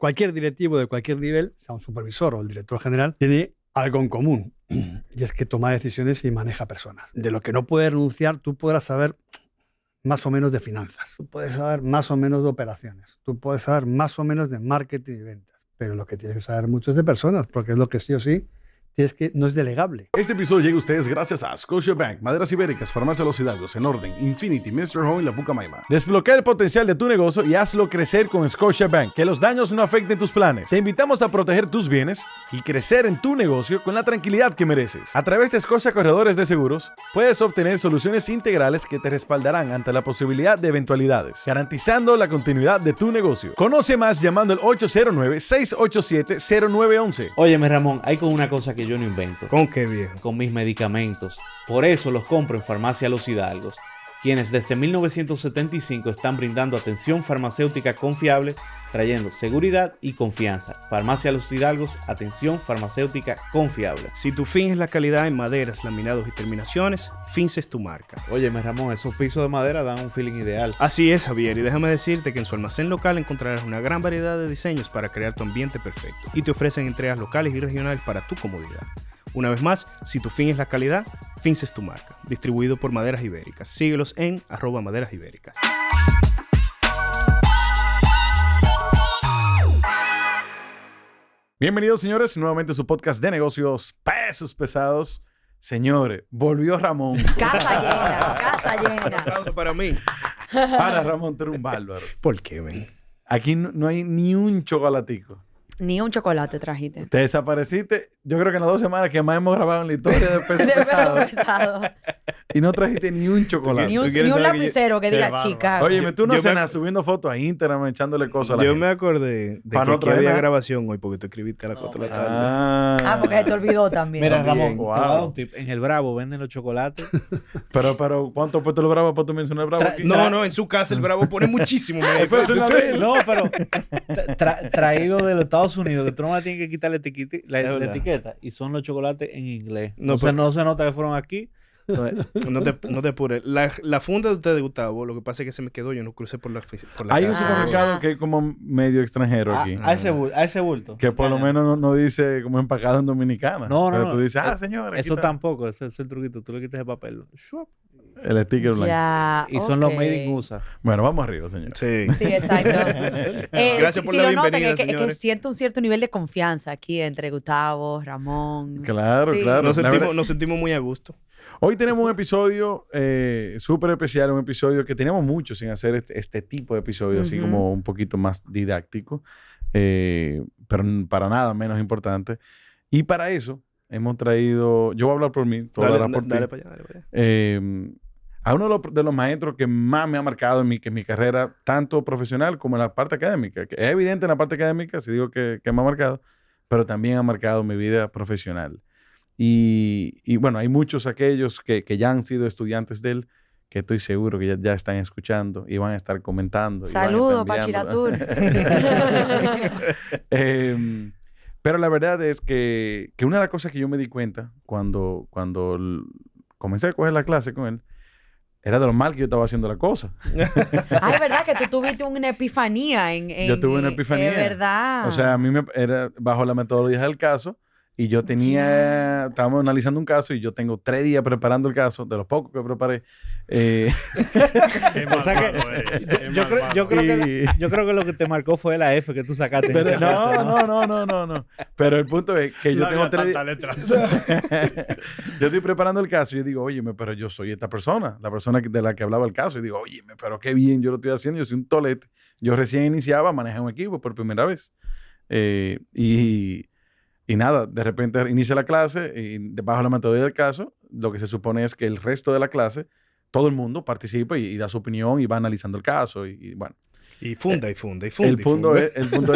cualquier directivo de cualquier nivel, sea un supervisor o el director general, tiene algo en común. Y es que toma decisiones y maneja personas. De lo que no puede renunciar, tú podrás saber más o menos de finanzas. Tú puedes saber más o menos de operaciones. Tú puedes saber más o menos de marketing y ventas. Pero lo que tienes que saber mucho es de personas, porque es lo que sí o sí no es delegable. Este episodio llega a ustedes gracias a Scotiabank, Maderas Ibéricas, Farmacia Los Hidalgos, En Orden, Infinity, Mr. Home y La Pucamaima. Desbloquea el potencial de tu negocio y hazlo crecer con Scotiabank. Que los daños no afecten tus planes. Te invitamos a proteger tus bienes y crecer en tu negocio con la tranquilidad que mereces. A través de Scotia Corredores de Seguros, puedes obtener soluciones integrales que te respaldarán ante la posibilidad de eventualidades, garantizando la continuidad de tu negocio. Conoce más llamando al 809-687-0911. Óyeme, Ramón, hay con una cosa que yo no invento. ¿Con qué, viejo? Con mis medicamentos. Por eso los compro en Farmacia Los Hidalgos, quienes desde 1975 están brindando atención farmacéutica confiable, trayendo seguridad y confianza. Farmacia Los Hidalgos, atención farmacéutica confiable. Si tu fin es la calidad en maderas, laminados y terminaciones, Fins es tu marca. Óyeme, Ramón, esos pisos de madera dan un feeling ideal. Así es, Javier, y déjame decirte que en su almacén local encontrarás una gran variedad de diseños para crear tu ambiente perfecto, y te ofrecen entregas locales y regionales para tu comodidad. Una vez más, si tu fin es la calidad, Fins es tu marca. Distribuido por Maderas Ibéricas. Síguelos en @maderasibéricas. Bienvenidos, señores, nuevamente a su podcast de negocios Pesos Pesados. Señores, volvió Ramón. Casa llena, casa Un llena. aplauso para mí. Para Ramón, tú eres un bárbaro. ¿Por qué, ven? Aquí no hay ni un chocolatico. Ni un chocolate trajiste. Te desapareciste, yo creo que en las 2 semanas que más hemos grabado en la historia de Pesos De peso Pesados. pesado. Y no trajiste ni un chocolate. Ni un, ¿Tú quieres ni un saber que lapicero que Qué diga bárbaro. Chicago. Óyeme, tú no Yo haces me- nada subiendo fotos a Instagram, echándole cosas a la Yo gente. me acordé de Pa' que no aquí traer había nada. grabación hoy porque tú escribiste a las 4 de la tarde. Ah, porque se te olvidó también. Mira, También. Ramón, te voy a dar Wow. un tip. En el Bravo venden los chocolates. Pero, ¿cuánto puesto lo bravo para tú mencionar bravo aquí? No, en su casa el Bravo pone muchísimo. man. Pues una vez. No, pero traído de los Estados Unidos, que tú no le tienes que quitar la verdad. etiqueta. Y son los chocolates en inglés. No, Entonces pero- no se nota que fueron aquí. Entonces, No te apures. La funda de ustedes, Gustavo, lo que pasa es que se me quedó. Yo no crucé por la Hay un casa. supermercado que es como medio extranjero aquí. a ese bulto. Que por lo menos no dice como empacado en Dominicana. No, Pero no, tú no. dices, señor. aquí Eso está tampoco, ese es el truquito. Tú le quitas el papel. ¡shuap! el sticker blanco. Ya, Y son los ok. made in USA. Bueno, vamos arriba, señor. Sí. Sí, exacto. Gracias por si la lo notan, bienvenida, es que señores. siento un cierto nivel de confianza aquí entre Gustavo, Ramón. Claro, Sí. claro. Nos La verdad- sentimos muy a gusto. Hoy tenemos un episodio súper especial, un episodio que teníamos mucho sin hacer este tipo de episodio, así Ujú. como un poquito más didáctico, pero para nada menos importante. Y para eso hemos traído, yo voy a hablar por mí, tú Dale, hablarás por ti. dale para allá, dale para allá. A uno de los maestros que más me ha marcado en mi carrera, tanto profesional como en la parte académica. Que es evidente en la parte académica, si digo que me ha marcado, pero también ha marcado mi vida profesional. Y bueno, hay muchos aquellos que ya han sido estudiantes de él, que estoy seguro que ya están escuchando y van a estar comentando. y van a estar Saludos, enviándola. Pachiratur. Pero la verdad es que una de las cosas que yo me di cuenta cuando comencé a coger la clase con él, era de lo mal que yo estaba haciendo la cosa. Ay, ¿verdad? Que tú tuviste una epifanía Yo tuve una epifanía. Es verdad. O sea, a mí era bajo la metodología del caso y yo estábamos analizando un caso y yo tengo 3 días preparando el caso, de los pocos que preparé. O sea que yo creo que lo que te marcó fue la F que tú sacaste. en Pero esa clase, no. Pero el punto es que yo tengo 3 días. Yo estoy preparando el caso y yo digo, óyeme, pero yo soy esta persona, la persona de la que hablaba el caso. Y digo, óyeme, pero qué bien yo lo estoy haciendo. Yo soy un tolete. Yo recién iniciaba a manejar un equipo por primera vez. Y nada, de repente inicia la clase y bajo la metodología del caso, lo que se supone es que el resto de la clase, todo el mundo participa y da su opinión y va analizando el caso. Y bueno. Y funda. El punto es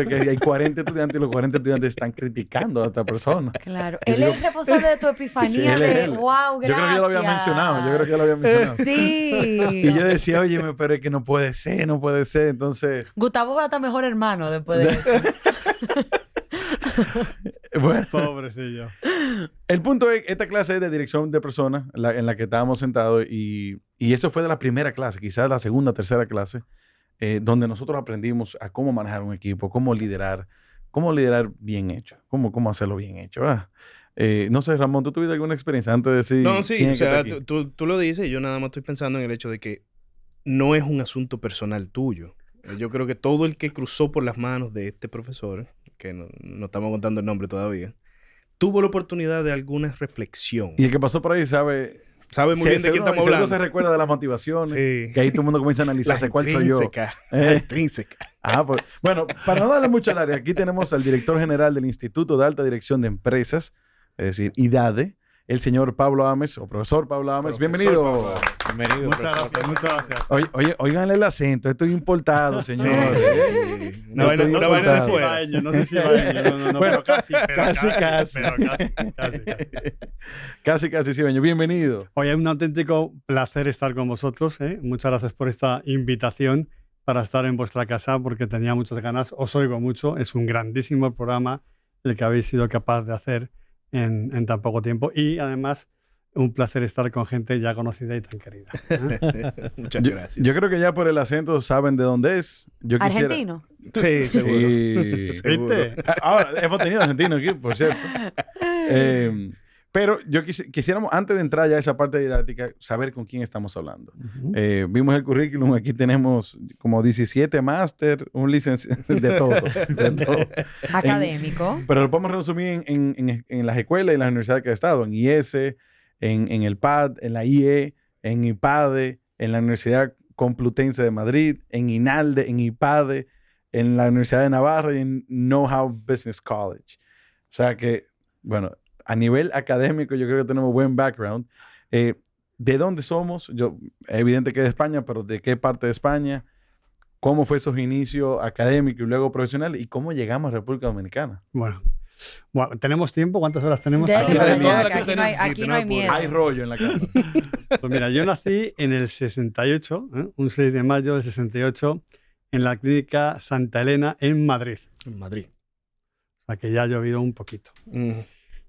que hay 40 estudiantes y los 40 estudiantes están criticando a esta persona. Claro. Y Él digo, es responsable de tu epifanía Sí, él es de, él. wow, Yo creo que yo lo había mencionado. Sí. Y yo decía, oye, pero es que no puede ser. Entonces, Gustavo va a estar mejor hermano después de eso. bueno, Pobrecillo. el punto es, esta clase es de dirección de personas en la que estábamos sentados y eso fue de la primera clase, quizás la segunda, tercera clase. donde nosotros aprendimos a cómo manejar un equipo, cómo liderar bien hecho, cómo hacerlo bien hecho, ¿verdad? No sé, Ramón, ¿tú tuviste alguna experiencia antes de decir? No, sí, quién o es que sea, está aquí? tú lo dices y yo nada más estoy pensando en el hecho de que no es un asunto personal tuyo. Yo creo que todo el que cruzó por las manos de este profesor, que no estamos contando el nombre todavía, tuvo la oportunidad de alguna reflexión. Y el que pasó por ahí sabe Sabe muy bien de quién estamos hablando. se recuerda de las motivaciones, Sí. que ahí todo el mundo comienza a analizarse cuál soy yo. La intrínseca. Pues, bueno, para no darle mucho al área, aquí tenemos al director general del Instituto de Alta Dirección de Empresas, es decir, IDADE, el señor Pablo Ames, o profesor Pablo Ames. Bienvenido. Bienvenido, Muchas profesor. gracias, muchas gracias. Óiganle el acento, estoy importado, señor. Sí. Una vaina estoy de importado. fuera. No sé si ibaeño, no, Bueno, pero casi. casi. Casi, Cibeño. Bienvenido. Hoy es un auténtico placer estar con vosotros. Muchas gracias por esta invitación para estar en vuestra casa, porque tenía muchas ganas. Os oigo mucho. Es un grandísimo programa el que habéis sido capaz de hacer en tan poco tiempo. Y además, un placer estar con gente ya conocida y tan querida. Muchas gracias. Yo creo que ya por el acento saben de dónde es. Yo quisiera... ¿Argentino? Sí, seguro. Sí. Seguro. ¿Viste? Ahora, hemos tenido argentinos aquí, por cierto. Pero yo quisiéramos, antes de entrar ya a esa parte didáctica, saber con quién estamos hablando. Vimos el currículum, aquí tenemos como 17 máster, un licenciado, de todo. Académico. Pero lo podemos resumir en las escuelas y las universidades que he estado, en IES, en el PAD, en la IE, en IPADE, en la Universidad Complutense de Madrid, en INALDE, en IPADE, en la Universidad de Navarra y en Know-How Business College. O sea que, bueno, a nivel académico yo creo que tenemos buen background. ¿De dónde somos? Yo, es evidente que de España, pero ¿de qué parte de España? ¿Cómo fue esos inicios académicos y luego profesionales? ¿Y cómo llegamos a República Dominicana? Bueno, ¿tenemos tiempo? ¿Cuántas horas tenemos? Dele Aquí para hay allá, todo que aquí no hay, aquí no hay miedo. Hay rollo en la casa. Pues mira, yo nací en el 68, un 6 de mayo del 68, en la clínica Santa Elena en Madrid. En Madrid. O sea que ya ha llovido un poquito. Ujú.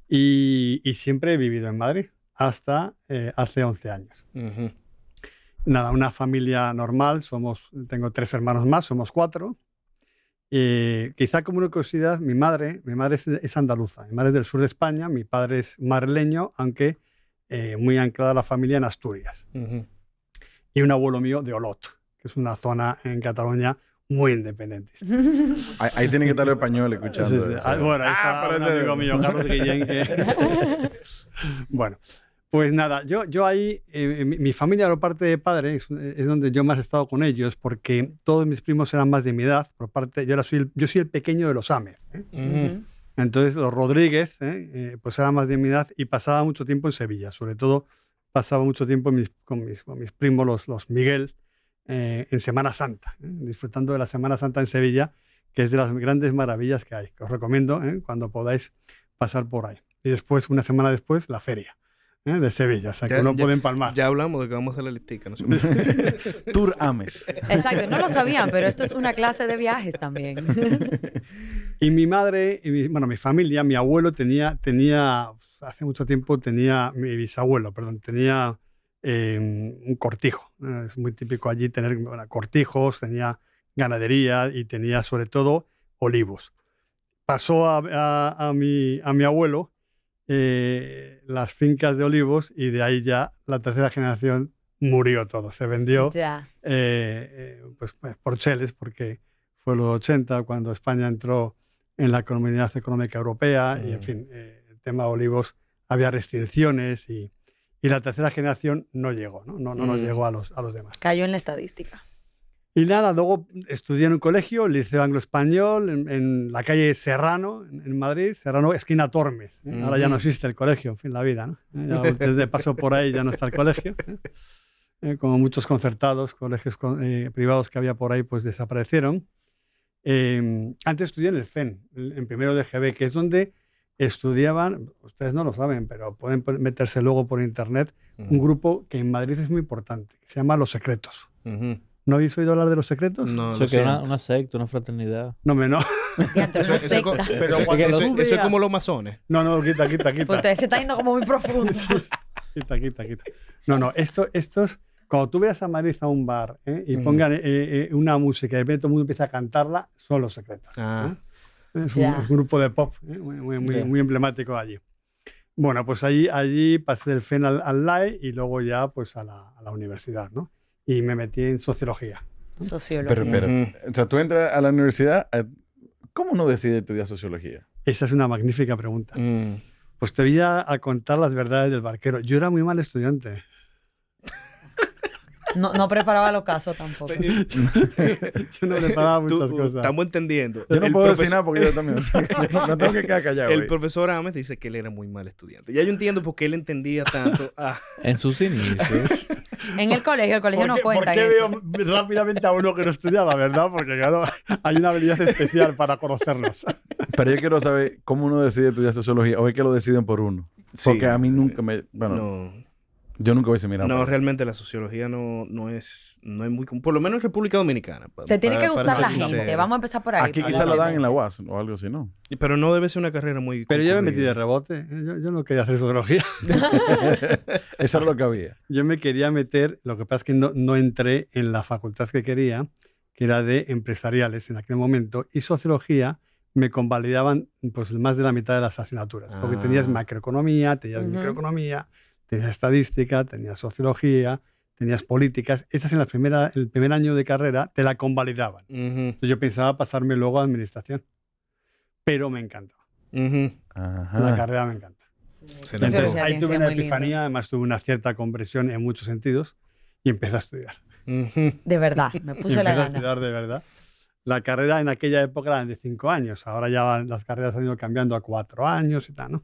Y siempre he vivido en Madrid hasta hace 11 años. Ujú. Nada, una familia normal, tengo 3 hermanos más, somos 4. Quizá como una curiosidad, mi madre es andaluza, mi madre es del sur de España, mi padre es madrileño, aunque muy anclada la familia en Asturias. Ujú. Y un abuelo mío de Olot, que es una zona en Cataluña muy independentista. Ahí tienen que estar los españoles escuchando. Sí, sí. eso. Bueno, ahí está pero un este- amigo mío, Carlos Guillén, que... Bueno, pues nada, yo ahí, mi familia por parte de padre es donde yo más he estado con ellos, porque todos mis primos eran más de mi edad, por parte, yo soy el pequeño de los Ames. Ujú. Entonces los Rodríguez, pues eran más de mi edad y pasaba mucho tiempo en Sevilla, sobre todo pasaba mucho tiempo con mis primos, los Miguel, en Semana Santa, disfrutando de la Semana Santa en Sevilla, que es de las grandes maravillas que hay, que os recomiendo cuando podáis pasar por ahí. Y después, una semana después, la feria de Sevilla, o sea que uno puede empalmar. Ya hablamos de que vamos a hacer la listica. No sé. Tour Ames. Exacto, no lo sabían, pero esto es una clase de viajes también. Y mi madre, mi familia, mi abuelo tenía, hace mucho tiempo mi bisabuelo, perdón, tenía un cortijo. Es muy típico allí tener cortijos, tenía ganadería y tenía sobre todo olivos. Pasó a mi abuelo las fincas de olivos y de ahí ya la tercera generación murió todo. Se vendió Ya. pues, por cheles, porque fue los 80 cuando España entró en la Comunidad Económica Europea y, en fin, el tema de olivos había restricciones y la tercera generación no llegó, no nos llegó a los demás. Cayó en la estadística. Y nada, luego estudié en un colegio, el Liceo Anglo-Español, en la calle Serrano, en Madrid, Serrano, esquina Tormes. Ahora ya no existe el colegio, en fin, la vida, ¿no? Ya desde paso por ahí ya no está el colegio. Como muchos concertados, colegios privados que había por ahí, pues desaparecieron. Antes estudié en el FEN, en primero de GB, que es donde estudiaban, ustedes no lo saben, pero pueden meterse luego por internet, un grupo que en Madrid es muy importante, que se llama Los Secretos. Ujú. ¿No habéis oído hablar de Los Secretos? No, Eso lo es que siento. una secta, una fraternidad. No, no. Diantre, una Eso es co- secta. Pero eso- cuando eso- subías- eso es como los masones. No, quita. Pues usted se está yendo como muy profundo. Quita. No, estos, Cuando tú veas a Madrid a un bar y pongan una música y de repente todo el mundo empieza a cantarla, son Los Secretos. Ah. Es Ya. un grupo de pop muy emblemático allí. Bueno, pues allí pasé del FEN al LAE y luego ya pues a la universidad, ¿no? Y me metí en sociología. Sociología. Pero, o sea, tú entras a la universidad, ¿cómo uno decide estudiar sociología? Esa es una magnífica pregunta. Pues te voy a contar las verdades del barquero. Yo era muy mal estudiante. No preparaba los casos tampoco. Yo no preparaba muchas cosas. Estamos entendiendo. Yo no El puedo decir profesor- nada porque yo también. O sea, yo no tengo que quedar callado. El güey. profesor Ames dice que él era muy mal estudiante. Ya yo entiendo por qué él entendía tanto. En sus inicios. En el colegio no ¿Por cuentan qué eso. veo rápidamente a uno que no estudiaba, verdad? Porque claro, hay una habilidad especial para conocerlos. Pero yo quiero saber cómo uno decide estudiar sociología o es que lo deciden por uno. Sí. Porque a mí nunca me... Bueno, No, yo nunca hubiese mirado. no, por ahí. realmente la sociología no es muy... Por lo menos en República Dominicana. Te tiene que gustar ser la sincero. gente. Vamos a empezar por ahí. Aquí quizás lo dan en la UAS o algo así, ¿no? Pero no debe ser una carrera muy... Pero yo me metí de concurrida. rebote. Yo no quería hacer sociología. Eso era lo que había. Yo me quería meter, lo que pasa es que no entré en la facultad que quería, que era de empresariales en aquel momento, y sociología me convalidaban pues más de la mitad de las asignaturas, porque tenías Ah. macroeconomía, tenías Ujú. microeconomía, tenías estadística, tenías sociología, tenías políticas. Esas en el primer año de carrera te la convalidaban. Ujú, Entonces yo pensaba pasarme luego a administración, pero me encantó. ujú. Ajá. La carrera me encanta. Se Sociología Entonces tiene ahí que tuve ser una muy linda. epifanía, además tuve una cierta conversión en muchos sentidos y empecé a estudiar. Ujú. De verdad, me Y puse la empecé a gana. estudiar de verdad. La carrera en aquella época era de 5 años, ahora ya las carreras han ido cambiando a 4 años y tal, ¿no?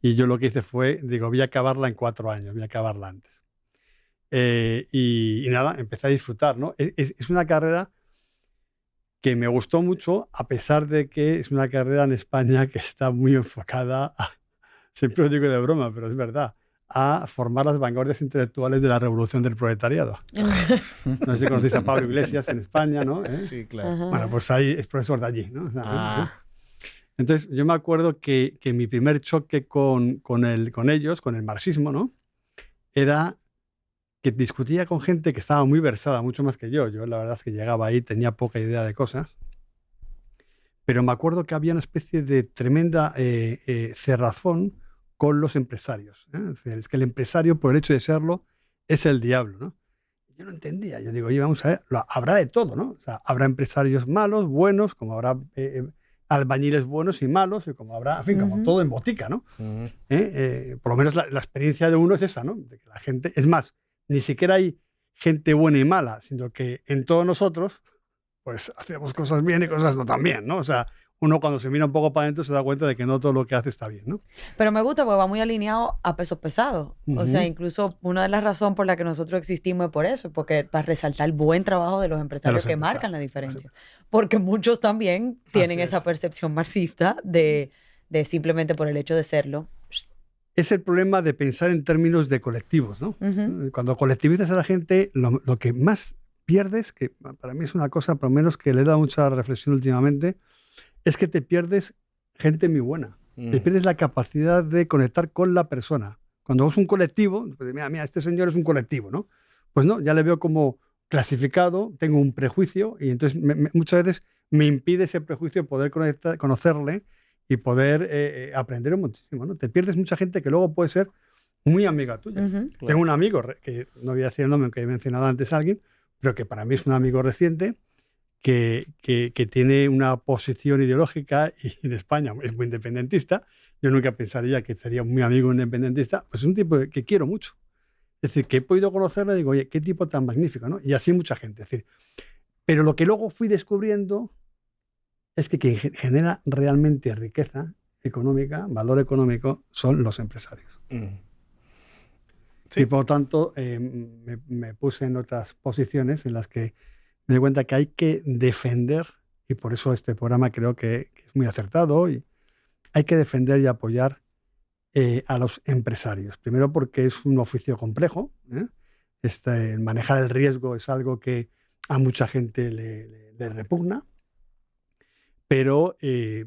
Y yo lo que hice fue, digo, voy a acabarla en 4 años, voy a acabarla antes. Y nada, empecé a disfrutar, ¿no? Es una carrera que me gustó mucho, a pesar de que es una carrera en España que está muy enfocada, siempre lo digo de broma, pero es verdad, a formar las vanguardias intelectuales de la revolución del proletariado. No sé si conocéis a Pablo Iglesias en España, ¿no? Sí, claro. Ajá. Bueno, pues ahí es profesor de allí, ¿no? Ah. Entonces, yo me acuerdo que mi primer choque con ellos, con el marxismo, ¿no? Era que discutía con gente que estaba muy versada, mucho más que yo. Yo la verdad es que llegaba ahí, tenía poca idea de cosas. Pero me acuerdo que había una especie de tremenda cerrazón con los empresarios. Es que el empresario, por el hecho de serlo, es el diablo, ¿no? Yo no entendía. Yo digo, oye, vamos a ver, habrá de todo, ¿no? O sea, habrá empresarios malos, buenos, como habrá albañiles buenos y malos, y como habrá, en fin, como Ujú. todo en botica, ¿no? Ujú. Por lo menos la experiencia de uno es esa, ¿no? De que la gente, es más, ni siquiera hay gente buena y mala, sino que en todos nosotros, pues hacemos cosas bien y cosas no tan bien, ¿no? O sea, uno cuando se mira un poco para adentro se da cuenta de que no todo lo que hace está bien, ¿no? Pero me gusta porque va muy alineado a pesos pesados. O sea, Ujú. incluso una de las razones por las que nosotros existimos es por eso, porque para resaltar el buen trabajo de los empresarios que empresarios, marcan la diferencia. Porque muchos también tienen Así esa es. percepción marxista de simplemente por el hecho de serlo. Es el problema de pensar en términos de colectivos, ¿no? Ujú. Cuando colectivizas a la gente, lo que más pierdes, que para mí es una cosa, por lo menos que le he dado mucha reflexión últimamente, es que te pierdes gente muy buena. Te pierdes la capacidad de conectar con la persona. Cuando es un colectivo, pues, mira, este señor es un colectivo, ¿no? Pues no, ya le veo como clasificado, tengo un prejuicio y entonces muchas veces me impide ese prejuicio poder conocerle y poder aprender muchísimo, ¿no? Te pierdes mucha gente que luego puede ser muy amiga tuya. Ujú. Tengo un amigo, que no voy a decir el nombre, que he mencionado antes a alguien, pero que para mí es un amigo reciente, que tiene una posición ideológica y en España es muy independentista. Yo nunca pensaría que sería muy amigo independentista. Pues es un tipo que quiero mucho. Es decir, que he podido conocerlo y digo, oye, qué tipo tan magnífico, ¿no? Y así mucha gente. Es decir, pero lo que luego fui descubriendo es que quien genera realmente riqueza económica, valor económico, son los empresarios. Ujú. Sí. Y por lo tanto, me puse en otras posiciones en las que me di cuenta que hay que defender, y por eso este programa creo que es muy acertado, y hay que defender y apoyar a los empresarios. Primero porque es un oficio complejo. Manejar el riesgo es algo que a mucha gente le repugna, pero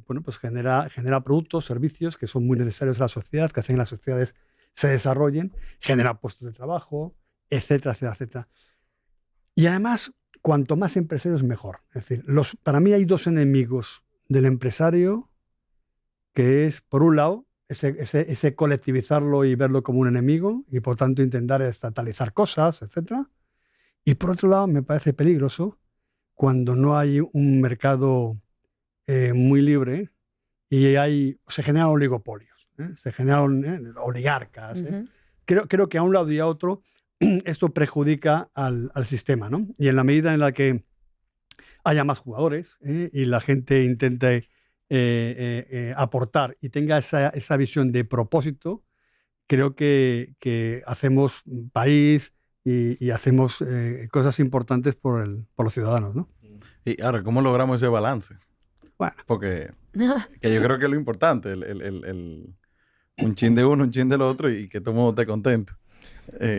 bueno, pues genera productos, servicios que son muy necesarios a la sociedad, que hacen que las sociedades se desarrollen, genera puestos de trabajo, etcétera, etcétera, etcétera. Y además, cuanto más empresarios, mejor. Es decir, para mí hay dos enemigos del empresario, que es, por un lado, ese colectivizarlo y verlo como un enemigo y, por tanto, intentar estatalizar cosas, etcétera. Y, por otro lado, me parece peligroso cuando no hay un mercado muy libre y se generan oligopolios, se generan oligarcas. Ujú. Creo que a un lado y a otro esto perjudica al sistema, ¿no? Y en la medida en la que haya más jugadores y la gente intente aportar y tenga esa visión de propósito, creo que hacemos país y hacemos cosas importantes por los ciudadanos, ¿no? Y ahora, ¿cómo logramos ese balance? Bueno, Porque que yo creo que es lo importante, un chin de uno, un chin del otro y que todo el mundo esté contento.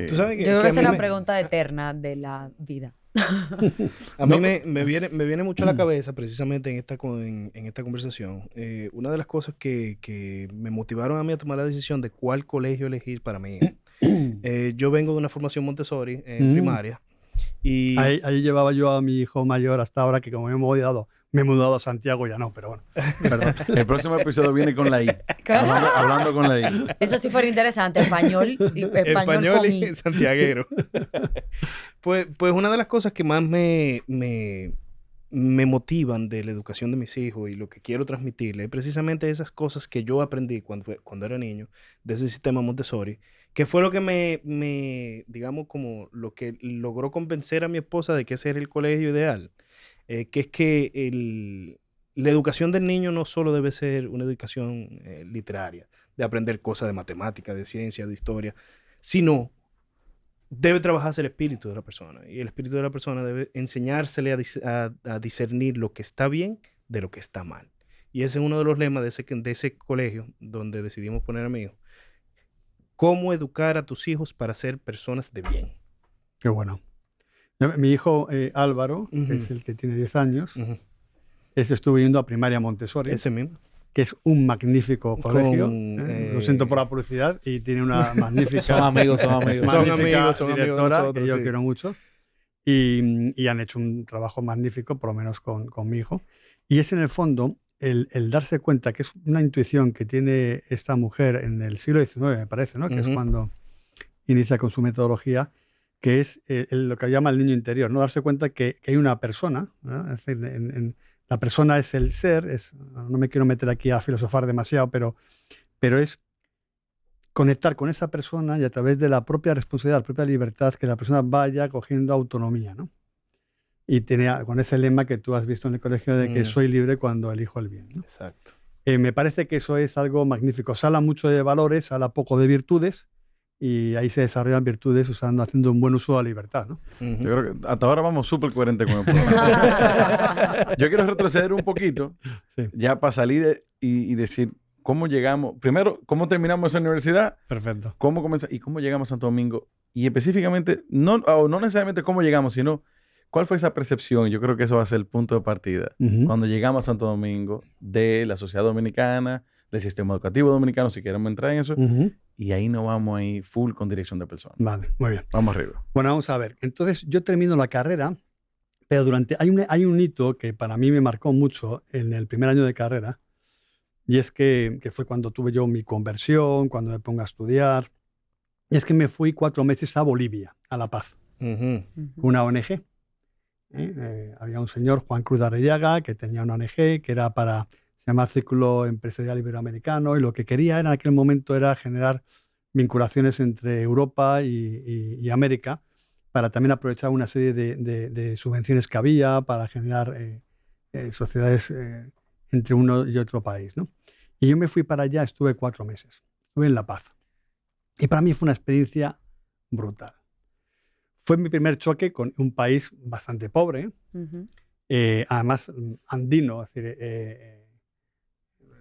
Tú sabes Yo creo que a esa mí es la me- pregunta eterna de la vida. A mí me viene mucho a la cabeza precisamente en esta conversación. Una de las cosas que me motivaron a mí a tomar la decisión de cuál colegio elegir para mí. Yo vengo de una formación Montessori en primaria y ahí llevaba yo a mi hijo mayor hasta ahora, que como me he mudado a Santiago, ya no, pero bueno. Perdón. El próximo episodio viene con la I. Hablando con la I. Eso sí fuera interesante. Español español con y I. santiaguero. Pues una de las cosas que más me motivan de la educación de mis hijos y lo que quiero transmitirle es precisamente esas cosas que yo aprendí cuando era niño de ese sistema Montessori, que fue lo que digamos, como lo que logró convencer a mi esposa de que ese era el colegio ideal. Que es que la educación del niño no solo debe ser una educación literaria, de aprender cosas de matemática, de ciencia, de historia, sino debe trabajarse el espíritu de la persona. Y el espíritu de la persona debe enseñársele a discernir lo que está bien de lo que está mal. Y ese es uno de los lemas de ese colegio donde decidimos poner a mi hijo. ¿Cómo educar a tus hijos para ser personas de bien? Qué bueno. Mi hijo Álvaro, Ujú. que es el que tiene 10 años, Ujú. ese estuvo yendo a primaria Montessori, Ese mismo. que es un magnífico colegio. Con, Lo siento por la publicidad, y tiene una magnífica, Son amigos, son amigos. Son magnífica amigos de directora, nosotros, que yo sí. quiero mucho. Y han hecho un trabajo magnífico, por lo menos con mi hijo. Y es en el fondo el darse cuenta, que es una intuición que tiene esta mujer en el siglo XIX, me parece, ¿no? Que es Ujú. cuando inicia con su metodología, que es lo que llama el niño interior, ¿no? Darse cuenta que hay una persona, ¿no? Es decir, la persona es el ser, no me quiero meter aquí a filosofar demasiado, pero es conectar con esa persona y a través de la propia responsabilidad, la propia libertad, que la persona vaya cogiendo autonomía, ¿no? Y con ese lema que tú has visto en el colegio de que soy libre cuando elijo el bien, ¿no? Exacto. Me parece que eso es algo magnífico. Se habla mucho de valores, se habla poco de virtudes, y ahí se desarrollan virtudes haciendo un buen uso de la libertad, ¿no? Yo creo que hasta ahora vamos súper coherentes con el programa. Yo quiero retroceder un poquito, Sí. ya para salir y decir cómo llegamos. Primero, cómo terminamos esa universidad, Perfecto. cómo comenzamos y cómo llegamos a Santo Domingo. Y específicamente, no necesariamente cómo llegamos, sino cuál fue esa percepción. Yo creo que eso va a ser el punto de partida. Ujú. Cuando llegamos a Santo Domingo, de la sociedad dominicana, del sistema educativo dominicano, si queremos entrar en eso. Ujú. Y ahí nos vamos ahí full con dirección de personas. Vale, muy bien. Vamos arriba. Bueno, vamos a ver. Entonces, yo termino la carrera, pero hay un hito que para mí me marcó mucho en el primer año de carrera, y es que fue cuando tuve yo mi conversión, cuando me pongo a estudiar, y es que me fui 4 meses a Bolivia, a La Paz, Ujú. una ONG. Había un señor, Juan Cruz de Arriaga, que tenía una ONG que era se llama Círculo Empresarial Iberoamericano, y lo que quería en aquel momento era generar vinculaciones entre Europa y América, para también aprovechar una serie de subvenciones que había para generar sociedades entre uno y otro país, ¿no? Y yo me fui para allá, estuve 4 meses, estuve en La Paz. Y para mí fue una experiencia brutal. Fue mi primer choque con un país bastante pobre, Ujú. además andino, es decir,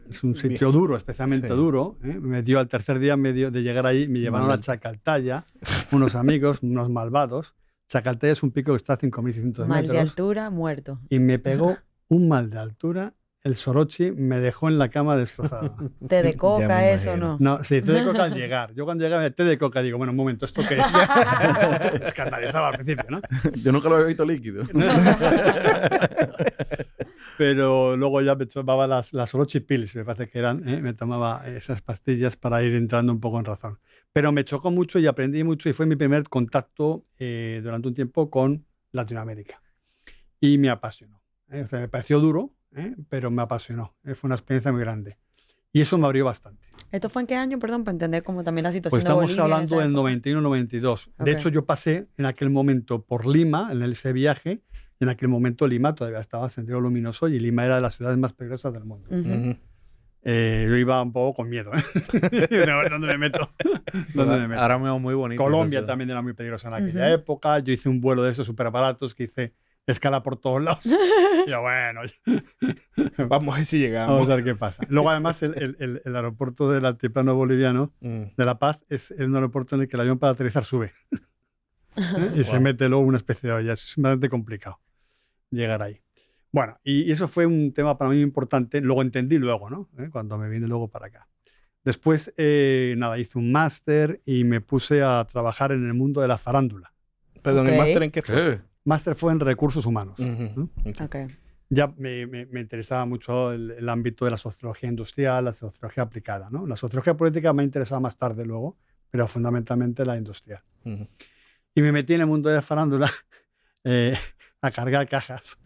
es un sitio duro, especialmente Sí. duro. Me dio al tercer día de llegar ahí, me llevaron a Chacaltaya, unos amigos, unos malvados. Chacaltaya es un pico que está a 5.600 Mal de metros, altura, muerto. y me pegó un mal de altura el Sorochi me dejó en la cama destrozado. Té de Ya coca, me eso, imagino. ¿no? No, sí, té de coca al llegar. Yo cuando llegaba té de coca digo, bueno, un momento, ¿esto qué es? Escandalizaba al principio, ¿no? Yo nunca lo había visto líquido. Pero luego ya me tomaba las Orochi Pills, me parece que eran, me tomaba esas pastillas para ir entrando un poco en razón. Pero me chocó mucho y aprendí mucho y fue mi primer contacto durante un tiempo con Latinoamérica. Y me apasionó. O sea, me pareció duro, pero me apasionó. Fue una experiencia muy grande. Y eso me abrió bastante. ¿Esto fue en qué año, perdón, para entender como también la situación Pues de estamos Bolivia en hablando esa del época? 91-92. Ok. De hecho, yo pasé en aquel momento por Lima, en ese viaje. Y en aquel momento Lima todavía estaba sentido luminoso y Lima era de las ciudades más peligrosas del mundo. Ujú. Yo iba un poco con miedo. ¿Dónde me meto? ¿Dónde me meto? Ahora me veo muy bonito. Colombia esa ciudad. también era muy peligrosa en aquella Ujú. época. Yo hice un vuelo de esos súper baratos que hice escala por todos lados. Y yo, bueno, Vamos a ver si llegamos. vamos a ver qué pasa. Luego, además, el aeropuerto del altiplano boliviano de La Paz es un aeropuerto en el que el avión para aterrizar sube. Y se mete luego una especie de olla. Es bastante complicado llegar ahí. Bueno, y eso fue un tema para mí importante. Luego entendí luego, ¿no? Cuando me vine luego para acá. Después, nada, hice un máster y me puse a trabajar en el mundo de la farándula. Perdón, Ok. ¿el máster en qué fue? ¿Qué? Máster fue en recursos humanos. Ujú. ¿no? Ok. Ok. Ya me interesaba mucho el ámbito de la sociología industrial, la sociología aplicada, ¿no? La sociología política me ha interesado más tarde luego, pero fundamentalmente la industrial. Ujú. Y me metí en el mundo de la farándula a cargar cajas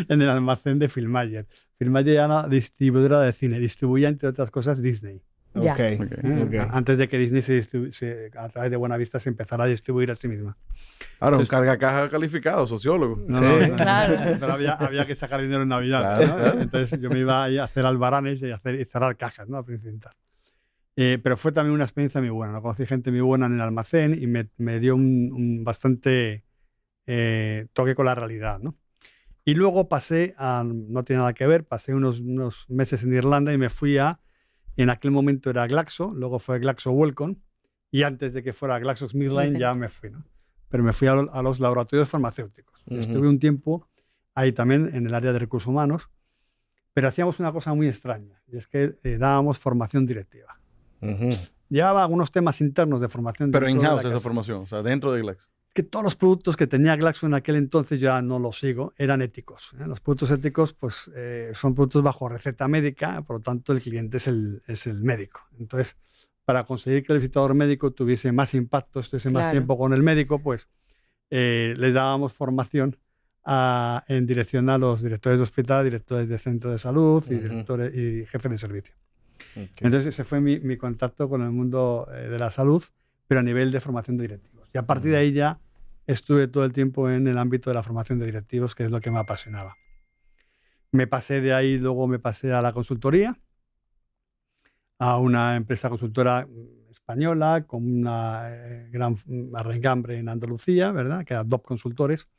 en el almacén de Filmayer. Filmayer era una distribuidora de cine, distribuía, entre otras cosas, Disney. Ya. Ok. Ok. Ok. Antes de que Disney a través de Buenavista se empezara a distribuir a sí misma. Ahora, un Entonces- carga-caja calificado, sociólogo. No, Sí, no, no, claro. Pero había que sacar dinero en Navidad. Claro, ¿no? claro. Entonces yo me iba ahí a hacer albaranes y cerrar cajas, ¿no? A principiar. Pero fue también una experiencia muy buena, ¿no? Conocí gente muy buena en el almacén y me dio un bastante toque con la realidad, ¿no? Y luego pasé a, no tiene nada que ver, pasé unos meses en Irlanda y me fui en aquel momento era Glaxo, luego fue Glaxo Wellcome, y antes de que fuera GlaxoSmithKline ya me fui, ¿no? Pero me fui a los laboratorios farmacéuticos. Ujú. Estuve un tiempo ahí también en el área de recursos humanos, pero hacíamos una cosa muy extraña, y es que dábamos formación directiva. Ujú. Llevaba algunos temas internos de formación Pero dentro de la in-house esa casa. formación, o sea, dentro de Glaxo. Que todos los productos que tenía Glaxo en aquel entonces, ya no los sigo, eran éticos. Los productos éticos pues, son productos bajo receta médica, por lo tanto el cliente es el médico. Entonces, para conseguir que el visitador médico tuviese más impacto, estuviese más Claro. tiempo con el médico, pues les dábamos formación en dirección a los directores de hospital, directores de centro de salud y, Ujú. directores, y jefes de servicio. Ok. Entonces ese fue mi contacto con el mundo de la salud, pero a nivel de formación de directivos. Y a partir de ahí ya estuve todo el tiempo en el ámbito de la formación de directivos, que es lo que me apasionaba. Me pasé de ahí, luego me pasé a la consultoría, a una empresa consultora española con una gran arraigambre en Andalucía, ¿verdad? Que era DOP Consultores.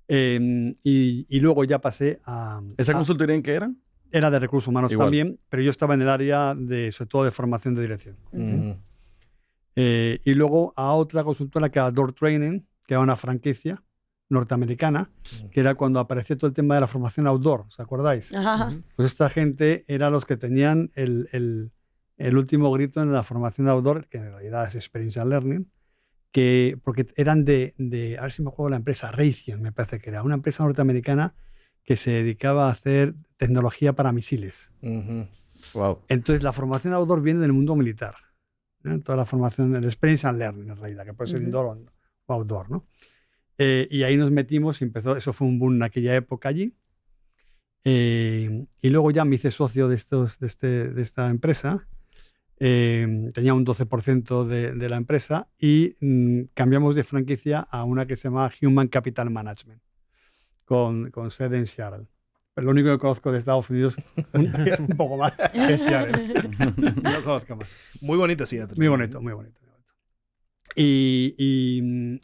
Y luego ya pasé a... ¿Esa consultoría en qué eran? Era de recursos humanos Igual. también, pero yo estaba en el área sobre todo de formación de dirección. Ujú. Y luego a otra consultora que era Door Training, que era una franquicia norteamericana, que era cuando apareció todo el tema de la formación outdoor, ¿os acordáis? Ajá. Pues esta gente era los que tenían el último grito en la formación outdoor, que en realidad es Experiential Learning, porque eran a ver si me acuerdo la empresa, Raytheon, me parece que era, una empresa norteamericana que se dedicaba a hacer tecnología para misiles. Ujú. Wow. Entonces la formación outdoor viene del mundo militar. Toda la formación del Experiential Learning, en realidad, que puede ser Ujú. indoor o outdoor, ¿no? Y ahí nos metimos y empezó, eso fue un boom en aquella época allí. Y luego ya me hice socio de esta empresa. Tenía un 12% de la empresa y cambiamos de franquicia a una que se llama Human Capital Management, con sede en Seattle. Pero lo único que conozco de Estados Unidos, un poco más, es Seattle. No conozco más. Muy bonita Seattle. Muy bonito, muy bonito. Muy bonito.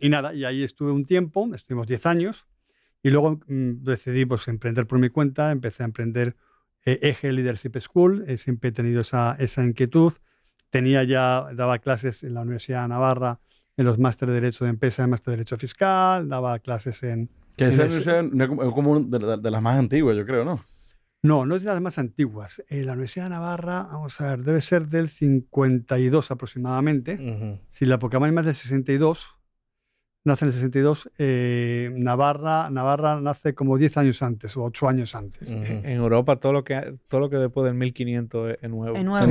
Y nada, y ahí estuve un tiempo, estuvimos 10 años, y luego decidí pues, emprender por mi cuenta, empecé a emprender Eje Leadership School, siempre he tenido esa inquietud, daba clases en la Universidad de Navarra, en los máster de Derecho de Empresa y máster de Derecho Fiscal, daba clases en... Que esa en universidad es como de las más antiguas, yo creo, ¿no? No, no es de las más antiguas. La Universidad de Navarra, vamos a ver, debe ser del 52 aproximadamente. Ujú. Si la Pucamaima es del 62, nace en el 62, Navarra nace como 10 años antes o 8 años antes. Ujú. En Europa todo lo que después del 1500 es nuevo. Es nuevo.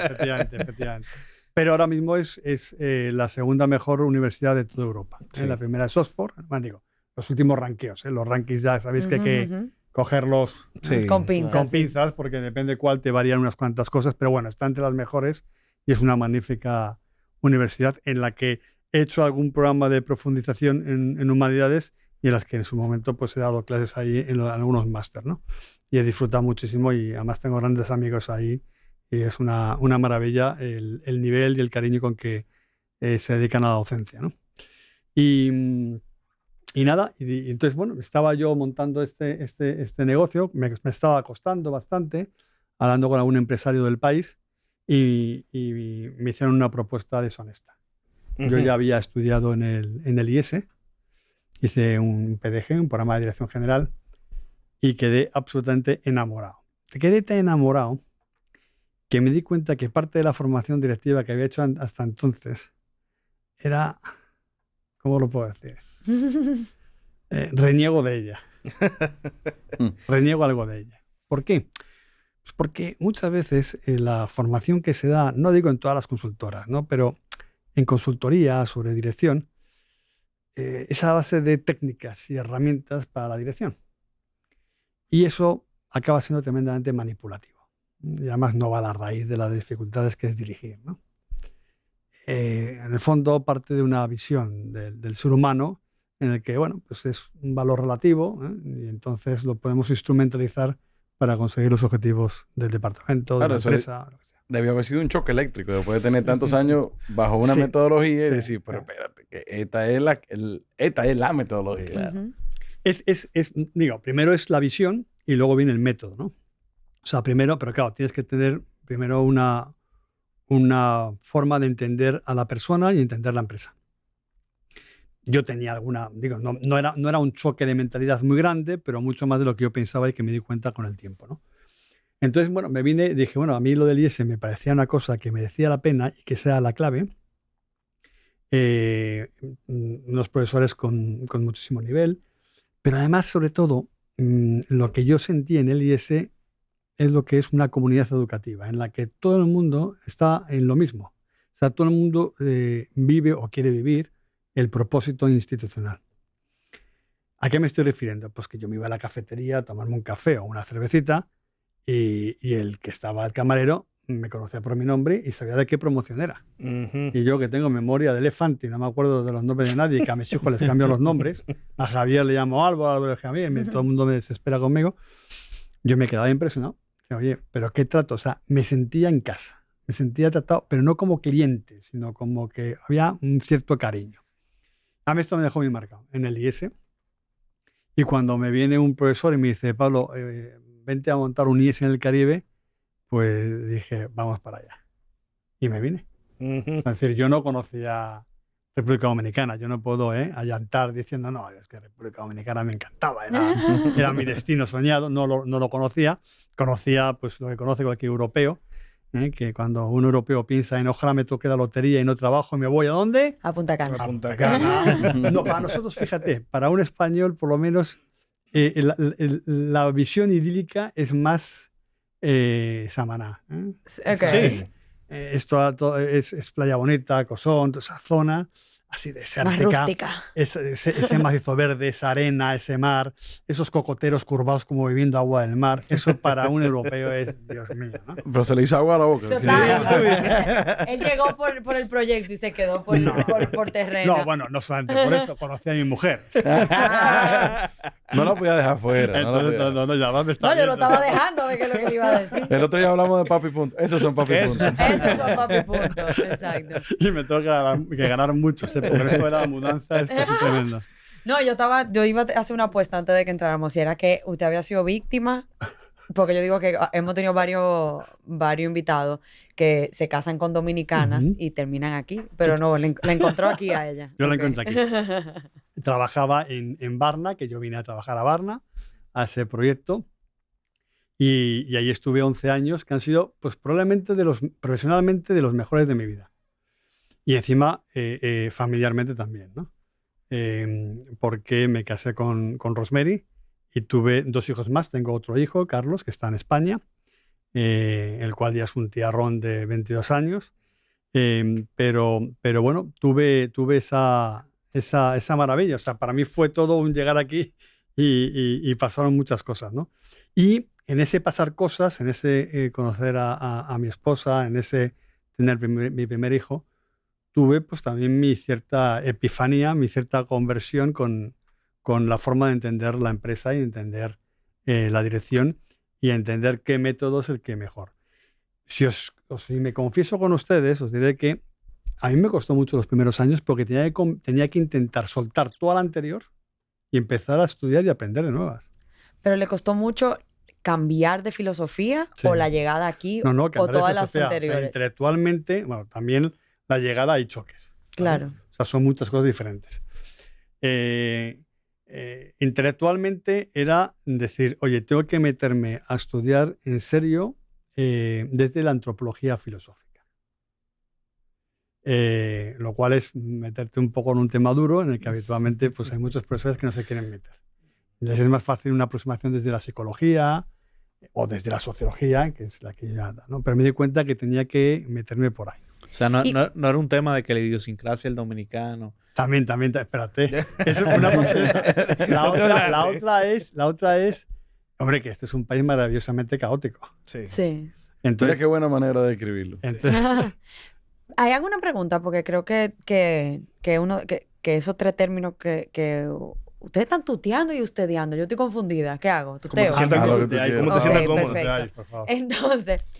Efectivamente. Pero ahora mismo es la segunda mejor universidad de toda Europa. Sí. La primera es Oxford, bueno, digo, los últimos ranqueos. Los rankings ya sabéis que hay que Ujú. cogerlos Sí, Con pinzas. con sí. pinzas, porque depende cuál te varían unas cuantas cosas, pero bueno, está entre las mejores y es una magnífica universidad en la que he hecho algún programa de profundización en humanidades y en las que en su momento pues he dado clases ahí en algunos máster, ¿no? Y he disfrutado muchísimo y además tengo grandes amigos ahí y es una maravilla el nivel y el cariño con que se dedican a la docencia, ¿no? Y nada, y entonces, bueno, estaba yo montando este negocio, me estaba costando bastante, hablando con algún empresario del país y me hicieron una propuesta deshonesta. Yo Ujú. ya había estudiado en el IES, hice un PDG, un programa de dirección general, y quedé absolutamente enamorado. Quedé tan enamorado que me di cuenta que parte de la formación directiva que había hecho hasta entonces era, ¿cómo lo puedo decir? Reniego de ella. Reniego algo de ella. ¿Por qué? Pues porque muchas veces la formación que se da, no digo en todas las consultoras, ¿no? Pero en consultoría sobre dirección, es a base de técnicas y herramientas para la dirección. Y eso acaba siendo tremendamente manipulativo. Y además no va a la raíz de las dificultades que es dirigir, ¿no? En el fondo parte de una visión del ser humano en el que, bueno, pues es un valor relativo, ¿eh? Y entonces lo podemos instrumentalizar para conseguir los objetivos del departamento, de Claro, la eso empresa, lo que sea. Debió haber sido un choque eléctrico después de tener tantos años bajo una Sí, metodología y sí, decir, pero sí. espérate, que esta es la metodología. Ujú. Digo, primero es la visión y luego viene el método, ¿no? O sea, primero, pero claro, tienes que tener primero una forma de entender a la persona y entender la empresa. Yo tenía digo, no era un choque de mentalidad muy grande, pero mucho más de lo que yo pensaba y que me di cuenta con el tiempo, ¿no? Entonces, bueno, me vine y dije, bueno, a mí lo del IES me parecía una cosa que merecía la pena y que sea la clave. Unos profesores con muchísimo nivel, pero además, sobre todo, lo que yo sentí en el IES es lo que es una comunidad educativa, en la que todo el mundo está en lo mismo. O sea, todo el mundo vive o quiere vivir el propósito institucional. ¿A qué me estoy refiriendo? Pues que yo me iba a la cafetería a tomarme un café o una cervecita y el que estaba el camarero me conocía por mi nombre y sabía de qué promoción era. Ujú. Y yo, que tengo memoria de elefante y no me acuerdo de los nombres de nadie, que a mis hijos les cambio los nombres, a Javier le llamo Álvaro, Álvaro le Javier, todo el mundo me desespera conmigo, yo me quedaba impresionado. Oye, pero qué trato, o sea, me sentía en casa, me sentía tratado, pero no como cliente, sino como que había un cierto cariño. A mí esto me dejó muy marcado en el IES. Y cuando me viene un profesor y me dice, Pablo, vente a montar un IES en el Caribe, pues dije, vamos para allá. Y me vine. Ujú. Es decir, yo no conocía República Dominicana, yo no puedo allantar diciendo, no, es que República Dominicana me encantaba, era mi destino soñado, no lo conocía. Conocía pues lo que conoce cualquier europeo, que cuando un europeo piensa en ojalá me toque la lotería y no trabajo y me voy ¿a dónde? A Punta Cana. A Punta Cana. No, para nosotros, fíjate, para un español por lo menos la visión idílica es más Samaná. Ok. Sí. Esto es Playa Bonita, Cosón, toda esa zona así Más desértica, rústica. ese macizo verde, esa arena, ese mar, esos cocoteros curvados como bebiendo agua del mar, eso para un europeo es, Dios mío, ¿no? Pero se le hizo agua a la boca. Total. Él llegó por el proyecto y se quedó por terreno. No, bueno, no solamente por eso, conocí a mi mujer. Ah, No la podía dejar fuera. Entonces, no, ya va, me está no, yo lo viendo, estaba o sea. dejando, que es lo que le iba a decir. El otro día hablamos de papi punto. Esos son papi Esos punto. son Esos son papi puntos, exacto. Y me tengo que ganar mucho, porque esto de la mudanza esto es tremendo. No, yo iba a hacer una apuesta antes de que entráramos y era que usted había sido víctima, porque yo digo que hemos tenido varios invitados que se casan con dominicanas Ujú. y terminan aquí, pero no, la encontró aquí a ella. Yo la Ok. encontré aquí. Trabajaba en Varna, que yo vine a trabajar a Varna, a ese proyecto. Y ahí estuve 11 años, que han sido pues, probablemente profesionalmente de los mejores de mi vida. Y encima familiarmente también, ¿no? Porque me casé con Rosemary y tuve 2 hijos más. Tengo otro hijo, Carlos, que está en España, el cual ya es un tiarrón de 22 años. Pero bueno, tuve esa maravilla. O sea, para mí fue todo un llegar aquí y pasaron muchas cosas, ¿no? Y en ese pasar cosas, en ese conocer a mi esposa, en ese tener mi primer hijo, tuve pues también mi cierta epifanía, mi cierta conversión con la forma de entender la empresa y entender la dirección y entender qué método es el que mejor. Si me confieso con ustedes, os diré que a mí me costó mucho los primeros años porque tenía que intentar soltar toda la anterior y empezar a estudiar y aprender de nuevas. ¿Pero le costó mucho cambiar de filosofía Sí. o la llegada aquí No, o cambiar de todas las filosofía. O sea, anteriores? intelectualmente, bueno, también la llegada hay choques. ¿vale? Claro. O sea, son muchas cosas diferentes. Intelectualmente era decir, oye, tengo que meterme a estudiar en serio desde la antropología filosófica. Lo cual es meterte un poco en un tema duro en el que habitualmente pues, hay muchos profesores que no se quieren meter. Les es más fácil una aproximación desde la psicología o desde la sociología, que es la que ya da, ¿no? Pero me di cuenta que tenía que meterme por ahí. O sea, no era un tema de que la idiosincrasia del dominicano. También, espérate. Es una la otra es, hombre, que este es un país maravillosamente caótico. Sí. Sí. Mira Entonces, qué buena manera de escribirlo. ¿Hay alguna pregunta? Porque creo que esos 3 términos que ustedes están tuteando y ustedeando. Yo estoy confundida. ¿Qué hago? ¿Cómo te ¿Tuteo? sientas Ah, lo cómodo? que tú quieras. ¿Cómo te Ok, sientas cómodo? perfecto. Ay, por favor. Entonces,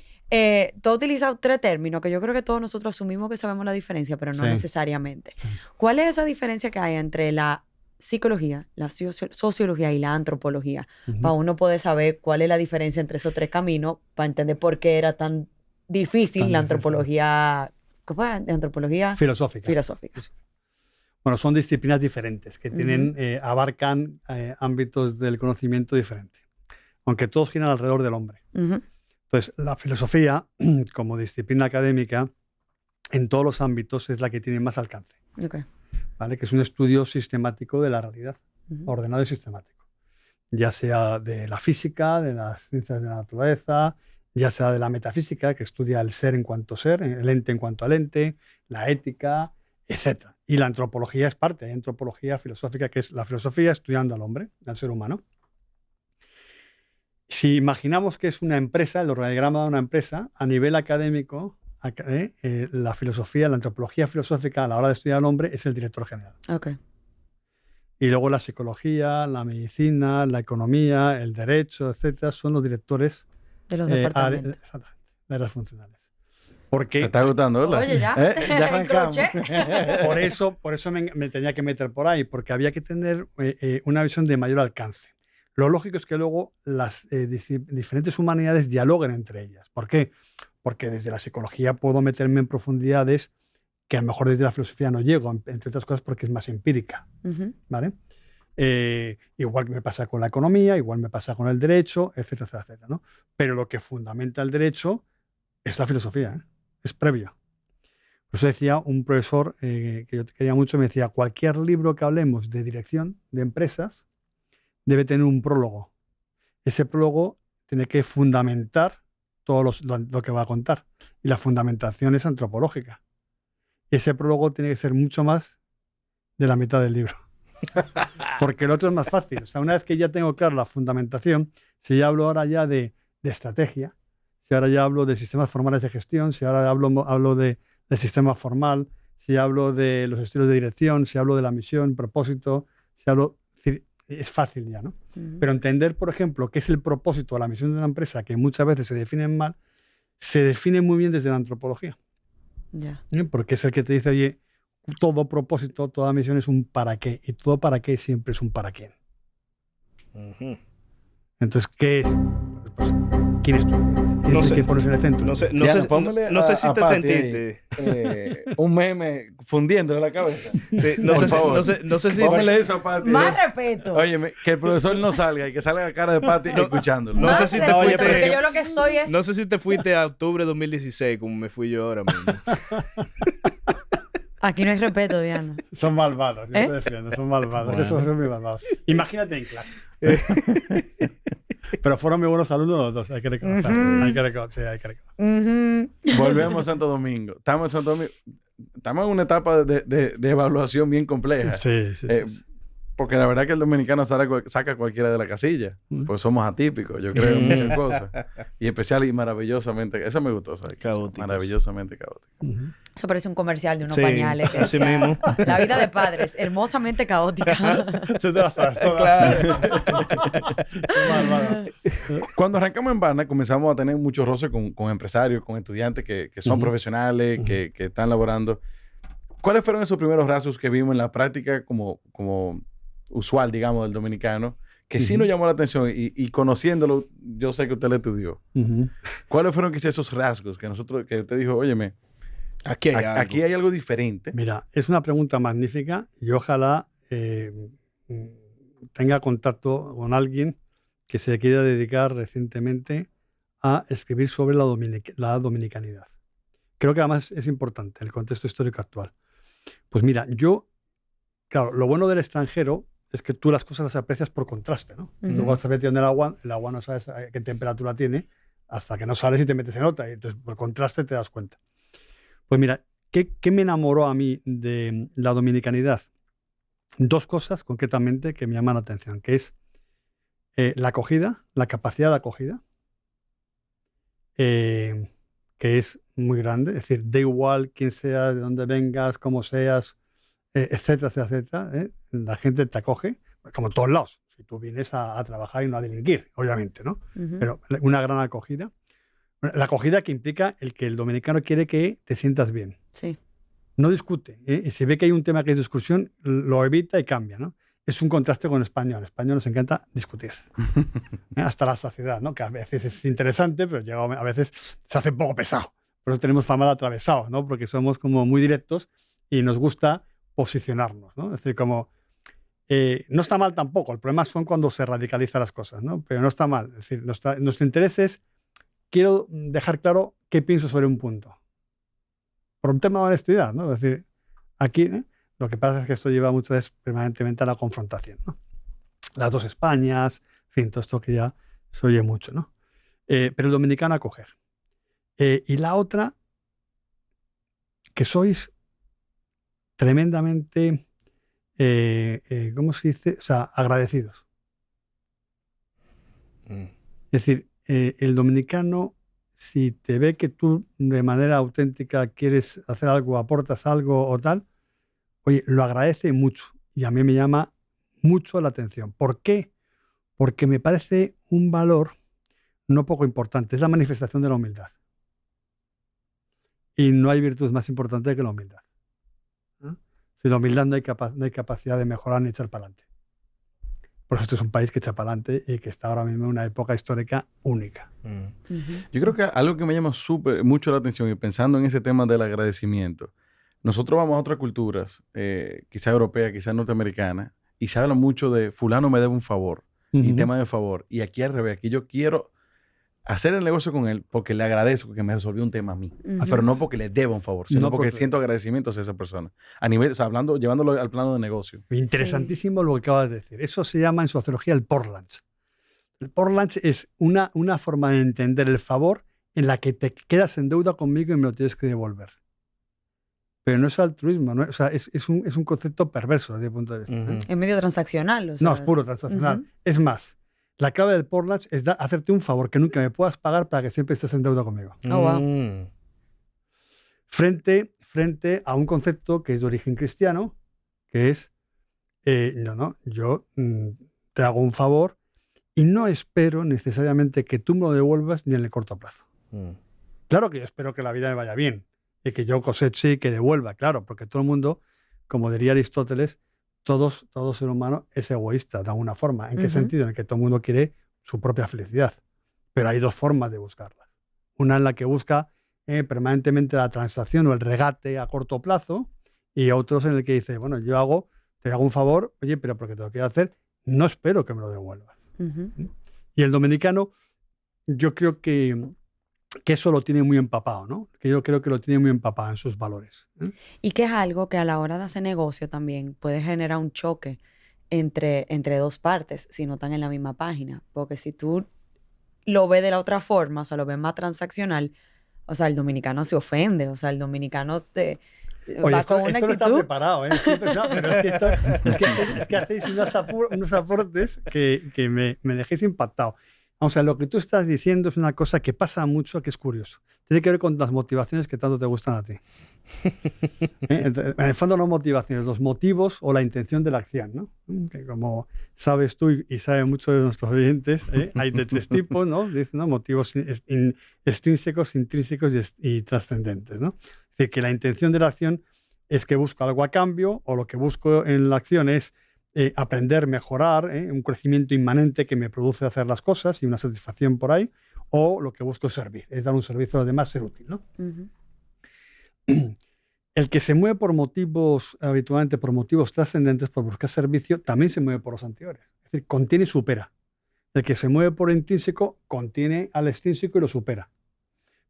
tú has utilizado 3 términos que yo creo que todos nosotros asumimos que sabemos la diferencia, pero no Sí. necesariamente. Sí. ¿Cuál es esa diferencia que hay entre la psicología, la sociología y la antropología? Ujú. Para uno poder saber cuál es la diferencia entre esos 3 caminos, para entender por qué era tan difícil Tan la difícil. antropología. ¿Qué fue? De antropología Filosófica. filosófica. Bueno, son disciplinas diferentes que tienen, abarcan ámbitos del conocimiento diferentes, aunque todos giran alrededor del hombre. Ujú. Entonces, la filosofía, como disciplina académica, en todos los ámbitos es la que tiene más alcance, Ok. ¿vale? Que es un estudio sistemático de la realidad, Ujú. ordenado y sistemático. Ya sea de la física, de las ciencias de la naturaleza, ya sea de la metafísica, que estudia el ser en cuanto ser, el ente en cuanto al ente, la ética, etc. Y la antropología es parte, hay antropología filosófica, que es la filosofía estudiando al hombre, al ser humano. Si imaginamos que es una empresa, el organigrama de una empresa, a nivel académico, la filosofía, la antropología filosófica a la hora de estudiar al hombre es el director general. Ok. Y luego la psicología, la medicina, la economía, el derecho, etcétera, son los directores De los de departamentos. áreas funcionales. ¿Te Porque está gustando, verdad? Oye, ya. Ya arrancamos. Encroché. por eso me tenía que meter por ahí, porque había que tener una visión de mayor alcance. Lo lógico es que luego las diferentes humanidades dialoguen entre ellas. ¿Por qué? Porque desde la psicología puedo meterme en profundidades que a lo mejor desde la filosofía no llego, entre otras cosas porque es más empírica. Ujú. ¿Vale? Igual que me pasa con la economía, igual me pasa con el derecho, etcétera, etcétera, etcétera, ¿no? Pero lo que fundamenta el derecho es la filosofía, ¿eh? Es previa. Por eso decía un profesor que yo quería mucho, me decía, cualquier libro que hablemos de dirección de empresas debe tener un prólogo. Ese prólogo tiene que fundamentar todo lo que va a contar. Y la fundamentación es antropológica. Y ese prólogo tiene que ser mucho más de la mitad del libro. Porque el otro es más fácil. O sea, una vez que ya tengo claro la fundamentación, si ya hablo ahora ya de estrategia, si ahora ya hablo de sistemas formales de gestión, si ahora hablo del sistema formal, si hablo de los estilos de dirección, si hablo de la misión, propósito, si hablo... Es decir, es fácil ya, ¿no? Ujú. Pero entender, por ejemplo, qué es el propósito o la misión de una empresa, que muchas veces se definen mal, se define muy bien desde la antropología. Ya. Porque es el que te dice, oye, todo propósito, toda misión es un para qué, y todo para qué siempre es un para quién. Ujú. Entonces, ¿qué es? Pues, ¿quién es tu cliente? ¿Quién No es el sé. que pones en el centro? No sé, Póngale no sé a si te Patty entendiste. ahí, un meme fundiéndole la cabeza. Sí, no, Por sé, favor. no sé si... Póngale eso a Patty. Más respeto. Óyeme, que el profesor no salga y que salga la cara de Patty escuchándolo. no Más sé si te respeto, fuiste- porque yo lo que estoy es... No sé si te fuiste a octubre de 2016, como me fui yo ahora mismo. Aquí no hay respeto, Diana. Son malvados, yo ¿Eh? te defiendo, son malvados. Bueno. Esos son muy malvados. Imagínate en clase. Pero fueron muy buenos alumnos los dos, hay que reconocer. Ujú. Hay que reconocer, hay que reconocer. Ujú. Volvemos a Santo Domingo. Estamos en Santo Domingo. Estamos en una etapa de evaluación bien compleja. Sí, sí, Eh, sí. Porque la verdad que el dominicano saca cualquiera de la casilla. Pues somos atípicos, yo creo, en muchas cosas. Y especial y maravillosamente... Eso me gustó, ¿sabes? Caóticos. Maravillosamente caótico. Ujú. Eso parece un comercial de unos Sí, pañales. que así decía, mismo. La vida de padres, hermosamente caótica. Tú te las sabes todas. Malvado. Cuando arrancamos en Barna, comenzamos a tener mucho roce con empresarios, con estudiantes que son Ujú. profesionales, Ujú. que están laborando. ¿Cuáles fueron esos primeros rasgos que vimos en la práctica como usual, digamos, del dominicano, que sí Ujú. nos llamó la atención y conociéndolo, yo sé que usted lo estudió? Ujú. ¿Cuáles fueron quizás esos rasgos que usted dijo, óyeme, Aquí hay algo. aquí hay algo diferente? Mira, es una pregunta magnífica y ojalá tenga contacto con alguien que se quiera dedicar recientemente a escribir sobre la dominicanidad. Creo que además es importante en el contexto histórico actual. Pues mira, claro, lo bueno del extranjero es que tú las cosas las aprecias por contraste, ¿no? Ujú. Luego estás metido en el agua no sabes a qué temperatura tiene hasta que no sales y te metes en otra. Y entonces, por contraste, te das cuenta. Pues mira, ¿qué me enamoró a mí de la dominicanidad? Dos cosas concretamente que me llaman la atención, que es la acogida, la capacidad de acogida, que es muy grande. Es decir, da igual quién seas, de dónde vengas, cómo seas, etcétera, etcétera, etcétera. La gente te acoge, como en todos lados. Si tú vienes a trabajar y no a delinquir, obviamente, ¿no? Ujú. Pero una gran acogida. La acogida que implica el que el dominicano quiere que te sientas bien. Sí. No discute. Y si ve que hay un tema que es discusión, lo evita y cambia, ¿no? Es un contraste con España. En España nos encanta discutir. Hasta la saciedad, ¿no? Que a veces es interesante, pero a veces se hace un poco pesado. Por eso tenemos fama de atravesados, ¿no? Porque somos como muy directos y nos gusta posicionarnos, ¿no? Es decir, como... no está mal tampoco. El problema son cuando se radicalizan las cosas, ¿no? Pero no está mal. Es decir, nuestro interés es... Quiero dejar claro qué pienso sobre un punto. Por un tema de honestidad, ¿no? Es decir, aquí lo que pasa es que esto lleva muchas veces permanentemente a la confrontación, ¿no? Las dos Españas, en fin, todo esto que ya se oye mucho, ¿no? Pero el dominicano acoger. Y la otra, que sois tremendamente, ¿cómo se dice? O sea, agradecidos. Mm. Es decir, el dominicano, si te ve que tú de manera auténtica quieres hacer algo, aportas algo o tal, oye, lo agradece mucho. Y a mí me llama mucho la atención. ¿Por qué? Porque me parece un valor no poco importante. Es la manifestación de la humildad. Y no hay virtud más importante que la humildad. ¿No? Sin la humildad no hay capacidad de mejorar ni echar para adelante. Por eso este es un país que echa para adelante y que está ahora mismo en una época histórica única. Mm. Ujú. Yo creo que algo que me llama mucho la atención y pensando en ese tema del agradecimiento, nosotros vamos a otras culturas, quizá europeas, quizá norteamericanas, y se habla mucho de fulano me debe un favor y Ujú. tema de favor. Y aquí al revés, aquí yo quiero hacer el negocio con él porque le agradezco que me resolvió un tema a mí, Ujú. pero no porque le deba un favor, sino No porque porque- siento agradecimiento hacia esa persona. A nivel, o sea, llevándolo al plano de negocio. Interesantísimo lo que acabas de decir. Eso se llama en sociología el Portlands. El Portlands es una forma de entender el favor en la que te quedas en deuda conmigo y me lo tienes que devolver. Pero no es altruismo, ¿no? O sea, es un concepto perverso desde mi punto de vista. ¿eh? Ujú. Es medio transaccional. O sea, No, es puro transaccional. Ujú. Es más, la clave del Portlands es hacerte un favor que nunca me puedas pagar para que siempre estés en deuda conmigo. Oh, wow. Mm. Frente a un concepto que es de origen cristiano, que es, yo te hago un favor y no espero necesariamente que tú me lo devuelvas ni en el corto plazo. Mm. Claro que yo espero que la vida me vaya bien y que yo coseche y que devuelva, claro, porque todo el mundo, como diría Aristóteles, todo ser humano es egoísta de alguna forma. ¿En qué Ujú. sentido? En el que todo el mundo quiere su propia felicidad. Pero hay dos formas de buscarlas. Una en la que busca permanentemente la transacción o el regate a corto plazo, y otros en el que dice, bueno, te hago un favor, oye, pero porque te lo quiero hacer, no espero que me lo devuelvas. Ujú. Y el dominicano, yo creo que eso lo tiene muy empapado, ¿no? Que yo creo que lo tiene muy empapado en sus valores. Y que es algo que a la hora de hacer negocio también puede generar un choque entre dos partes si no están en la misma página. Porque si tú lo ves de la otra forma, o sea, lo ves más transaccional, o sea, el dominicano se ofende, o sea, el dominicano Oye, va esto con una no está actitud. preparado, ¿eh? Estoy pensando, pero es que hacéis unos aportes que me dejéis impactado. O sea, lo que tú estás diciendo es una cosa que pasa mucho, que es curioso. Tiene que ver con las motivaciones que tanto te gustan a ti. En el fondo no motivaciones, los motivos o la intención de la acción, ¿no? Que como sabes tú y saben muchos de nuestros oyentes, hay de tres tipos, ¿no? Dicen, ¿no? Motivos extrínsecos, intrínsecos y trascendentes, ¿no? Es decir, que la intención de la acción es que busco algo a cambio, o lo que busco en la acción es aprender, mejorar, un crecimiento inmanente que me produce hacer las cosas y una satisfacción por ahí, o lo que busco es servir, es dar un servicio a los demás, ser útil, ¿no? Ujú. El que se mueve por motivos, habitualmente por motivos trascendentes, por buscar servicio, también se mueve por los anteriores. Es decir, contiene y supera. El que se mueve por intrínseco contiene al extrínseco y lo supera.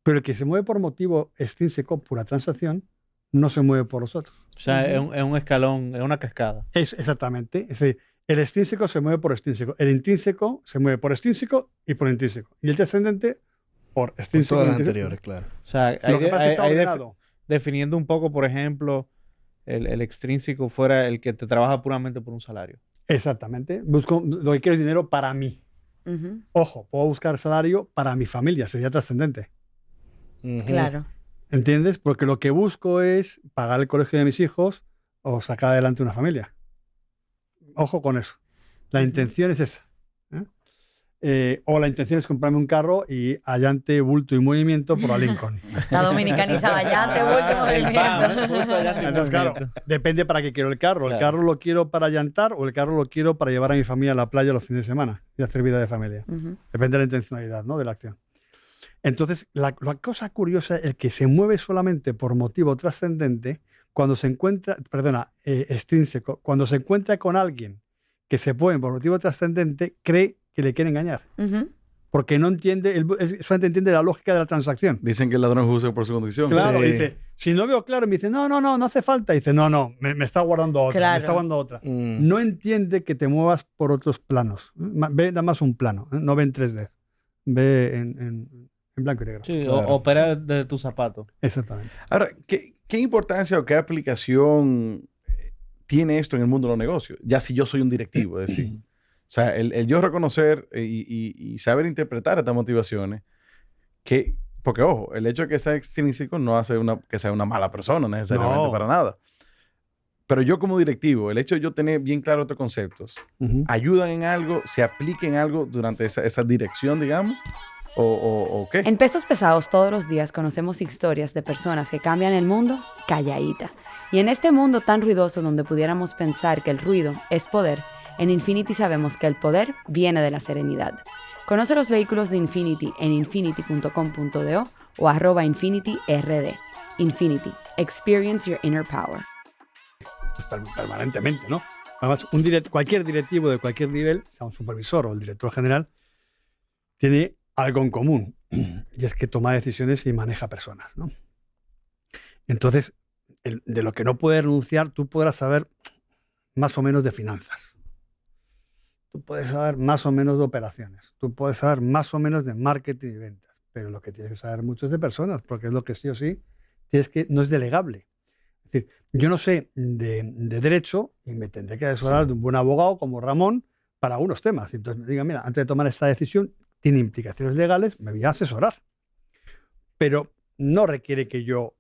Pero el que se mueve por motivo extrínseco, pura transacción, no se mueve por los otros. O sea, es un escalón, es una cascada. Es exactamente. Es decir, el extrínseco se mueve por extrínseco, el intrínseco se mueve por extrínseco y por intrínseco. Y el trascendente por Con extrínseco. todas y las intrínseco. anteriores, claro. O sea, Lo que pasa es que está ordenado. definiendo un poco, por ejemplo, el extrínseco fuera el que te trabaja puramente por un salario. Exactamente. Busco, lo que quiero es dinero para mí. Ujú. Ojo, puedo buscar salario para mi familia, sería trascendente. Ujú. Claro. ¿Entiendes? Porque lo que busco es pagar el colegio de mis hijos o sacar adelante una familia. Ojo con eso. La intención es esa. O la intención es comprarme un carro y allante, bulto y movimiento por la Lincoln. Está dominicanizada ya, te vuelvo El PAM, movimiento. justo allá en Entonces, claro, movimiento. depende para qué quiero el carro. ¿El Claro. carro lo quiero para llantar o el carro lo quiero para llevar a mi familia a la playa los fines de semana y hacer vida de familia? Ujú. Depende de la intencionalidad, ¿no? De la acción. Entonces, la cosa curiosa es el que se mueve solamente por motivo trascendente, cuando se encuentra, extrínseco, cuando se encuentra con alguien que se mueve por motivo trascendente, cree que le quiere engañar. Ujú. Porque no entiende, él solamente entiende la lógica de la transacción. Dicen que el ladrón juzga por su condición. Claro, Sí. y dice, si no veo claro, me dice, no hace falta. Y dice, no, me está guardando otra, Claro. me está guardando otra. Mm. No entiende que te muevas por otros planos. Ve nada más un plano, no ve en 3D. Ve en blanco y negro. Sí, Claro. opera de tus zapatos. Exactamente. Ahora, ¿qué importancia o qué aplicación tiene esto en el mundo de los negocios? Ya si yo soy un directivo, es decir. O sea, el yo reconocer y saber interpretar estas motivaciones, porque ojo, el hecho de que sea extrínseco no hace que sea una mala persona necesariamente No. para nada. Pero yo como directivo, el hecho de yo tener bien claro estos conceptos, Ujú. ¿ayudan en algo? ¿Se apliquen en algo durante esa dirección, digamos? ¿O qué? En Pesos Pesados todos los días conocemos historias de personas que cambian el mundo calladita. Y en este mundo tan ruidoso donde pudiéramos pensar que el ruido es poder, en Infinity sabemos que el poder viene de la serenidad. Conoce los vehículos de Infinity en infinity.com.do o @InfinityRD. Infinity. Experience your inner power. Permanentemente, ¿no? Además, cualquier directivo de cualquier nivel, sea un supervisor o el director general, tiene algo en común, y es que toma decisiones y maneja personas, ¿no? Entonces, de lo que no puede renunciar, tú podrás saber más o menos de finanzas. Tú puedes saber más o menos de operaciones. Tú puedes saber más o menos de marketing y ventas. Pero lo que tienes que saber mucho es de personas, porque es lo que sí o sí no es delegable. Es decir, yo no sé de derecho y me tendré que asesorar de un buen abogado como Ramón para algunos temas. Entonces me diga, mira, antes de tomar esta decisión, tiene implicaciones legales, me voy a asesorar. Pero no requiere que yo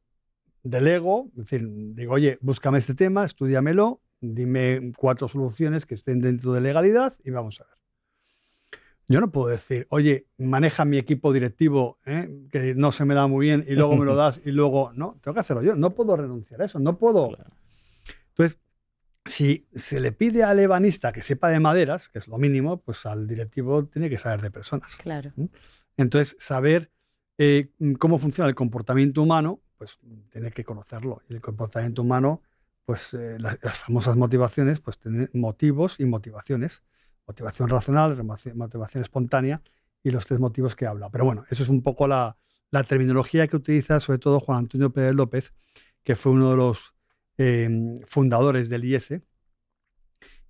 delego, es decir, digo, oye, búscame este tema, estúdiamelo, dime 4 soluciones que estén dentro de legalidad y vamos a ver. Yo no puedo decir, oye, maneja mi equipo directivo, que no se me da muy bien y luego me lo das y luego... No, tengo que hacerlo yo. No puedo renunciar a eso, no puedo... Claro. Entonces, si se le pide al ebanista que sepa de maderas, que es lo mínimo, pues al directivo tiene que saber de personas. Claro. Entonces, saber cómo funciona el comportamiento humano, pues tiene que conocerlo. Y el comportamiento humano, pues las famosas motivaciones, pues tienen motivos y motivaciones. Motivación racional, motivación espontánea y los 3 motivos que habla. Pero bueno, eso es un poco la terminología que utiliza sobre todo Juan Antonio Pérez López, que fue uno de los fundadores del IS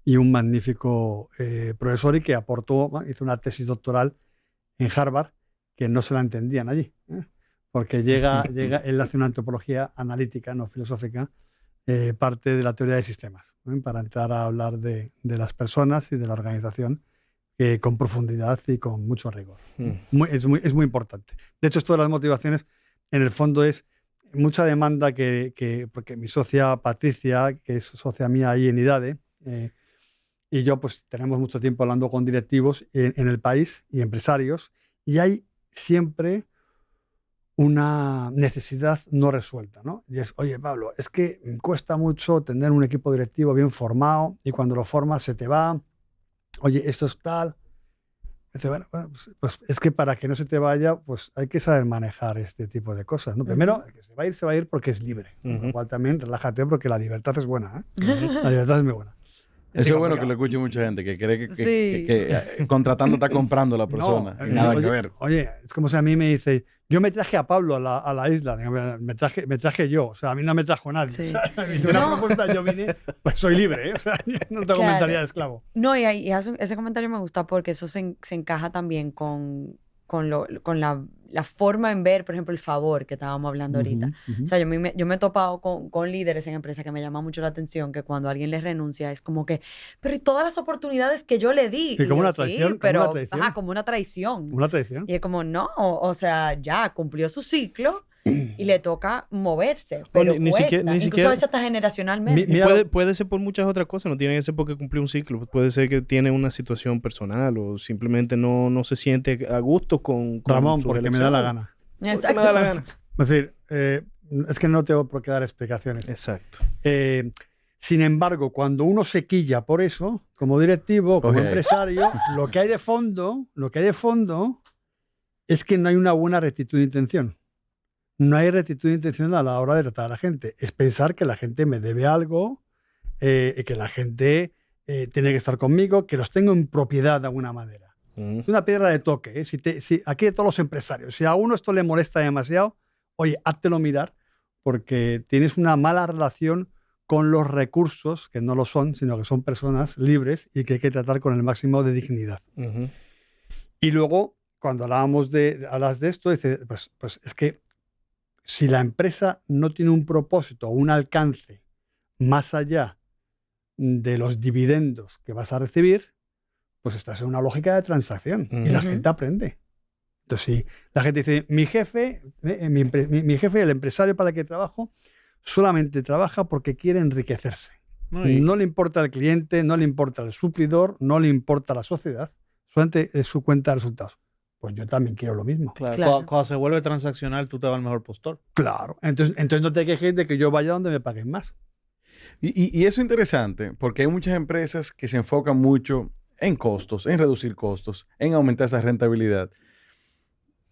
y un magnífico profesor y que hizo una tesis doctoral en Harvard que no se la entendían allí, porque él hace una antropología analítica, no filosófica, parte de la teoría de sistemas, para entrar a hablar de las personas y de la organización con profundidad y con mucho rigor. Es muy importante. De hecho, esto de las motivaciones, en el fondo es mucha demanda porque mi socia Patricia, que es socia mía ahí en IDADE, y yo pues tenemos mucho tiempo hablando con directivos en el país y empresarios, y hay siempre una necesidad no resuelta, ¿no? Y es, oye, Pablo, es que me cuesta mucho tener un equipo directivo bien formado y cuando lo formas se te va, oye, esto es tal. Dice, bueno, pues es que para que no se te vaya, pues hay que saber manejar este tipo de cosas, ¿no? Primero, el que se va a ir porque es libre. Con lo cual también relájate porque la libertad es buena, ¿eh? La libertad es muy buena. Eso es bueno que lo escuche mucha gente que cree que contratando está comprando a la persona. No, y nada que ver. Oye, es como si a mí me dice, yo me traje a Pablo a la isla, digo, me traje yo, o sea, a mí no me trajo nadie. Sí. O sea, una propuesta, yo vine, pues soy libre, ¿eh? O sea, no tengo mentalidad de esclavo. No, y ese comentario me gusta porque eso se encaja también con la forma en ver, por ejemplo, el favor que estábamos hablando ahorita. O sea, yo me he topado con líderes en empresas que me llama mucho la atención, que cuando alguien les renuncia es como que, pero ¿y todas las oportunidades que yo le di? Sí, como una traición. Sí, pero, como una traición. ajá, como una traición. Una traición. Y es como, no, o sea, ya cumplió su ciclo y le toca moverse. Pero ni cuesta. siquiera- Incluso a veces hasta generacionalmente. Mira, Puede ser por muchas otras cosas, no tiene que ser porque cumplió un ciclo. Puede ser que tiene una situación personal o simplemente no se siente a gusto con Ramón, su porque me elección. da la gana. Porque Exacto. me da la gana. Es decir, es que no tengo por qué dar explicaciones. Exacto. Sin embargo, cuando uno se quilla por eso, como directivo, como Ok. empresario, lo que hay de fondo es que no hay una buena rectitud de intención. No hay rectitud de intención a la hora de tratar a la gente. Es pensar que la gente me debe algo, que la gente tiene que estar conmigo, que los tengo en propiedad de alguna manera. Es una piedra de toque. Aquí todos los empresarios, si a uno esto le molesta demasiado, oye, háztelo mirar, porque tienes una mala relación con los recursos, que no lo son, sino que son personas libres y que hay que tratar con el máximo de dignidad. Y luego, cuando hablas de esto, dices, pues es que si la empresa no tiene un propósito o un alcance más allá de los dividendos que vas a recibir, pues estás en una lógica de transacción y la gente aprende. Entonces, si la gente dice, mi jefe, el empresario para el que trabajo, solamente trabaja porque quiere enriquecerse. No le importa el cliente, no le importa el suplidor, no le importa la sociedad, solamente es su cuenta de resultados. Pues yo también quiero lo mismo. Claro. Claro. Cuando se vuelve transaccional, tú te vas al mejor postor. Claro. Entonces no te quejes de que yo vaya donde me paguen más. Y eso es interesante porque hay muchas empresas que se enfocan mucho en costos, en reducir costos, en aumentar esa rentabilidad.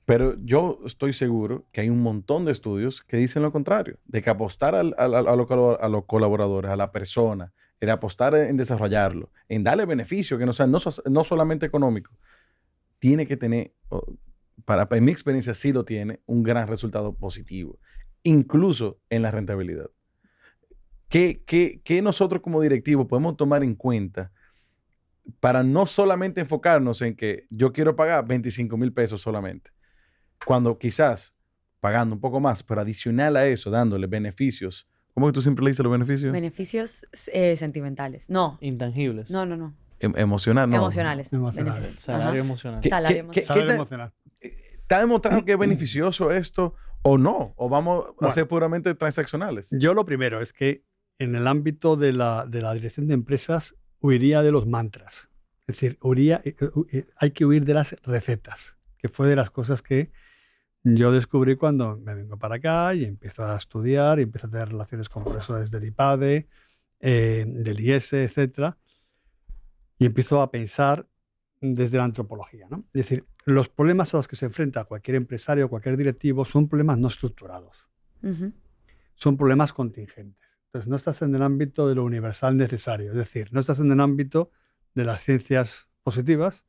Pero yo estoy seguro que hay un montón de estudios que dicen lo contrario, de que apostar a los colaboradores, a la persona, el apostar en desarrollarlo, en darle beneficio, que no solamente económico, tiene que tener, en mi experiencia sí lo tiene, un gran resultado positivo, incluso en la rentabilidad. ¿Qué nosotros como directivos podemos tomar en cuenta para no solamente enfocarnos en que yo quiero pagar 25,000 pesos solamente? Cuando quizás pagando un poco más, pero adicional a eso, dándole beneficios. ¿Cómo que tú siempre le dices los beneficios? Beneficios sentimentales. No. Intangibles. No. Emocional, no. Emocionales. Emocionales. Beneficios. Salario Ajá. emocional. Salario emocional. Salario emocional. ¿Está demostrado que es beneficioso esto o no? ¿O vamos a Bueno. ser puramente transaccionales? Yo lo primero es que en el ámbito de la dirección de empresas huiría de los mantras. Es decir, hay que huir de las recetas, que fue de las cosas que yo descubrí cuando me vengo para acá y empiezo a estudiar y empiezo a tener relaciones con profesores del IPADE del IES, etcétera, y empiezo a pensar desde la antropología, ¿no? Es decir, los problemas a los que se enfrenta cualquier empresario, cualquier directivo, son problemas no estructurados. Ujú. Son problemas contingentes. Entonces, no estás en el ámbito de lo universal necesario, es decir, no estás en el ámbito de las ciencias positivas,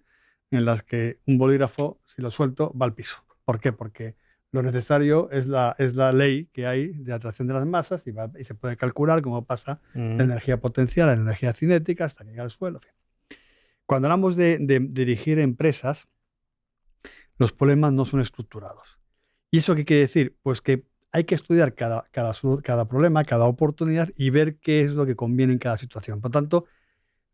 en las que un bolígrafo, si lo suelto, va al piso. ¿Por qué? Porque lo necesario es la ley que hay de atracción de las masas y se puede calcular cómo pasa la energía potencial, la energía cinética hasta que llega al suelo. En fin. Cuando hablamos de dirigir empresas, los problemas no son estructurados. ¿Y eso qué quiere decir? Pues que hay que estudiar cada problema, cada oportunidad y ver qué es lo que conviene en cada situación. Por tanto,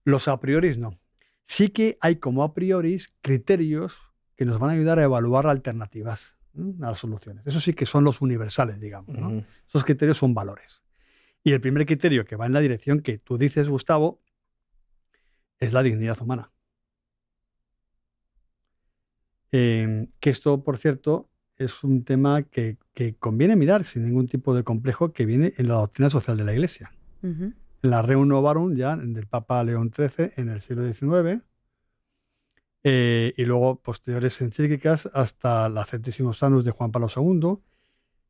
los a priori no. Sí que hay como a priori criterios que nos van a ayudar a evaluar alternativas, ¿no?, a las soluciones. Eso sí que son los universales, digamos, ¿no? Esos criterios son valores. Y el primer criterio que va en la dirección que tú dices, Gustavo, es la dignidad humana. Que esto, por cierto, es un tema que conviene mirar sin ningún tipo de complejo, que viene en la doctrina social de la Iglesia. Ujú. En la Rerum Novarum, ya del Papa León XIII, en el siglo XIX, y luego posteriores encíclicas hasta la Centésimos Annus de Juan Pablo II,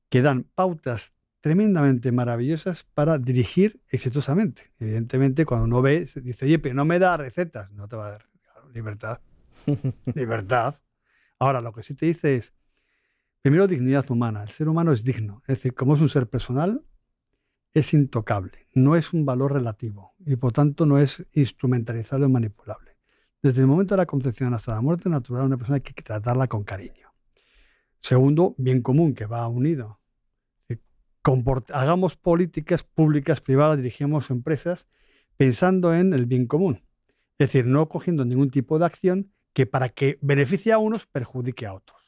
que dan pautas tremendamente maravillosas para dirigir exitosamente. Evidentemente, cuando uno ve, se dice, oye, pero no me da recetas. No te va a dar libertad. Libertad. Ahora, lo que sí te dice es, primero, dignidad humana. El ser humano es digno. Es decir, como es un ser personal, es intocable. No es un valor relativo y, por tanto, no es instrumentalizable o manipulable. Desde el momento de la concepción hasta la muerte natural, una persona hay que tratarla con cariño. Segundo, bien común, que va unido. Hagamos políticas públicas, privadas, dirigimos empresas pensando en el bien común. Es decir, no cogiendo ningún tipo de acción que para que beneficie a unos perjudique a otros.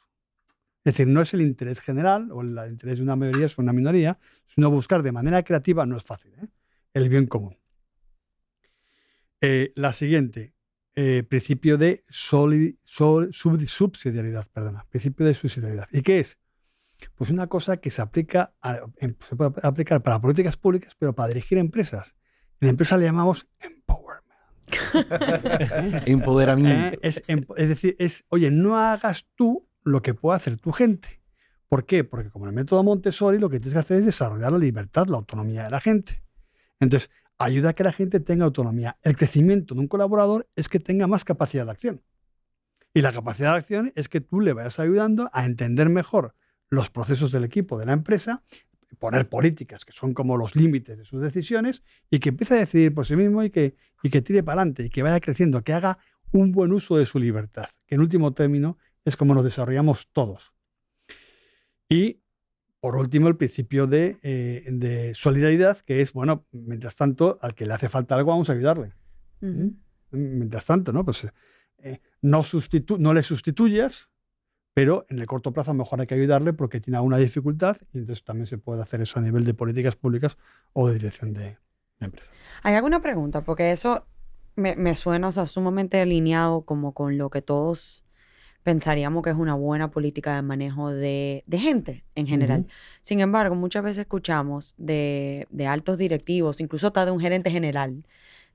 Es decir, no es el interés general o el interés de una mayoría o una minoría, sino buscar de manera creativa, no es fácil, el bien común. La siguiente, principio de subsidiariedad. Principio de subsidiariedad. ¿Y qué es? Pues una cosa que se aplica se puede aplicar para políticas públicas, pero para dirigir empresas. En la empresa le llamamos empowerment. Empoderamiento. Es decir, oye, no hagas tú lo que pueda hacer tu gente. ¿Por qué? Porque como en el método Montessori, lo que tienes que hacer es desarrollar la libertad, la autonomía de la gente. Entonces, ayuda a que la gente tenga autonomía. El crecimiento de un colaborador es que tenga más capacidad de acción. Y la capacidad de acción es que tú le vayas ayudando a entender mejor los procesos del equipo, de la empresa, poner políticas que son como los límites de sus decisiones y que empiece a decidir por sí mismo y que tire para adelante y que vaya creciendo, que haga un buen uso de su libertad, que en último término es como nos desarrollamos todos. Y, por último, el principio de solidaridad, que es, bueno, mientras tanto, al que le hace falta algo, vamos a ayudarle. Ujú. Mientras tanto, ¿no? Pues no le sustituyas, pero en el corto plazo mejor hay que ayudarle porque tiene alguna dificultad y entonces también se puede hacer eso a nivel de políticas públicas o de dirección de empresas. ¿Hay alguna pregunta? Porque eso me suena, o sea, sumamente alineado como con lo que todos pensaríamos que es una buena política de manejo de gente en general. Ujú. Sin embargo, muchas veces escuchamos de altos directivos, incluso hasta de un gerente general,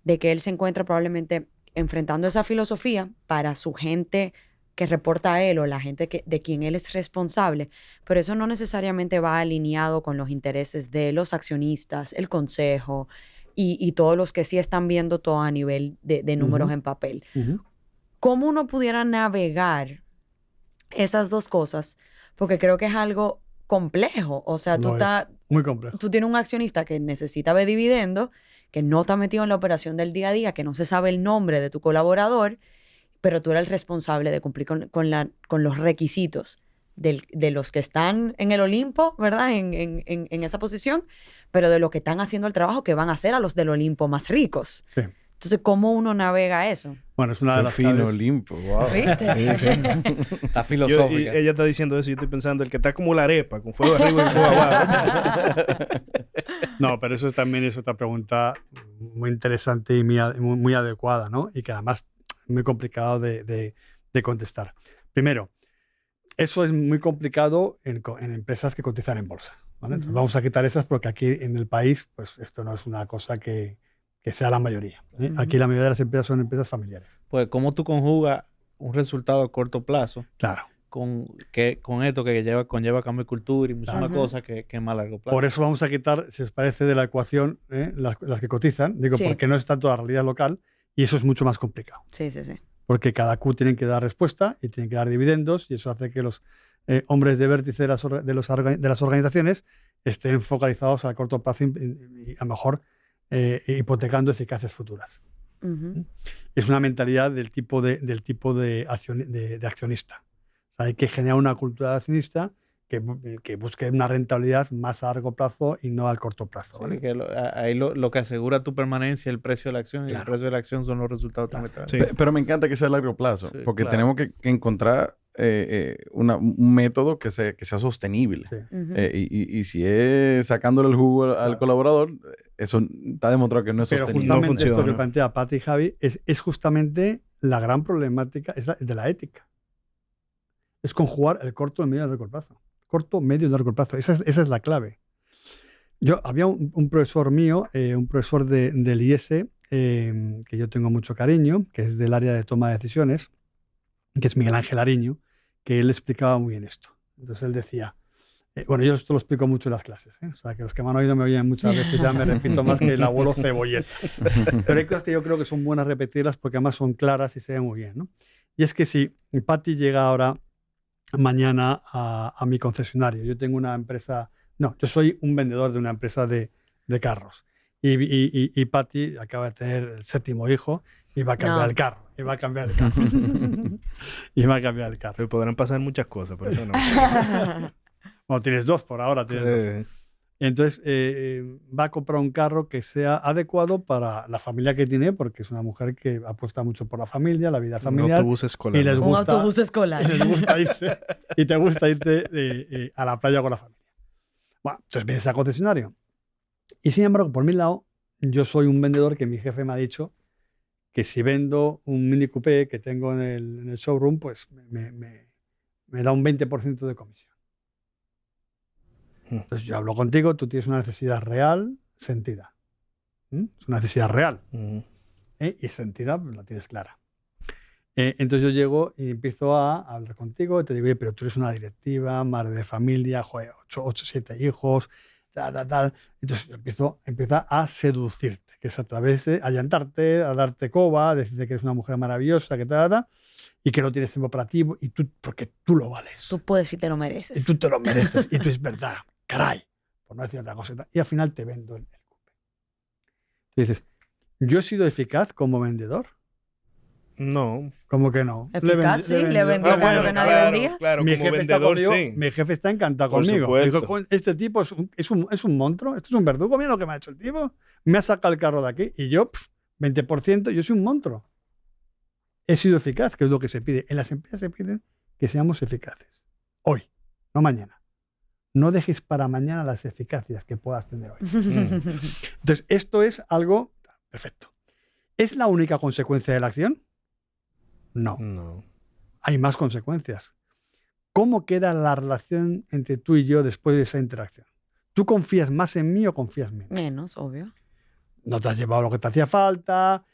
de que él se encuentra probablemente enfrentando esa filosofía para su gente que reporta a él o la gente de quien él es responsable, pero eso no necesariamente va alineado con los intereses de los accionistas, el consejo y todos los que sí están viendo todo a nivel de números en papel. Ujú. ¿Cómo uno pudiera navegar esas dos cosas? Porque creo que es algo complejo. O sea, Lo es. Muy complejo. tú tienes un accionista que necesita ver dividendo, que no está metido en la operación del día a día, que no se sabe el nombre de tu colaborador, pero tú eres el responsable de cumplir con los requisitos de los que están en el Olimpo, ¿verdad? En esa posición, pero de los que están haciendo el trabajo que van a hacer a los del Olimpo más ricos. Sí. Entonces, ¿cómo uno navega eso? Bueno, es una de Qué las fino, claves. Olimpo. Wow. ¿Viste? Sí, sí. Está Y filosófica. ella está diciendo eso y yo estoy pensando, el que está como la arepa, con fuego arriba y fuego abajo. No, pero eso también es otra pregunta muy interesante y muy adecuada, ¿no? Y que además es muy complicado de contestar. Primero, eso es muy complicado en empresas que cotizan en bolsa, ¿vale? Entonces, Ujú. vamos a quitar esas porque aquí en el país, pues esto no es una cosa que que sea la mayoría. Aquí la mayoría de las empresas son empresas familiares. Pues, ¿cómo tú conjugas un resultado a corto plazo Claro. con esto que conlleva cambio de cultura y muchísimas cosas que es más a largo plazo? Por eso vamos a quitar, si os parece, de la ecuación las que cotizan, Sí. porque no es tanto la realidad local y eso es mucho más complicado. Sí, sí, sí. Porque cada Q tienen que dar respuesta y tienen que dar dividendos y eso hace que los hombres de vértice de las organizaciones estén focalizados a corto plazo y a lo mejor hipotecando eficacias futuras. Ujú. Es una mentalidad del tipo de accionista. O sea, hay que generar una cultura de accionista que busque una rentabilidad más a largo plazo y no al corto plazo. Sí, ¿vale? que ahí lo que asegura tu permanencia es el precio de la acción y el Claro. precio de la acción son los resultados Claro. trimestrales. Sí. Pero me encanta que sea a largo plazo, Sí, porque claro. tenemos que encontrar un método que sea sostenible. Sí. Ujú. Y si es sacándole el jugo al Claro. colaborador, eso está demostrado que no es Pero sostenible. No justamente esto que funciona. plantea Pati y Javi es justamente la gran problemática de la ética. Es conjugar el corto, el medio y el largo plazo. Corto, medio y largo plazo. Esa es la clave. Había un profesor mío, un profesor del IS, que yo tengo mucho cariño, que es del área de toma de decisiones, que es Miguel Ángel Ariño, que él explicaba muy bien esto. Entonces él decía, bueno, yo esto lo explico mucho en las clases, o sea, que los que me han oído me oyen muchas veces, ya me repito más que el abuelo Cebolleta. Pero hay cosas que yo creo que son buenas repetirlas porque además son claras y se ven muy bien, ¿no? Y es que si Patti llega ahora mañana a mi concesionario, yo tengo una empresa, no, yo soy un vendedor de una empresa de carros y Patti acaba de tener el 7º hijo y va a cambiar No. el carro, y va a cambiar el carro, y va a cambiar el carro. Pero podrán pasar muchas cosas, pero eso no. Bueno, tienes 2 por ahora, tienes 2. Eh, Entonces, va a comprar un carro que sea adecuado para la familia que tiene, porque es una mujer que apuesta mucho por la familia, la vida un familiar. autobús escolar. y les ¿no? Un gusta- autobús escolar. Y les gusta irse, y te gusta irte a la playa con la familia. Bueno, entonces vienes al concesionario. Y sin embargo, por mi lado, yo soy un vendedor que mi jefe me ha dicho que si vendo un Mini Coupé que tengo en el showroom, pues me da un 20% de comisión. Entonces yo hablo contigo, tú tienes una necesidad real, sentida. Es una necesidad real. Ujú. Y sentida, pues, la tienes clara. Entonces yo llego y empiezo a hablar contigo y te digo, oye, pero tú eres una directiva, madre de familia, 8, 7 hijos, tal. Entonces yo empiezo a seducirte, que es a través de allantarte, a darte coba, a decirte que eres una mujer maravillosa, que tal, y que no tienes tiempo para ti, porque tú lo vales. Tú puedes y te lo Y mereces. tú te lo mereces. Y tú es verdad, caray, por no decir otra cosa. Y al final te vendo el Coupé. Y dices, ¿yo he sido eficaz como vendedor? No. ¿Cómo que no? Eficaz, sí, le vendió Ah, algo bueno, que nadie claro. vendía. Claro, Mi como jefe, está vendedor, conmigo, sí. mi jefe está encantado Por conmigo. supuesto. Digo, este tipo es un monstruo, esto es un verdugo, mira lo que me ha hecho el tipo. Me ha sacado el carro de aquí y yo, 20%, yo soy un monstruo. He sido eficaz, que es lo que se pide. En las empresas se piden que seamos eficaces. Hoy, no mañana. No dejes para mañana las eficacias que puedas tener hoy. Entonces, esto es algo perfecto. ¿Es la única consecuencia de la acción? No. No. Hay más consecuencias. ¿Cómo queda la relación entre tú y yo después de esa interacción? ¿Tú confías más en mí o confías en mí? Menos, obvio. No te has llevado lo que te hacía falta,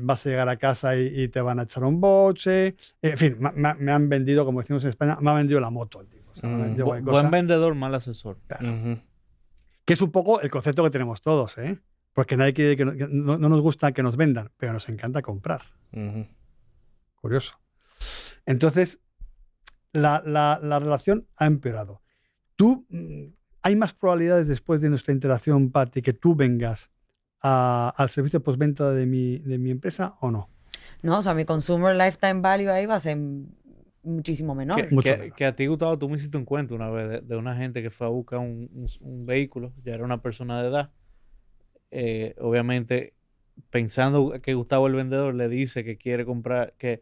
vas a llegar a casa y te van a echar un boche. En fin, me han vendido, como decimos en España, me ha vendido la moto el tipo. O sea, me ha vendido cualquier cosa. Buen vendedor, mal asesor. Claro. Ujú. Que es un poco el concepto que tenemos todos, ¿eh? Porque nadie quiere que no nos gusta que nos vendan, pero nos encanta comprar. Ujú. Curioso. Entonces, la relación ha empeorado. ¿Hay más probabilidades después de nuestra interacción, Patti, que tú vengas al servicio postventa de mi empresa o no? No, o sea, mi consumer lifetime value ahí va a ser muchísimo menor. Mucho menos. Que a ti, Gustavo, tú me hiciste un cuento una vez de una gente que fue a buscar un vehículo, ya era una persona de edad. Obviamente, pensando que Gustavo el vendedor le dice que quiere comprar, que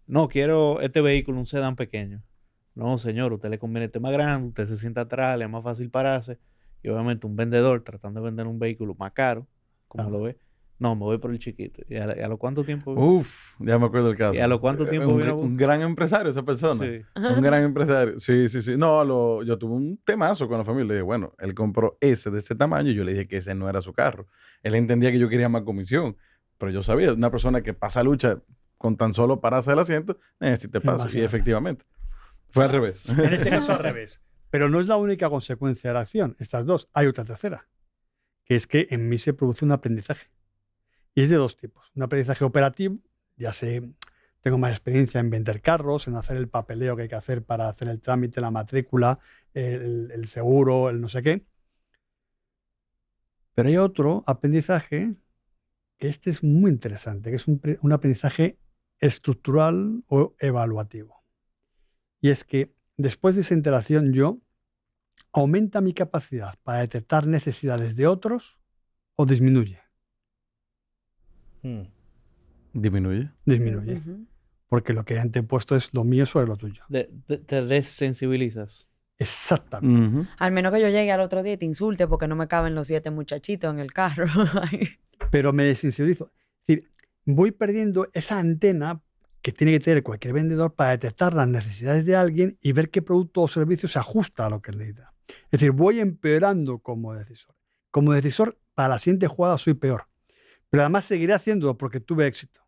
no, quiero este vehículo, un sedán pequeño. No, señor, usted le conviene este más grande, usted se sienta atrás, le es más fácil pararse. Y obviamente un vendedor tratando de vender un vehículo más caro, como Claro. lo ve, No, me voy por el chiquito. ¿Y a lo cuánto tiempo? Uf, ya me acuerdo del caso. ¿Y a lo cuánto tiempo un, vino a buscar? un gran empresario esa persona. Sí. Un gran empresario. Sí, sí, sí. No, yo tuve un temazo con la familia. Le dije, bueno, él compró ese de ese tamaño y yo le dije que ese no era su carro. Él entendía que yo quería más comisión, pero yo sabía, una persona que pasa lucha con tan solo pararse del asiento, necesita paso. Y Imagínate. efectivamente, fue al revés. En este caso al revés. Pero no es la única consecuencia de la acción. Estas dos. Hay otra tercera, que es que en mí se produce un aprendizaje. Y es de dos tipos. Un aprendizaje operativo, ya sé, tengo más experiencia en vender carros, en hacer el papeleo que hay que hacer para hacer el trámite, la matrícula, el seguro, el no sé qué. Pero hay otro aprendizaje, que este es muy interesante, que es un aprendizaje estructural o evaluativo. Y es que después de esa interacción yo aumenta mi capacidad para detectar necesidades de otros o disminuye. Disminuye. Disminuye. Ujú. Porque lo que han puesto es lo mío sobre lo tuyo. Te desensibilizas. Exactamente. Ujú. Al menos que yo llegue al otro día y te insulte porque no me caben los 7 muchachitos en el carro. Ay. Pero me desensibilizo. Es decir, voy perdiendo esa antena que tiene que tener cualquier vendedor para detectar las necesidades de alguien y ver qué producto o servicio se ajusta a lo que él necesita. Es decir, voy empeorando como decisor. Como decisor, para la siguiente jugada soy peor. Pero además seguiré haciéndolo porque tuve éxito.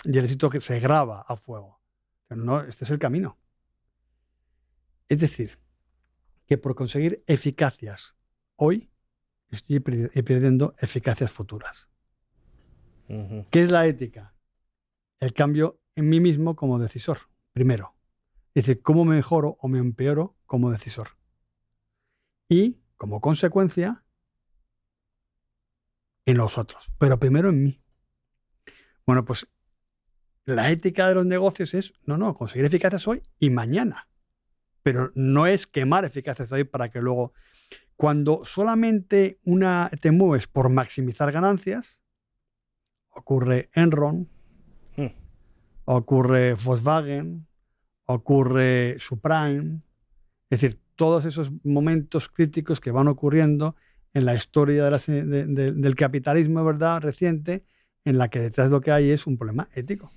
Y el éxito que se graba a fuego. Pero no, este es el camino. Es decir, que por conseguir eficacias hoy, estoy perdiendo eficacias futuras. ¿Qué es la ética? El cambio en mí mismo como decisor, primero. Es decir, cómo me mejoro o me empeoro como decisor. Y, como consecuencia, en los otros. Pero primero en mí. Bueno, pues la ética de los negocios es, no, conseguir eficacias hoy y mañana. Pero no es quemar eficacias hoy para que luego, cuando solamente te mueves por maximizar ganancias, ocurre Enron, ocurre Volkswagen, ocurre Subprime, es decir, todos esos momentos críticos que van ocurriendo en la historia del capitalismo, ¿verdad?, reciente, en la que detrás lo que hay es un problema ético.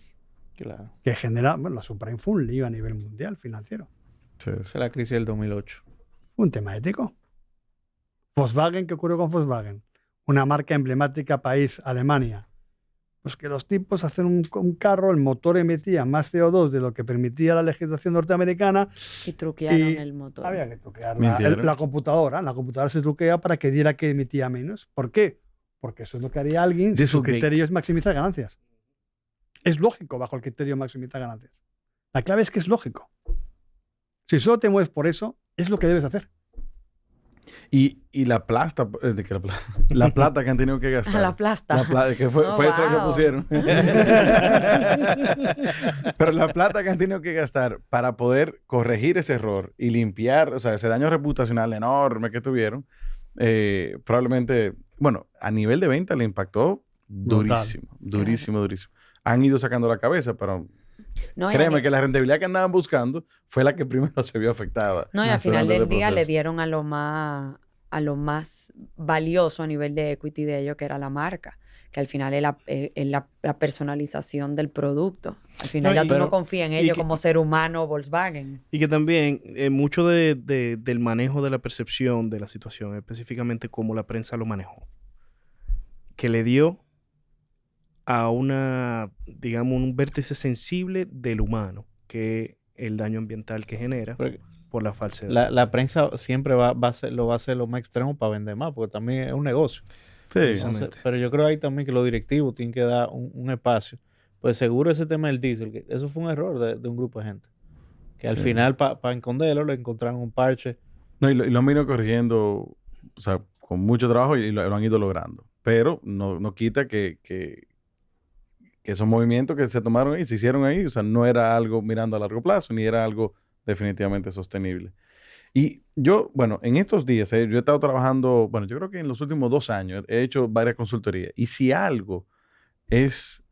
Claro. Que genera, bueno, la Subprime fue un lío a nivel mundial financiero. Sí, sí. Esa es la crisis del 2008. Un tema ético. Volkswagen, ¿qué ocurrió con Volkswagen? Una marca emblemática país, Alemania. Pues que los tipos hacen un carro, el motor emitía más CO2 de lo que permitía la legislación norteamericana. Y truquearon Y el motor. había que truquear Mintieron. la computadora. La computadora se truquea para que diera que emitía menos. ¿Por qué? Porque eso es lo que haría alguien si su Dieselgate. criterio es maximizar ganancias. Es lógico bajo el criterio de maximizar ganancias. La clave es que es lógico. Si solo te mueves por eso, es lo que debes hacer. Y la plata, la plata que han tenido que gastar. A la plasta. Que fue, Oh, fue eso lo que wow. pusieron. Pero la plata que han tenido que gastar para poder corregir ese error y limpiar, o sea, ese daño reputacional enorme que tuvieron, probablemente, bueno, a nivel de venta le impactó durísimo, durísimo, durísimo. Han ido sacando la cabeza, pero No, y créeme que la rentabilidad que andaban buscando fue la que primero se vio afectada. No, y al Más final durante del el día le proceso. dieron a lo más valioso a nivel de equity de ellos, que era la marca, que al final es la personalización del producto. Al final No, ya y- tú no pero- confías en y ellos que- como ser humano Volkswagen. Y que también mucho del manejo de la percepción de la situación, específicamente cómo la prensa lo manejó, que le dio a digamos, un vértice sensible del humano, que es el daño ambiental que genera Porque por la falsedad. la prensa siempre va a hacer lo más extremo para vender más, porque también es un negocio. Sí. Precisamente. Entonces, pero yo creo ahí también que los directivos tienen que dar un espacio. Pues seguro ese tema del diésel, que eso fue un error de un grupo de gente. Que al Sí. final, para esconderlo, le encontraron un parche. No, y lo han venido corrigiendo, o sea, con mucho trabajo y lo han ido logrando. Pero no quita que esos movimientos que se tomaron ahí, se hicieron ahí, o sea, no era algo mirando a largo plazo, ni era algo definitivamente sostenible. Y yo, bueno, en estos días, yo he estado trabajando, bueno, yo creo que en los últimos 2 años he hecho varias consultorías. Y si algo es,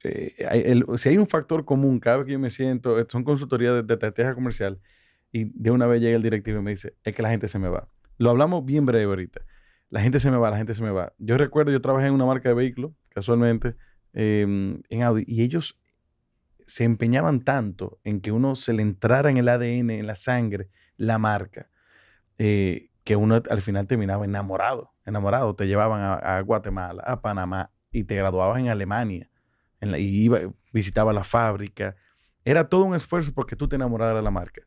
si hay un factor común cada vez que yo me siento, son consultorías de estrategia comercial, y de una vez llega el directivo y me dice, es que la gente se me va. Lo hablamos bien breve ahorita. la gente se me va, la gente se me va. Yo recuerdo, yo trabajé en una marca de vehículos, casualmente, en Audi, y ellos se empeñaban tanto en que uno se le entrara en el ADN, en la sangre, la marca, que uno al final terminaba enamorado. Te llevaban a Guatemala, a Panamá, y te graduabas en Alemania, y visitaba la fábrica. Era todo un esfuerzo porque tú te enamoraras de la marca.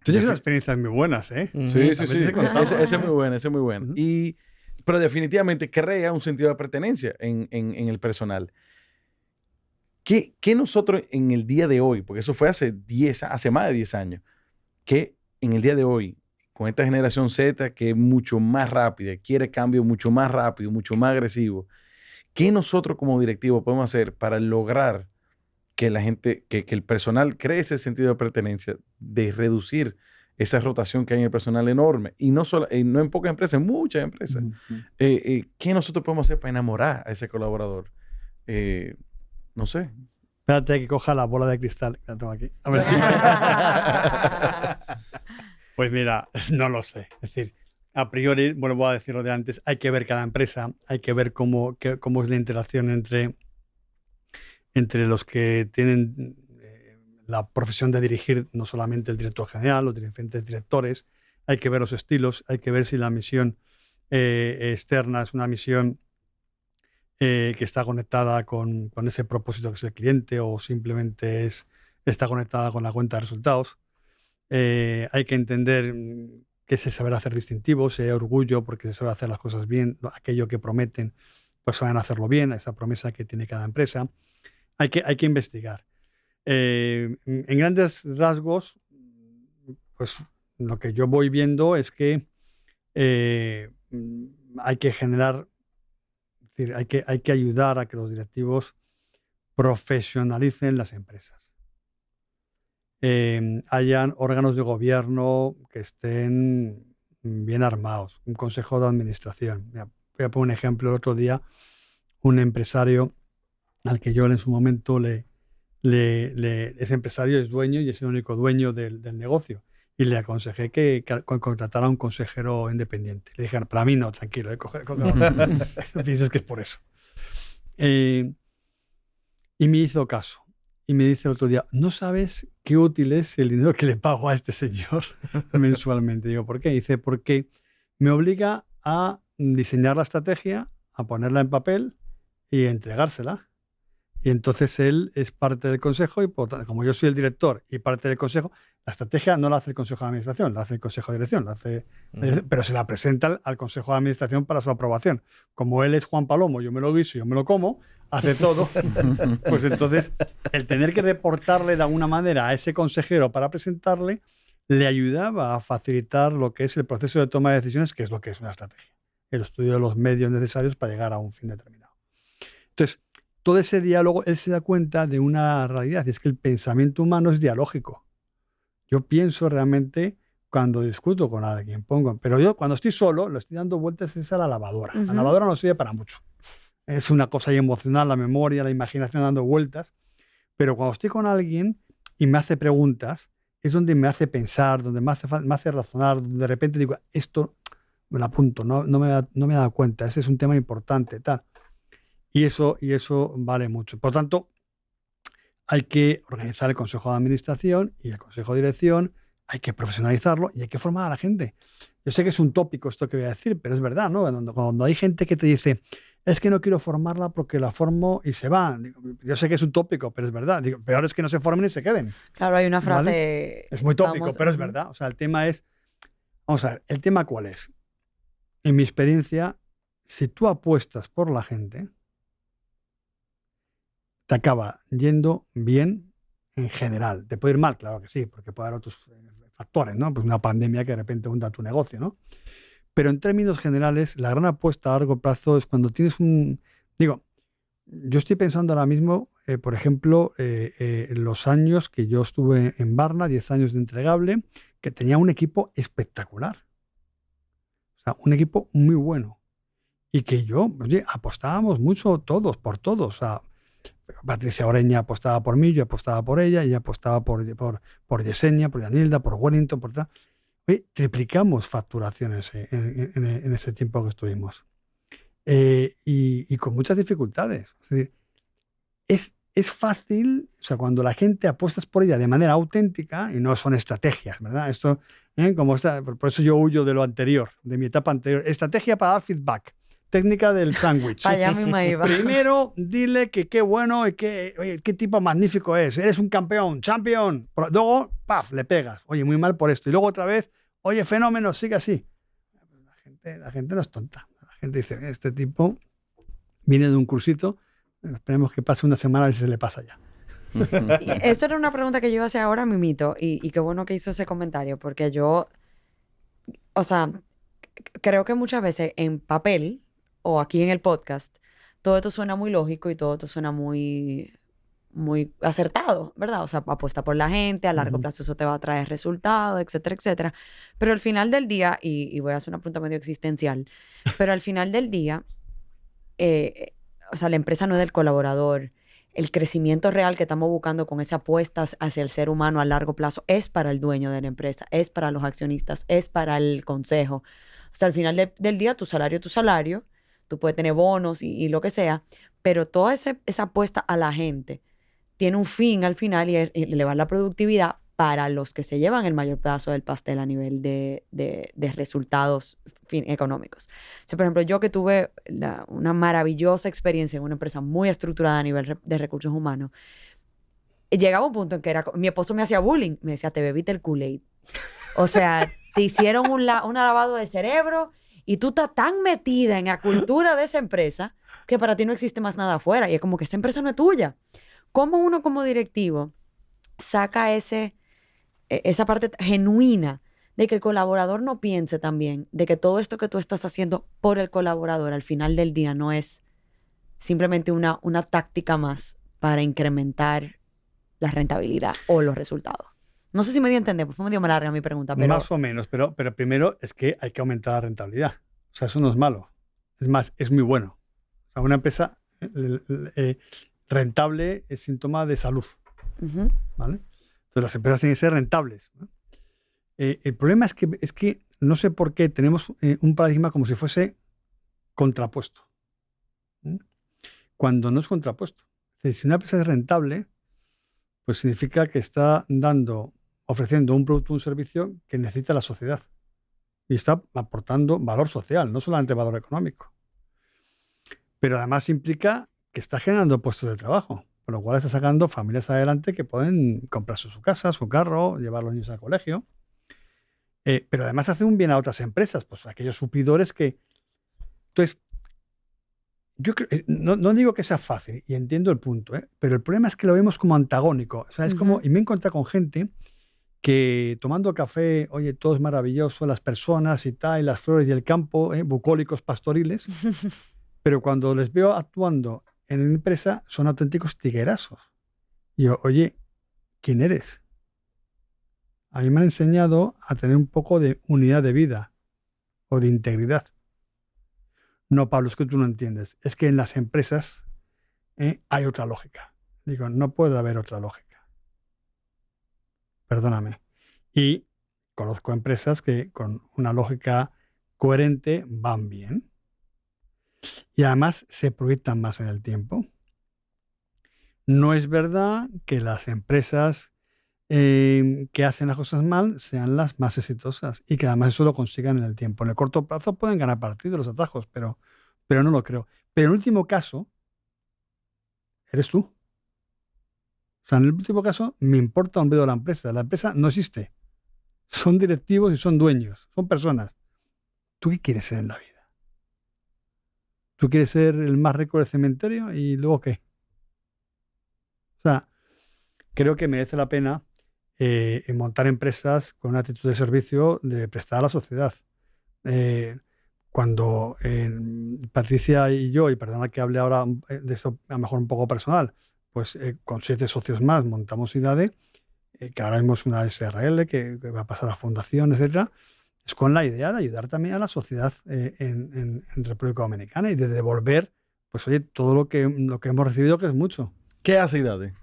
Tú tienes unas experiencias muy buenas, ¿eh? Sí. También te he contado. Ese es muy bueno, ese es muy bueno. Ujú. Pero definitivamente crea un sentido de pertenencia en el personal. ¿Qué nosotros en el día de hoy, porque eso fue hace más de 10 años, que en el día de hoy, con esta generación Z que es mucho más rápida, quiere cambio mucho más rápido, mucho más agresivo, ¿qué nosotros como directivos podemos hacer para lograr que la gente, que el personal cree ese sentido de pertenencia, de reducir esa rotación que hay en el personal enorme? Y no en pocas empresas, en muchas empresas. ¿Qué nosotros podemos hacer para enamorar a ese colaborador? No sé. Espérate que coja la bola de cristal que la tengo aquí. A ver si... Pues mira, no lo sé. Es decir, a priori, vuelvo a decir lo de antes, hay que ver cada empresa, hay que ver cómo es la interacción entre los que tienen la profesión de dirigir, no solamente el director general, los diferentes directores. Hay que ver los estilos, hay que ver si la misión externa es una misión que está conectada con ese propósito que es el cliente, o simplemente está conectada con la cuenta de resultados. Hay que entender que se sabe hacer distintivos, ese orgullo porque se sabe hacer las cosas bien, aquello que prometen, pues saben hacerlo bien, esa promesa que tiene cada empresa. Hay que investigar. En grandes rasgos, pues lo que yo voy viendo es que hay que generar, es decir, hay que ayudar a que los directivos profesionalicen las empresas. Hayan órganos de gobierno que estén bien armados, un consejo de administración. Mira, voy a poner un ejemplo. El otro día, un empresario al que yo en su momento ese empresario es dueño y es el único dueño del negocio, y le aconsejé que contratara a un consejero independiente. Le dije, para mí no, tranquilo, no pienses que es por eso. Y me hizo caso. Y me dice el otro día, ¿no sabes qué útil es el dinero que le pago a este señor mensualmente? Digo, ¿por qué? Dice, porque me obliga a diseñar la estrategia, a ponerla en papel y entregársela. Y entonces él es parte del consejo, y como yo soy el director y parte del consejo, la estrategia no la hace el consejo de administración, la hace el consejo de dirección, pero se la presenta al consejo de administración para su aprobación. Como él es Juan Palomo, yo me lo guiso, yo me lo como, hace todo, pues entonces el tener que reportarle de alguna manera a ese consejero para presentarle le ayudaba a facilitar lo que es el proceso de toma de decisiones, que es lo que es una estrategia, el estudio de los medios necesarios para llegar a un fin determinado. Entonces, todo ese diálogo, él se da cuenta de una realidad, y es que el pensamiento humano es dialógico. Yo pienso realmente cuando discuto con alguien, pero yo cuando estoy solo, lo estoy dando vueltas es a la lavadora. La lavadora no sirve para mucho. Es una cosa ahí emocional, la memoria, la imaginación dando vueltas. Pero cuando estoy con alguien y me hace preguntas, es donde me hace pensar, donde me hace razonar, donde de repente digo, esto me lo apunto, no me he dado cuenta, ese es un tema importante, tal. Y eso vale mucho. Por lo tanto, hay que organizar el consejo de administración y el consejo de dirección, hay que profesionalizarlo y hay que formar a la gente. Yo sé que es un tópico esto que voy a decir, pero es verdad, ¿no? Cuando hay gente que te dice, es que no quiero formarla porque la formo y se van. Digo, yo sé que es un tópico, pero es verdad. Digo, peor es que no se formen y se queden. Claro, hay una frase... ¿Vale? Es muy tópico, pero es verdad. O sea, el tema es... Vamos a ver, ¿el tema cuál es? En mi experiencia, si tú apuestas por la gente, te acaba yendo bien en general. Te puede ir mal, claro que sí, porque puede haber otros factores, ¿no? Pues una pandemia que de repente hunda tu negocio, ¿no? Pero en términos generales, la gran apuesta a largo plazo es cuando tienes un... Digo, yo estoy pensando ahora mismo, por ejemplo, en los años que yo estuve en Barna, 10 años de Entregable, que tenía un equipo espectacular. O sea, un equipo muy bueno. Y que oye, apostábamos mucho todos, por todos. O sea, Patricia Oreña apostaba por mí, yo apostaba por ella, ella apostaba por Yesenia, por Yanilda, por Wellington, por tal. Oye, triplicamos facturaciones en ese tiempo que estuvimos. Y con muchas dificultades. Es decir, es fácil, o sea, cuando la gente apuestas por ella de manera auténtica, y no son estrategias, ¿verdad? Esto, por eso yo huyo de lo anterior, de mi etapa anterior. Estrategia para dar feedback. Técnica del sándwich. Allá misma iba. Primero, dile que qué bueno y oye, qué tipo magnífico es. Eres un campeón, champion. Luego, paf, le pegas. Oye, muy mal por esto. Y luego otra vez, oye, fenómeno, sigue así. La gente no es tonta. La gente dice, este tipo viene de un cursito, esperemos que pase una semana a ver si se le pasa ya. Eso era una pregunta que yo iba a hacer ahora, Mimito, y qué bueno que hizo ese comentario, porque yo, o sea, creo que muchas veces en papel o aquí en el podcast, todo esto suena muy lógico y todo esto suena muy, muy acertado, ¿verdad? O sea, apuesta por la gente, a largo plazo eso te va a traer resultados, etcétera, etcétera. Pero al final del día, y voy a hacer una pregunta medio existencial, pero al final del día, o sea, la empresa no es del colaborador. El crecimiento real que estamos buscando con esa apuesta hacia el ser humano a largo plazo es para el dueño de la empresa, es para los accionistas, es para el consejo. O sea, al final del día, tu salario es tu salario, tú puedes tener bonos y lo que sea, pero toda esa apuesta a la gente tiene un fin al final y es elevar la productividad para los que se llevan el mayor pedazo del pastel a nivel de resultados económicos. O sea, por ejemplo, yo que tuve una maravillosa experiencia en una empresa muy estructurada a nivel de recursos humanos, llegaba un punto en que mi esposo me hacía bullying, me decía, te bebiste el Kool-Aid. O sea, te hicieron un lavado de cerebro y tú estás tan metida en la cultura de esa empresa que para ti no existe más nada afuera. Y es como que esa empresa no es tuya. ¿Cómo uno como directivo saca esa parte genuina de que el colaborador no piense también, de que todo esto que tú estás haciendo por el colaborador al final del día no es simplemente una táctica más para incrementar la rentabilidad o los resultados? No sé si me di a entender, pues fue medio larga mi pregunta. Pero... Más o menos, pero primero es que hay que aumentar la rentabilidad. O sea, eso no es malo. Es más, es muy bueno. O sea, una empresa rentable es síntoma de salud. ¿Vale? Entonces, las empresas tienen que ser rentables, ¿no? El problema es que no sé por qué tenemos un paradigma como si fuese contrapuesto. Cuando no es contrapuesto. Es decir, si una empresa es rentable, pues significa que está ofreciendo un producto o un servicio que necesita la sociedad. Y está aportando valor social, no solamente valor económico. Pero además implica que está generando puestos de trabajo, por lo cual está sacando familias adelante que pueden comprarse su casa, su carro, llevar a los niños al colegio. Pero además hace un bien a otras empresas, pues aquellos suplidores que... Entonces, yo creo, no digo que sea fácil, y entiendo el punto, pero el problema es que lo vemos como antagónico. O sea, es como... Y me he encontrado con gente que tomando café, oye, todo es maravilloso, las personas y tal, y las flores y el campo, bucólicos pastoriles, pero cuando les veo actuando en una empresa son auténticos tiguerazos. Y yo, oye, ¿quién eres? A mí me han enseñado a tener un poco de unidad de vida o de integridad. No, Pablo, es que tú no entiendes. Es que en las empresas hay otra lógica. Digo, no puede haber otra lógica. Perdóname. Y conozco empresas que con una lógica coherente van bien. Y además se proyectan más en el tiempo. No es verdad que las empresas que hacen las cosas mal sean las más exitosas y que además eso lo consigan en el tiempo. En el corto plazo pueden ganar partidos los atajos, pero no lo creo. Pero en el último caso, eres tú. O sea, en el último caso, me importa un bledo la empresa. La empresa no existe. Son directivos y son dueños, son personas. ¿Tú qué quieres ser en la vida? ¿Tú quieres ser el más rico del cementerio y luego qué? O sea, creo que merece la pena montar empresas con una actitud de servicio de prestar a la sociedad. Cuando Patricia y yo, y perdona que hable ahora de eso a lo mejor un poco personal, pues con 7 socios más montamos IDADE, que ahora mismo es una SRL que va a pasar a fundación, etcétera, es con la idea de ayudar también a la sociedad en República Dominicana y de devolver, pues oye, todo lo que hemos recibido, que es mucho. ¿Qué hace IDADE?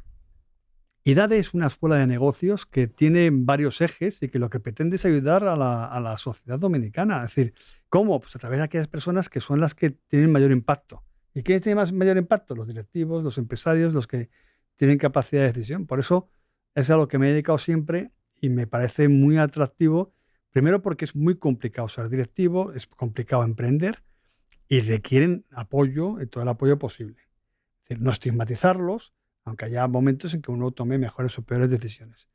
IDADE es una escuela de negocios que tiene varios ejes y que lo que pretende es ayudar a la sociedad dominicana. Es decir, ¿cómo? Pues a través de aquellas personas que son las que tienen mayor impacto. ¿Y quiénes tienen mayor impacto? Los directivos, los empresarios, los que tienen capacidad de decisión. Por eso es a lo que me he dedicado siempre y me parece muy atractivo. Primero porque es muy complicado ser directivo, es complicado emprender y requieren apoyo y todo el apoyo posible. Es decir, no estigmatizarlos, aunque haya momentos en que uno tome mejores o peores decisiones.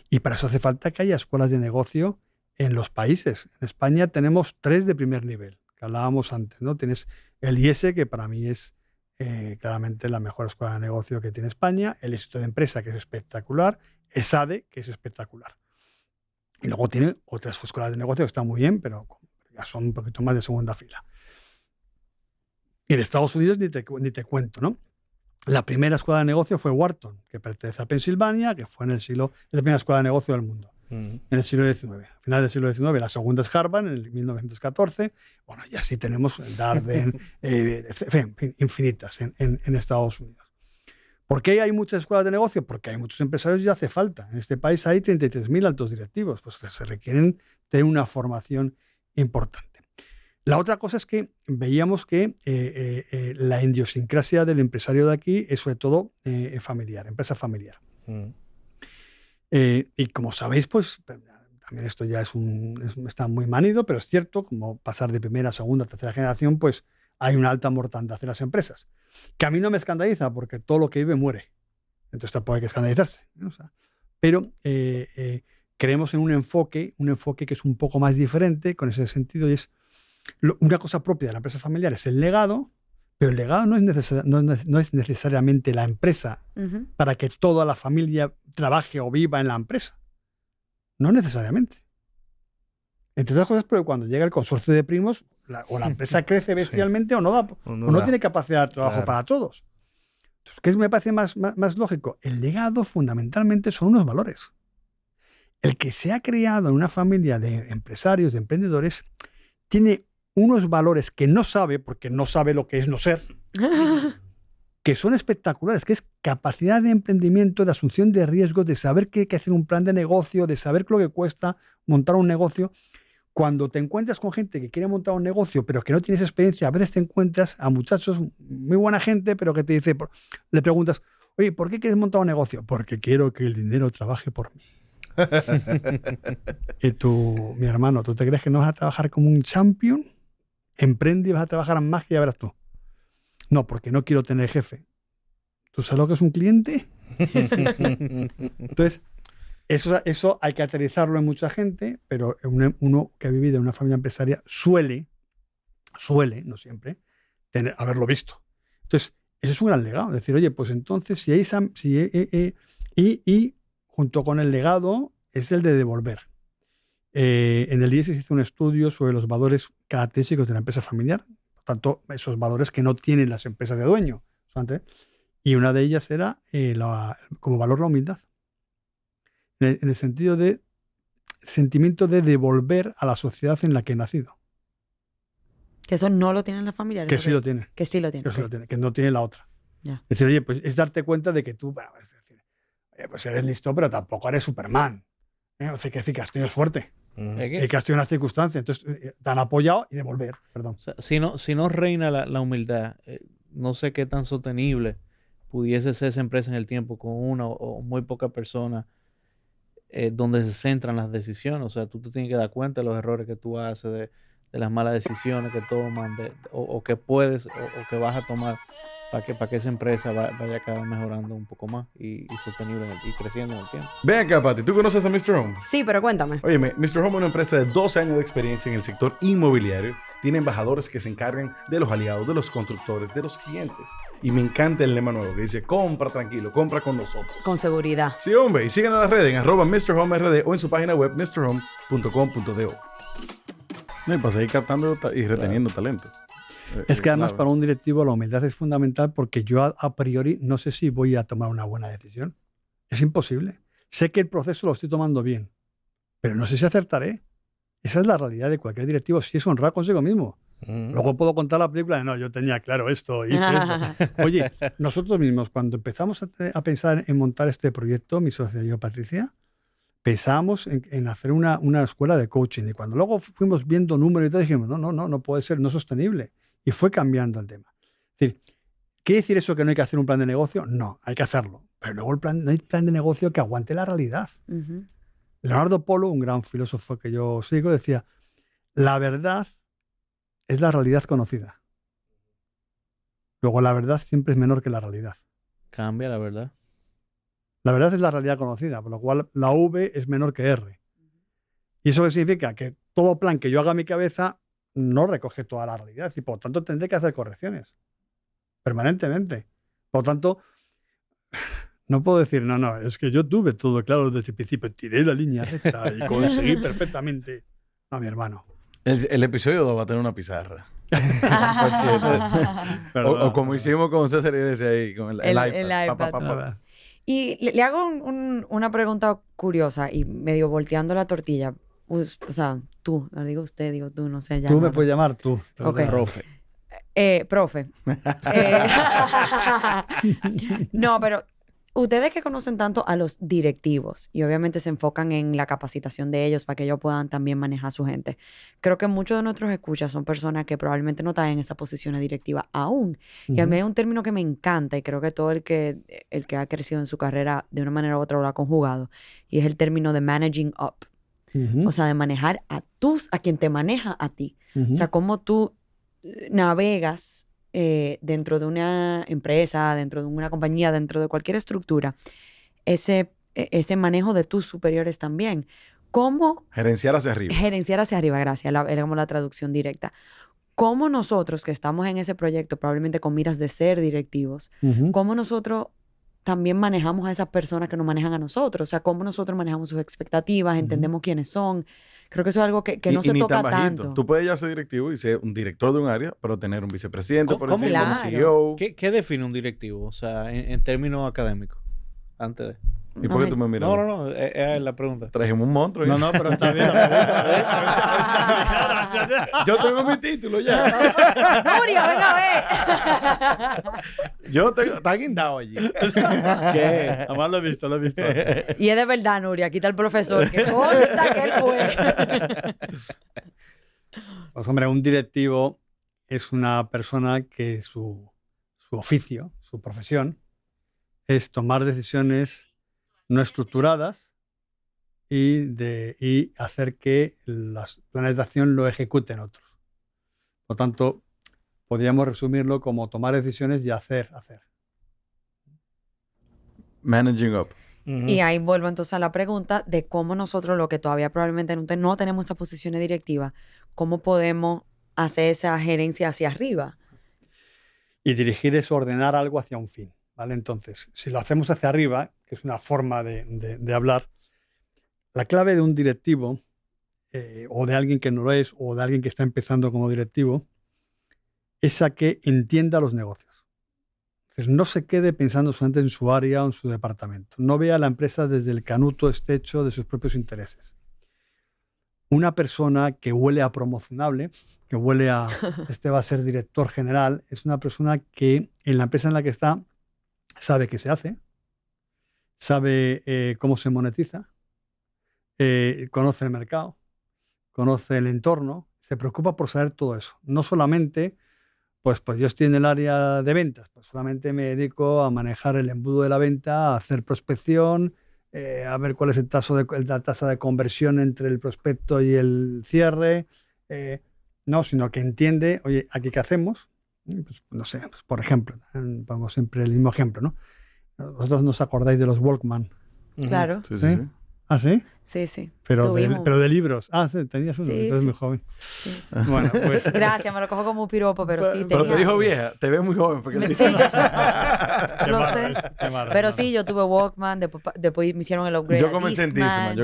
Y para eso hace falta que haya escuelas de negocio en los países. En España tenemos 3 de primer nivel, que hablábamos antes, ¿no? Tienes el IES, que para mí es claramente la mejor escuela de negocio que tiene España, el Instituto de Empresa, que es espectacular, ESADE, que es espectacular. Y luego tiene otras escuelas de negocio que están muy bien, pero ya son un poquito más de segunda fila. Y en Estados Unidos ni te cuento, ¿no? La primera escuela de negocio fue Wharton, que pertenece a Pensilvania, que fue es la primera escuela de negocio del mundo, en el siglo XIX. A final del siglo XIX, la segunda es Harvard, en el 1914. Bueno, y así tenemos Darden, en fin, infinitas en Estados Unidos. ¿Por qué hay muchas escuelas de negocio? Porque hay muchos empresarios y hace falta. En este país hay 33.000 altos directivos, pues se requieren tener una formación importante. La otra cosa es que veíamos que la idiosincrasia del empresario de aquí es sobre todo familiar, empresa familiar. Y como sabéis, pues también esto ya está muy manido, pero es cierto, como pasar de primera, segunda, tercera generación, pues hay una alta mortandad en las empresas. Que a mí no me escandaliza porque todo lo que vive muere. Entonces tampoco hay que escandalizarse, ¿no? O sea, pero creemos en un enfoque que es un poco más diferente con ese sentido y es una cosa propia de la empresa familiar es el legado, pero el legado no es necesariamente la empresa para que toda la familia trabaje o viva en la empresa. No necesariamente. Entre otras cosas, porque cuando llega el consorcio de primos, o la empresa crece bestialmente o no tiene capacidad de trabajo para todos. Entonces, ¿qué me parece más lógico? El legado fundamentalmente son unos valores. El que se ha criado en una familia de empresarios, de emprendedores, tiene unos valores que no sabe, porque no sabe lo que es no ser, que son espectaculares, que es capacidad de emprendimiento, de asunción de riesgos, de saber que hay que hacer un plan de negocio, de saber lo que cuesta montar un negocio. Cuando te encuentras con gente que quiere montar un negocio, pero que no tienes experiencia, a veces te encuentras a muchachos, muy buena gente, pero que te dice, le preguntas, oye, ¿por qué quieres montar un negocio? Porque quiero que el dinero trabaje por mí. Y tú, mi hermano, ¿tú te crees que no vas a trabajar como un champion? Emprende y vas a trabajar más que ya verás tú. No, porque no quiero tener jefe. ¿Tú sabes lo que es un cliente? Entonces, eso hay que aterrizarlo en mucha gente, pero uno que ha vivido en una familia empresaria suele, no siempre, haberlo visto. Entonces, eso es un gran legado. Decir, oye, pues entonces, y junto con el legado es el de devolver. En el IES se hizo un estudio sobre los valores característicos de la empresa familiar, por tanto, esos valores que no tienen las empresas de dueño. Y una de ellas era como valor la humildad, en el sentido de sentimiento de devolver a la sociedad en la que he nacido. Que eso no lo tienen las familias. Que sí lo tiene. Que sí lo tiene. Que sí lo tiene, que no tiene la otra. Ya. Es decir, oye, pues es darte cuenta de que tú, pues eres listo, pero tampoco eres Superman. O sea, que has tenido suerte. Que has tenido una circunstancia. Entonces, te han apoyado y devolver. Perdón. O sea, si no reina la humildad, no sé qué tan sostenible pudiese ser esa empresa en el tiempo con una o muy poca persona donde se centran las decisiones. O sea, tú te tienes que dar cuenta de los errores que tú haces, de las malas decisiones que toman, o que puedes o que vas a tomar para que esa empresa vaya cada vez mejorando un poco más y sostenible y creciendo en el tiempo. Ven acá, Pati, ¿tú conoces a Mr. Home? Sí, pero cuéntame. Óyeme, Mr. Home es una empresa de 12 años de experiencia en el sector inmobiliario. Tiene embajadores que se encargan de los aliados, de los constructores, de los clientes. Y me encanta el lema nuevo que dice, compra tranquilo, compra con nosotros. Con seguridad. Sí, hombre, y sigan a las redes en @MrHomeRD o en su página web mrhome.com.do. No, y para seguir captando y reteniendo talento. Es que además para un directivo la humildad es fundamental porque yo a priori no sé si voy a tomar una buena decisión. Es imposible. Sé que el proceso lo estoy tomando bien, pero no sé si acertaré. Esa es la realidad de cualquier directivo, si es honrado consigo mismo. Luego puedo contar la película de no, yo tenía claro esto, hice eso. Oye, nosotros mismos, cuando empezamos a pensar en montar este proyecto, mi socia y yo, Patricia, pensábamos en hacer una escuela de coaching. Y cuando luego fuimos viendo números y todo, dijimos, no puede ser, no es sostenible. Y fue cambiando el tema. Es decir, ¿quiere decir eso que no hay que hacer un plan de negocio? No, hay que hacerlo. Pero luego no hay plan de negocio que aguante la realidad. Leonardo Polo, un gran filósofo que yo sigo, decía, la verdad es la realidad conocida. Luego, la verdad siempre es menor que la realidad. Cambia, la verdad. La verdad es la realidad conocida, por lo cual la V es menor que R. ¿Y eso qué significa? Que todo plan que yo haga en mi cabeza no recoge toda la realidad y por lo tanto tendré que hacer correcciones permanentemente. Por lo tanto, no puedo decir, no, es que yo tuve todo claro desde el principio, tiré la línea recta y conseguí perfectamente. No, mi hermano. El episodio 2 va a tener una pizarra. o como hicimos con César y decía ahí, con el iPad. El iPad. Y le hago una pregunta curiosa y medio volteando la tortilla. O sea, tú, no digo usted, digo tú, no sé. Ya tú no, me puedes llamar tú. Okay. Profe. Profe. No, pero ustedes que conocen tanto a los directivos y obviamente se enfocan en la capacitación de ellos para que ellos puedan también manejar a su gente. Creo que muchos de nuestros escuchas son personas que probablemente no están en esa posición directiva aún. Y a mí hay un término que me encanta y creo que todo el que ha crecido en su carrera de una manera u otra lo ha conjugado. Y es el término de managing up. O sea, de manejar a quien te maneja a ti. O sea, cómo tú navegas dentro de una empresa, dentro de una compañía, dentro de cualquier estructura, ese manejo de tus superiores también. ¿Cómo? Gerenciar hacia arriba. Gerenciar hacia arriba, gracias. Era como la traducción directa. ¿Cómo nosotros que estamos en ese proyecto, probablemente con miras de ser directivos, cómo nosotros también manejamos a esas personas que nos manejan a nosotros? O sea, cómo nosotros manejamos sus expectativas, entendemos quiénes son. Creo que eso es algo que no se toca tanto. Tú puedes ya ser directivo y ser un director de un área, pero tener un vicepresidente por ¿Cómo? encima, Claro. un CEO. ¿Qué define un directivo? O sea, en términos académicos. Antes de... ¿Y por qué tú me miras? No, es la pregunta. Trajimos un monstruo. No, pero está bien. Yo tengo mi título ya. ¡Nuria, venga a ver! Yo tengo... Está guindado allí. ¿Qué? Además lo he visto. Y es de verdad, Nuria. Aquí está el profesor. Que consta que él fue. Pues hombre, un directivo es una persona que su oficio, su profesión, es tomar decisiones no estructuradas y hacer que los planes de acción lo ejecuten otros. Por lo tanto, podríamos resumirlo como tomar decisiones y hacer. Managing up. Y ahí vuelvo entonces a la pregunta de cómo nosotros, lo que todavía probablemente no tenemos esas posiciones directivas, cómo podemos hacer esa gerencia hacia arriba. Y dirigir es ordenar algo hacia un fin. ¿Vale? Entonces, si lo hacemos hacia arriba, que es una forma de hablar, la clave de un directivo, o de alguien que no lo es, o de alguien que está empezando como directivo, es a que entienda los negocios. Entonces, no se quede pensando solamente en su área o en su departamento. No vea la empresa desde el canuto estrecho de sus propios intereses. Una persona que huele a promocionable, que huele a este va a ser director general, es una persona que en la empresa en la que está sabe qué se hace, sabe cómo se monetiza, conoce el mercado, conoce el entorno, se preocupa por saber todo eso. No solamente, pues yo estoy en el área de ventas, pues solamente me dedico a manejar el embudo de la venta, a hacer prospección, a ver cuál es la tasa de conversión entre el prospecto y el cierre. No, sino que entiende, oye, ¿aquí qué hacemos? Pues, no sé, pues, por ejemplo, pongo siempre el mismo ejemplo, ¿no? Vosotros no os acordáis de los Walkman. Claro. Sí. ¿Ah, sí? Sí. Pero de libros. Ah, sí, tenías uno, Sí, entonces sí. muy joven. Sí. Bueno, pues... Gracias, me lo cojo como un piropo, pero sí Pero tenía. te dijo vieja, te ves muy joven. Porque Sí, yo sé. Qué Lo malo sé. es, qué malo, Pero no. sí, yo tuve Walkman, después me hicieron el upgrade. Yo a comencé en Discman.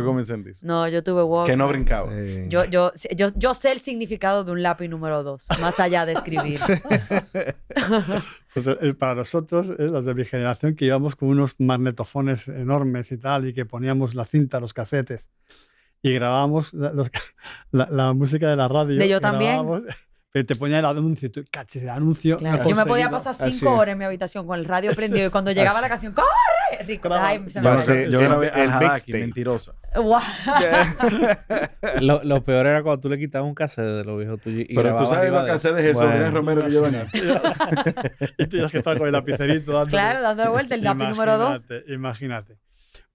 Discman. No, yo tuve Walkman. Que no brincaba. Yo sé el significado de un lápiz número 2, más allá de escribir. Pues, para nosotros, los de mi generación, que íbamos con unos magnetofones enormes y tal, y que poníamos la cinta, los casetes, y grabábamos la música de la radio. De yo también. grabábamos, Pero te ponía el anuncio y tú, caches, el anuncio. Claro. no Yo me conseguido. podía pasar Así 5 es. horas en mi habitación con el radio prendido y cuando llegaba la canción, ¡corre! Rico, ay, se me Yo, va a sé, ir. yo grabé el al Hadaki, backstage. mentirosa. Guau. Lo peor era cuando tú le quitabas un cassette de los viejos tuyos y Pero tú grababas sabes arriba la de canción de eso. Jesús, Bueno. Adrián Romero que yo venía. Y tienes que estar con el lapicerito dando. Claro, dando de vuelta el lápiz número 2. Imagínate.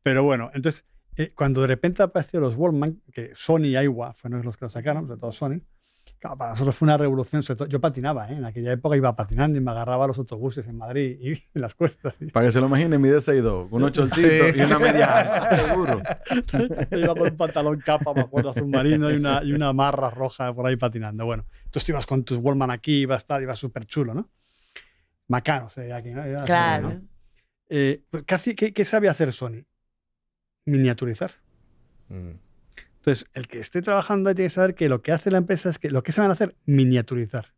Pero bueno, entonces, cuando de repente aparecieron los Walkman, que Sony y Aiwa fueron los que lo sacaron, sobre todo Sony, claro, para nosotros fue una revolución. Sobre todo, yo patinaba, en aquella época iba patinando y me agarraba a los autobuses en Madrid y en las cuestas. Para que se lo imaginen, mide 6'2", con unos chorcitos y una media alta, seguro. Yo iba con un pantalón capa, me acuerdo, azul marino y una marra roja por ahí patinando. Bueno, entonces tú ibas con tus Walkman aquí, iba súper chulo, ¿no? Macano, aquí, ¿no? Claro. ¿no? Pues casi, ¿qué sabe hacer Sony? Miniaturizar. Entonces, el que esté trabajando ahí tiene que saber que lo que hace la empresa es que lo que se van a hacer, miniaturizar.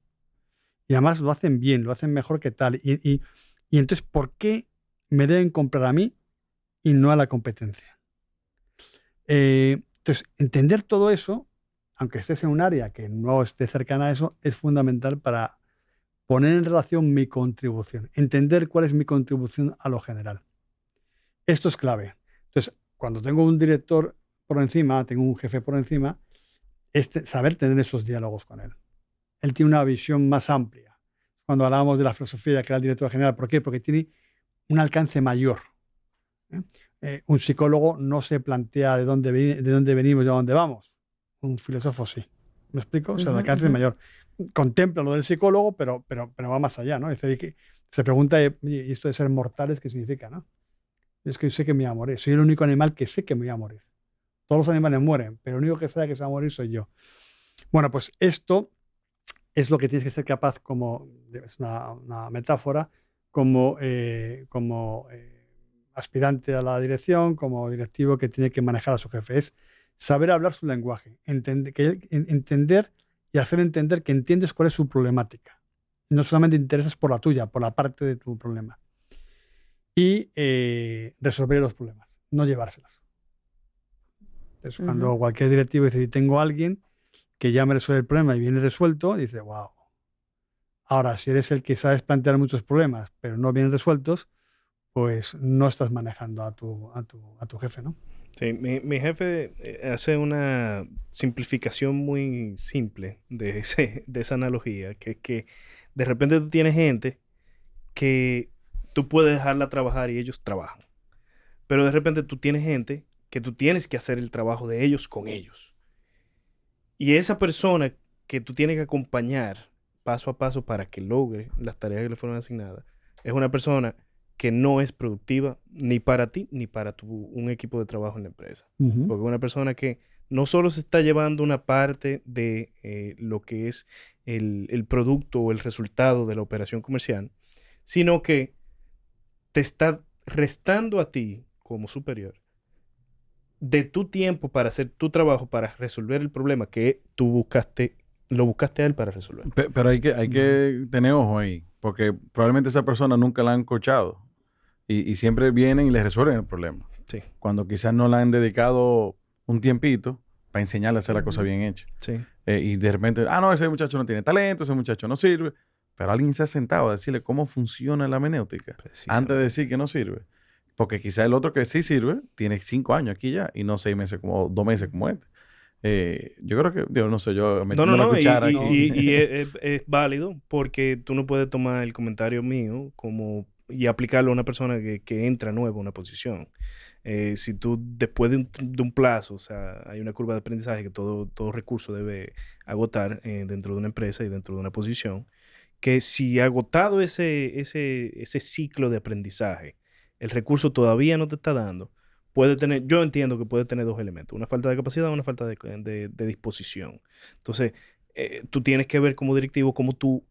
Y además lo hacen bien, lo hacen mejor que tal. Y entonces, ¿por qué me deben comprar a mí y no a la competencia? Entonces, entender todo eso, aunque estés en un área que no esté cercana a eso, es fundamental para poner en relación mi contribución. Entender cuál es mi contribución a lo general. Esto es clave. Entonces, cuando tengo un director por encima, tengo un jefe por encima, saber tener esos diálogos con él. Él tiene una visión más amplia. Cuando hablábamos de la filosofía que era el director general, ¿por qué? Porque tiene un alcance mayor. Un psicólogo no se plantea de dónde venimos y a dónde vamos. Un filósofo sí. ¿Me explico? O sea, el alcance es mayor. Contempla lo del psicólogo, pero va más allá, ¿no? Se pregunta, ¿y esto de ser mortales qué significa, no? Es que yo sé que me voy a morir. Soy el único animal que sé que me voy a morir. Todos los animales mueren, pero el único que sabe que se va a morir soy yo. Bueno, pues esto es lo que tienes que ser capaz, es una metáfora, como aspirante a la dirección, como directivo que tiene que manejar a su jefe. Es saber hablar su lenguaje, entender y hacer entender que entiendes cuál es su problemática. Y no solamente interesas por la tuya, por la parte de tu problema. Y resolver los problemas, no llevárselos. Es cuando cualquier directivo dice, si tengo a alguien que ya me resuelve el problema y viene resuelto, dice, wow. Ahora, si eres el que sabes plantear muchos problemas, pero no vienen resueltos, pues no estás manejando a tu jefe, ¿no? Sí, mi jefe hace una simplificación muy simple de esa analogía, que es que de repente tú tienes gente que tú puedes dejarla trabajar y ellos trabajan. Pero de repente tú tienes gente que tú tienes que hacer el trabajo de ellos con ellos. Y esa persona que tú tienes que acompañar paso a paso para que logre las tareas que le fueron asignadas, es una persona que no es productiva ni para ti ni para un equipo de trabajo en la empresa. Porque es una persona que no solo se está llevando una parte de lo que es el producto o el resultado de la operación comercial, sino que te está restando a ti como superior de tu tiempo para hacer tu trabajo, para resolver el problema que tú lo buscaste a él para resolver. Pero hay que tener ojo ahí, porque probablemente esa persona nunca la han coachado y siempre vienen y les resuelven el problema. Sí. Cuando quizás no la han dedicado un tiempito para enseñarle a hacer la cosa bien hecha. Sí. Y de repente, no, ese muchacho no tiene talento, ese muchacho no sirve. Pero alguien se ha sentado a decirle cómo funciona la hermenéutica antes de decir que no sirve. Porque quizás el otro que sí sirve tiene 5 años aquí ya y no 6 meses como 2 meses como este. Yo creo que, no sé, yo metiendo la cuchara aquí. Y es válido porque tú no puedes tomar el comentario mío y aplicarlo a una persona que entra nueva a una posición. Si tú después de un plazo, o sea, hay una curva de aprendizaje que todo recurso debe agotar dentro de una empresa y dentro de una posición, que si agotado ese ciclo de aprendizaje, el recurso todavía no te está dando, yo entiendo que puede tener 2 elementos, una falta de capacidad y una falta de disposición. Entonces, tú tienes que ver como directivo cómo tú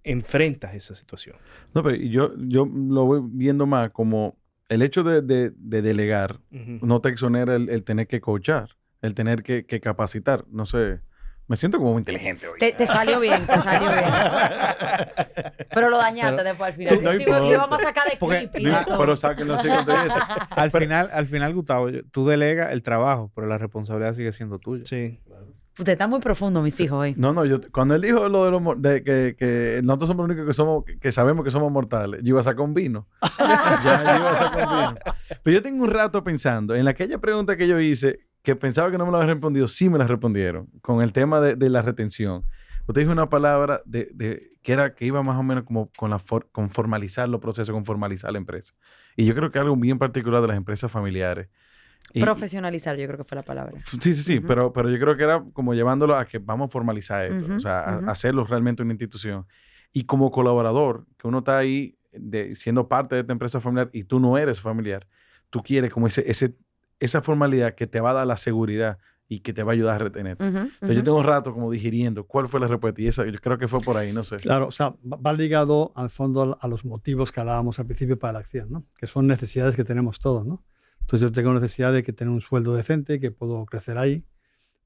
enfrentas esa situación. No, pero yo lo voy viendo más como el hecho de delegar no te exonera el tener que coachar, el tener que capacitar. No sé, me siento como muy inteligente hoy. Te salió bien, te salió bien. Pero lo dañaste después al final. No Sí, importa. lo íbamos a sacar de clip y de todo. Pero saquen los hijos de eso. Al final, Gustavo, tú delegas el trabajo, pero la responsabilidad sigue siendo tuya. Sí. Usted está muy profundo, mis hijos, hoy. No, cuando él dijo lo de que nosotros somos los únicos que sabemos que somos mortales, yo iba a sacar un vino. Ya, yo iba a sacar un vino. Pero yo tengo un rato pensando en aquella pregunta que yo hice, que pensaba que no me la habían respondido, sí me la respondieron, con el tema de la retención. Usted dijo una palabra que iba más o menos como con formalizar los procesos, con formalizar la empresa. Y yo creo que algo bien particular de las empresas familiares. Profesionalizar, yo creo que fue la palabra. Sí, pero yo creo que era como llevándolo a que vamos a formalizar esto, o sea, a hacerlo realmente una institución. Y como colaborador, que uno está ahí siendo parte de esta empresa familiar y tú no eres familiar, tú quieres como esa formalidad que te va a dar la seguridad y que te va a ayudar a retener. Entonces yo tengo un rato como digiriendo cuál fue la respuesta y esa yo creo que fue por ahí, no sé. Claro, o sea, va ligado al fondo a los motivos que hablábamos al principio para la acción, ¿no? Que son necesidades que tenemos todos, ¿no? Entonces yo tengo necesidad de tener un sueldo decente, que puedo crecer ahí.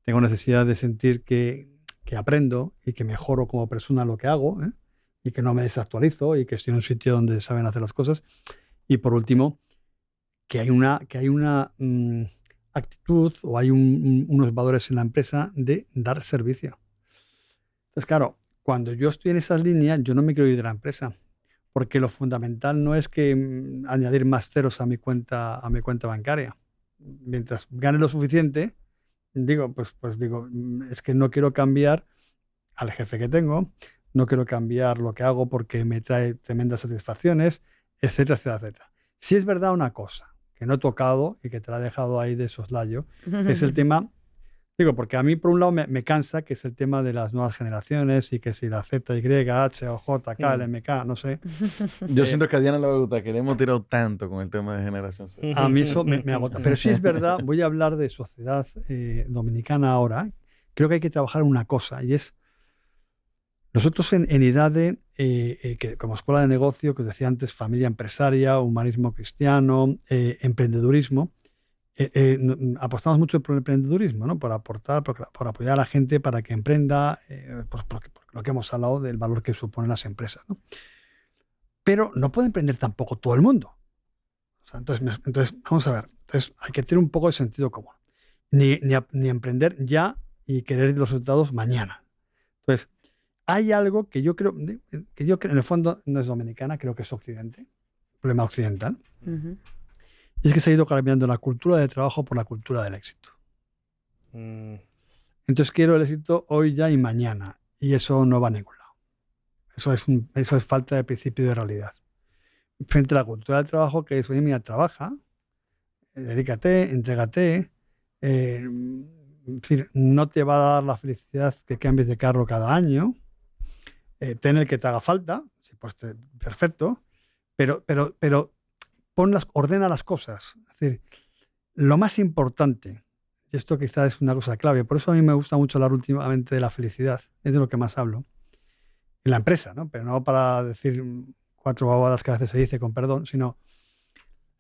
Tengo necesidad de sentir que aprendo y que mejoro como persona lo que hago, ¿eh? Y que no me desactualizo y que estoy en un sitio donde saben hacer las cosas. Y por último, que hay una actitud o hay unos valores en la empresa de dar servicio. Entonces, claro, cuando yo estoy en esas líneas, yo no me quiero ir de la empresa. Porque lo fundamental no es que añadir más ceros a mi cuenta bancaria. Mientras gane lo suficiente, digo, es que no quiero cambiar al jefe que tengo, no quiero cambiar lo que hago porque me trae tremendas satisfacciones, etcétera, etcétera, etcétera. Sí es verdad una cosa que no he tocado y que te la he dejado ahí de soslayo, que es el tema. Digo, porque a mí, por un lado, me cansa, que es el tema de las nuevas generaciones y que si la Z, Y, H, O, J, K, L, M, K, no sé. Yo siento que a Diana le va a gustar, que le hemos tirado tanto con el tema de generación Z. A mí eso me agota. Pero sí es verdad, voy a hablar de sociedad dominicana ahora. Creo que hay que trabajar una cosa y es, nosotros en IDADE, que como escuela de negocio, que os decía antes, familia empresaria, humanismo cristiano, emprendedurismo, apostamos mucho por el emprendedurismo, ¿no? Por aportar, por apoyar a la gente para que emprenda, por lo que hemos hablado del valor que suponen las empresas, ¿no? Pero no puede emprender tampoco todo el mundo. O sea, entonces, vamos a ver, entonces hay que tener un poco de sentido común. Ni emprender ya y querer los resultados mañana. Entonces, hay algo que yo creo que en el fondo no es dominicana, creo que es occidente, problema occidental. Y es que se ha ido cambiando la cultura del trabajo por la cultura del éxito. Entonces quiero el éxito hoy, ya y mañana. Y eso no va a ningún lado. Eso es falta de principio de realidad. Frente a la cultura del trabajo, que es, oye, mira, trabaja, dedícate, entrégate. Es decir, no te va a dar la felicidad que cambies de carro cada año. Ten el que te haga falta, sí, pues perfecto. Pero ordena las cosas. Es decir, lo más importante, y esto quizás es una cosa clave, por eso a mí me gusta mucho hablar últimamente de la felicidad, es de lo que más hablo, en la empresa, ¿no? Pero no para decir 4 babadas que a veces se dice con perdón, sino,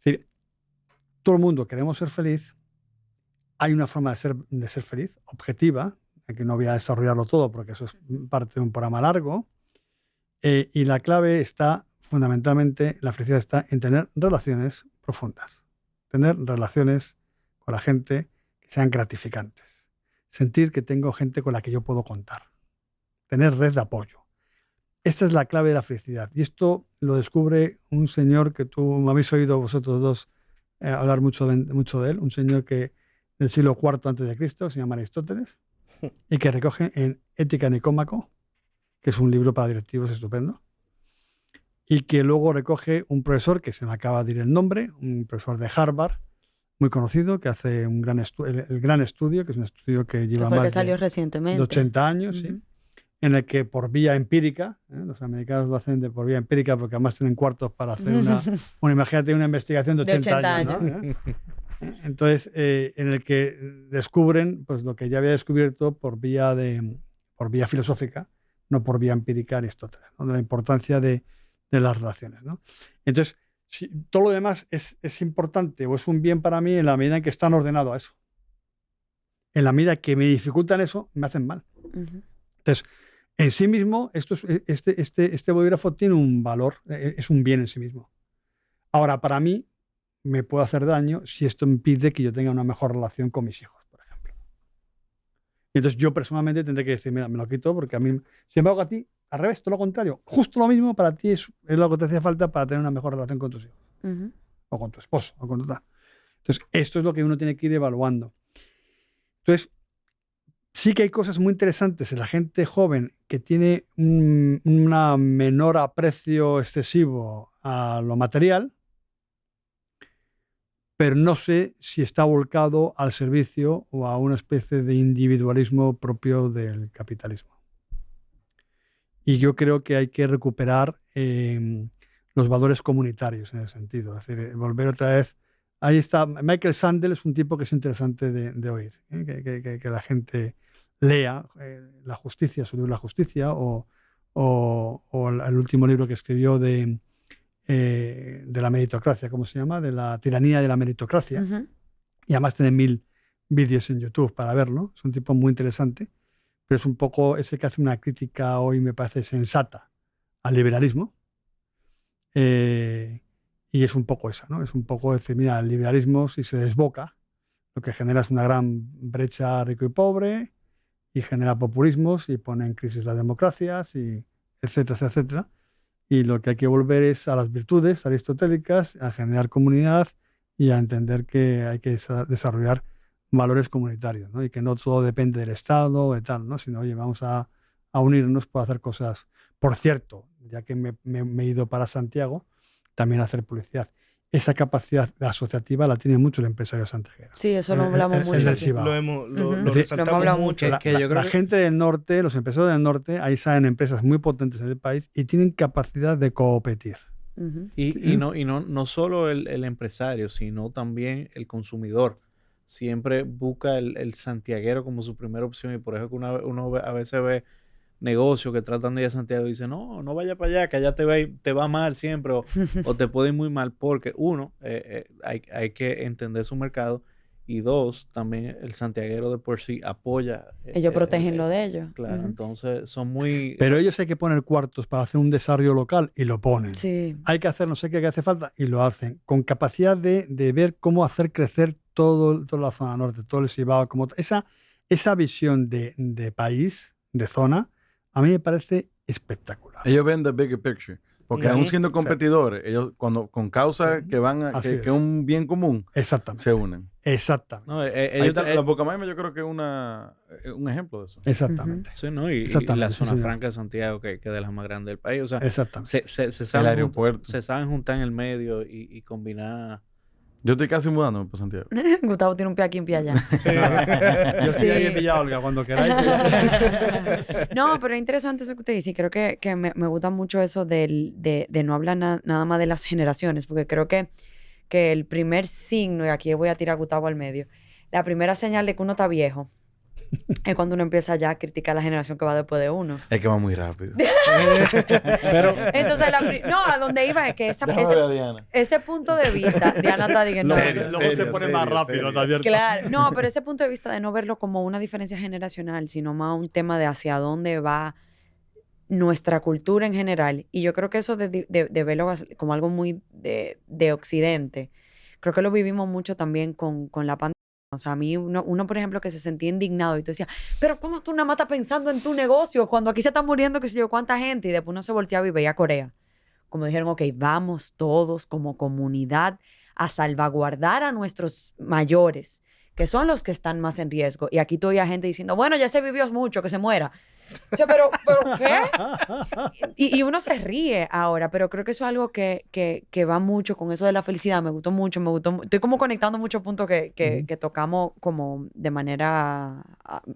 es decir, todo el mundo queremos ser feliz, hay una forma de ser feliz, objetiva, que no voy a desarrollarlo todo porque eso es parte de un programa largo, y la clave está fundamentalmente, la felicidad está en tener relaciones profundas, tener relaciones con la gente que sean gratificantes, sentir que tengo gente con la que yo puedo contar, tener red de apoyo. Esta es la clave de la felicidad. Y esto lo descubre un señor que tú me habéis oído vosotros dos hablar mucho de él, un señor que del siglo IV a.C., se llama Aristóteles, y que recoge en Ética Nicómaco, que es un libro para directivos estupendo, y que luego recoge un profesor, que se me acaba de ir el nombre, un profesor de Harvard, muy conocido, que hace un el gran estudio, que es un estudio que lleva más de 80 años, ¿sí? En el que por vía empírica, los americanos lo hacen por vía empírica porque además tienen cuartos para hacer imagínate una investigación de 80 años. ¿No? Entonces, en el que descubren pues, lo que ya había descubierto por vía filosófica, no por vía empírica Aristóteles, ¿no? De la importancia de las relaciones, ¿no? Entonces, todo lo demás es importante o es un bien para mí en la medida en que están ordenados a eso. En la medida que me dificultan eso, me hacen mal. Entonces, en sí mismo, este bolígrafo tiene un valor, es un bien en sí mismo. Ahora, para mí, me puede hacer daño si esto impide que yo tenga una mejor relación con mis hijos, por ejemplo. Y entonces yo personalmente tendré que decir, mira, me lo quito porque a mí, sin embargo, a ti, al revés, todo lo contrario. Justo lo mismo para ti es lo que te hacía falta para tener una mejor relación con tus hijos. O con tu esposo, o con tu tal. Entonces, esto es lo que uno tiene que ir evaluando. Entonces, sí que hay cosas muy interesantes en la gente joven que tiene un menor aprecio excesivo a lo material, pero no sé si está volcado al servicio o a una especie de individualismo propio del capitalismo. Y yo creo que hay que recuperar los valores comunitarios en ese sentido. Es decir, volver otra vez. Ahí está. Michael Sandel es un tipo que es interesante de oír. Que la gente lea La justicia, su libro La justicia, o el último libro que escribió de la meritocracia, ¿cómo se llama? De la tiranía de la meritocracia. Y además tiene 1000 vídeos en YouTube para verlo. Es un tipo muy interesante. Pero es un poco ese que hace una crítica hoy, me parece, sensata al liberalismo. Y es un poco esa, ¿no? Es un poco decir, mira, el liberalismo, si se desboca, lo que genera es una gran brecha rico y pobre, y genera populismos, y pone en crisis las democracias, y etcétera, etcétera. Y lo que hay que volver es a las virtudes aristotélicas, a generar comunidad y a entender que hay que desarrollar valores comunitarios, ¿no? Y que no todo depende del Estado o de tal, ¿no? Sino, oye, vamos a unirnos para hacer cosas. Por cierto, ya que me he ido para Santiago, también hacer publicidad. Esa capacidad asociativa la tiene mucho el empresario santiaguero. Sí, eso lo hablamos mucho. Lo resaltamos hablado mucho. La gente del norte, los empresarios del norte, ahí salen empresas muy potentes en el país y tienen capacidad de competir. Y no solo el empresario, sino también el consumidor. Siempre busca el santiaguero como su primera opción, y por eso que uno a veces ve negocios que tratan de ir a Santiago y dicen, no vaya para allá, que allá te va mal siempre, o te puede ir muy mal, porque uno, hay que entender su mercado, y dos, también el santiaguero de por sí apoya. Ellos protegen lo de ellos. Claro, entonces son muy... Pero ellos hay que poner cuartos para hacer un desarrollo local y lo ponen. Sí. Hay que hacer no sé qué que hace falta y lo hacen, con capacidad de ver cómo hacer crecer toda la zona norte, todo el Cibao. Esa visión de país, de zona, a mí me parece espectacular. Ellos ven the bigger picture. Porque aún siendo competidores, ellos cuando con causa que van a, que es un bien común, se unen. Exactamente. No, la Pucamaima yo creo que es un ejemplo de eso. Exactamente. Sí, ¿no? Y la zona franca de Santiago, que es de las más grandes del país. O sea, se saben, el aeropuerto. Se saben juntar en el medio y combinar. Yo estoy casi mudándome para Santiago. Gustavo tiene un pie aquí y un pie allá. Yo estoy ahí en Villa Olga, cuando queráis. No, pero es interesante eso que usted dice. Y creo que me gusta mucho eso de no hablar nada más de las generaciones, porque creo que el primer signo, y aquí voy a tirar a Gustavo al medio, la primera señal de que uno está viejo es cuando uno empieza ya a criticar a la generación que va después de uno. Es que va muy rápido. Pero, entonces, a donde iba es que ese punto de vista, Diana está diciendo, luego se pone más rápido también. Claro, no, pero ese punto de vista de no verlo como una diferencia generacional, sino más un tema de hacia dónde va nuestra cultura en general. Y yo creo que eso de verlo como algo muy de Occidente, creo que lo vivimos mucho también con la pandemia. O sea, a mí, uno, por ejemplo, que se sentía indignado y tú decías, pero ¿cómo tú nada más estás pensando en tu negocio cuando aquí se está muriendo qué sé yo cuánta gente? Y después uno se volteaba y veía a Corea. Como dijeron, ok, vamos todos como comunidad a salvaguardar a nuestros mayores, que son los que están más en riesgo. Y aquí todavía gente diciendo, bueno, ya se vivió mucho, que se muera. O sea, ¿pero qué? Y uno se ríe ahora, pero creo que eso es algo que va mucho con eso de la felicidad. Me gustó mucho. Estoy como conectando muchos puntos que tocamos como de manera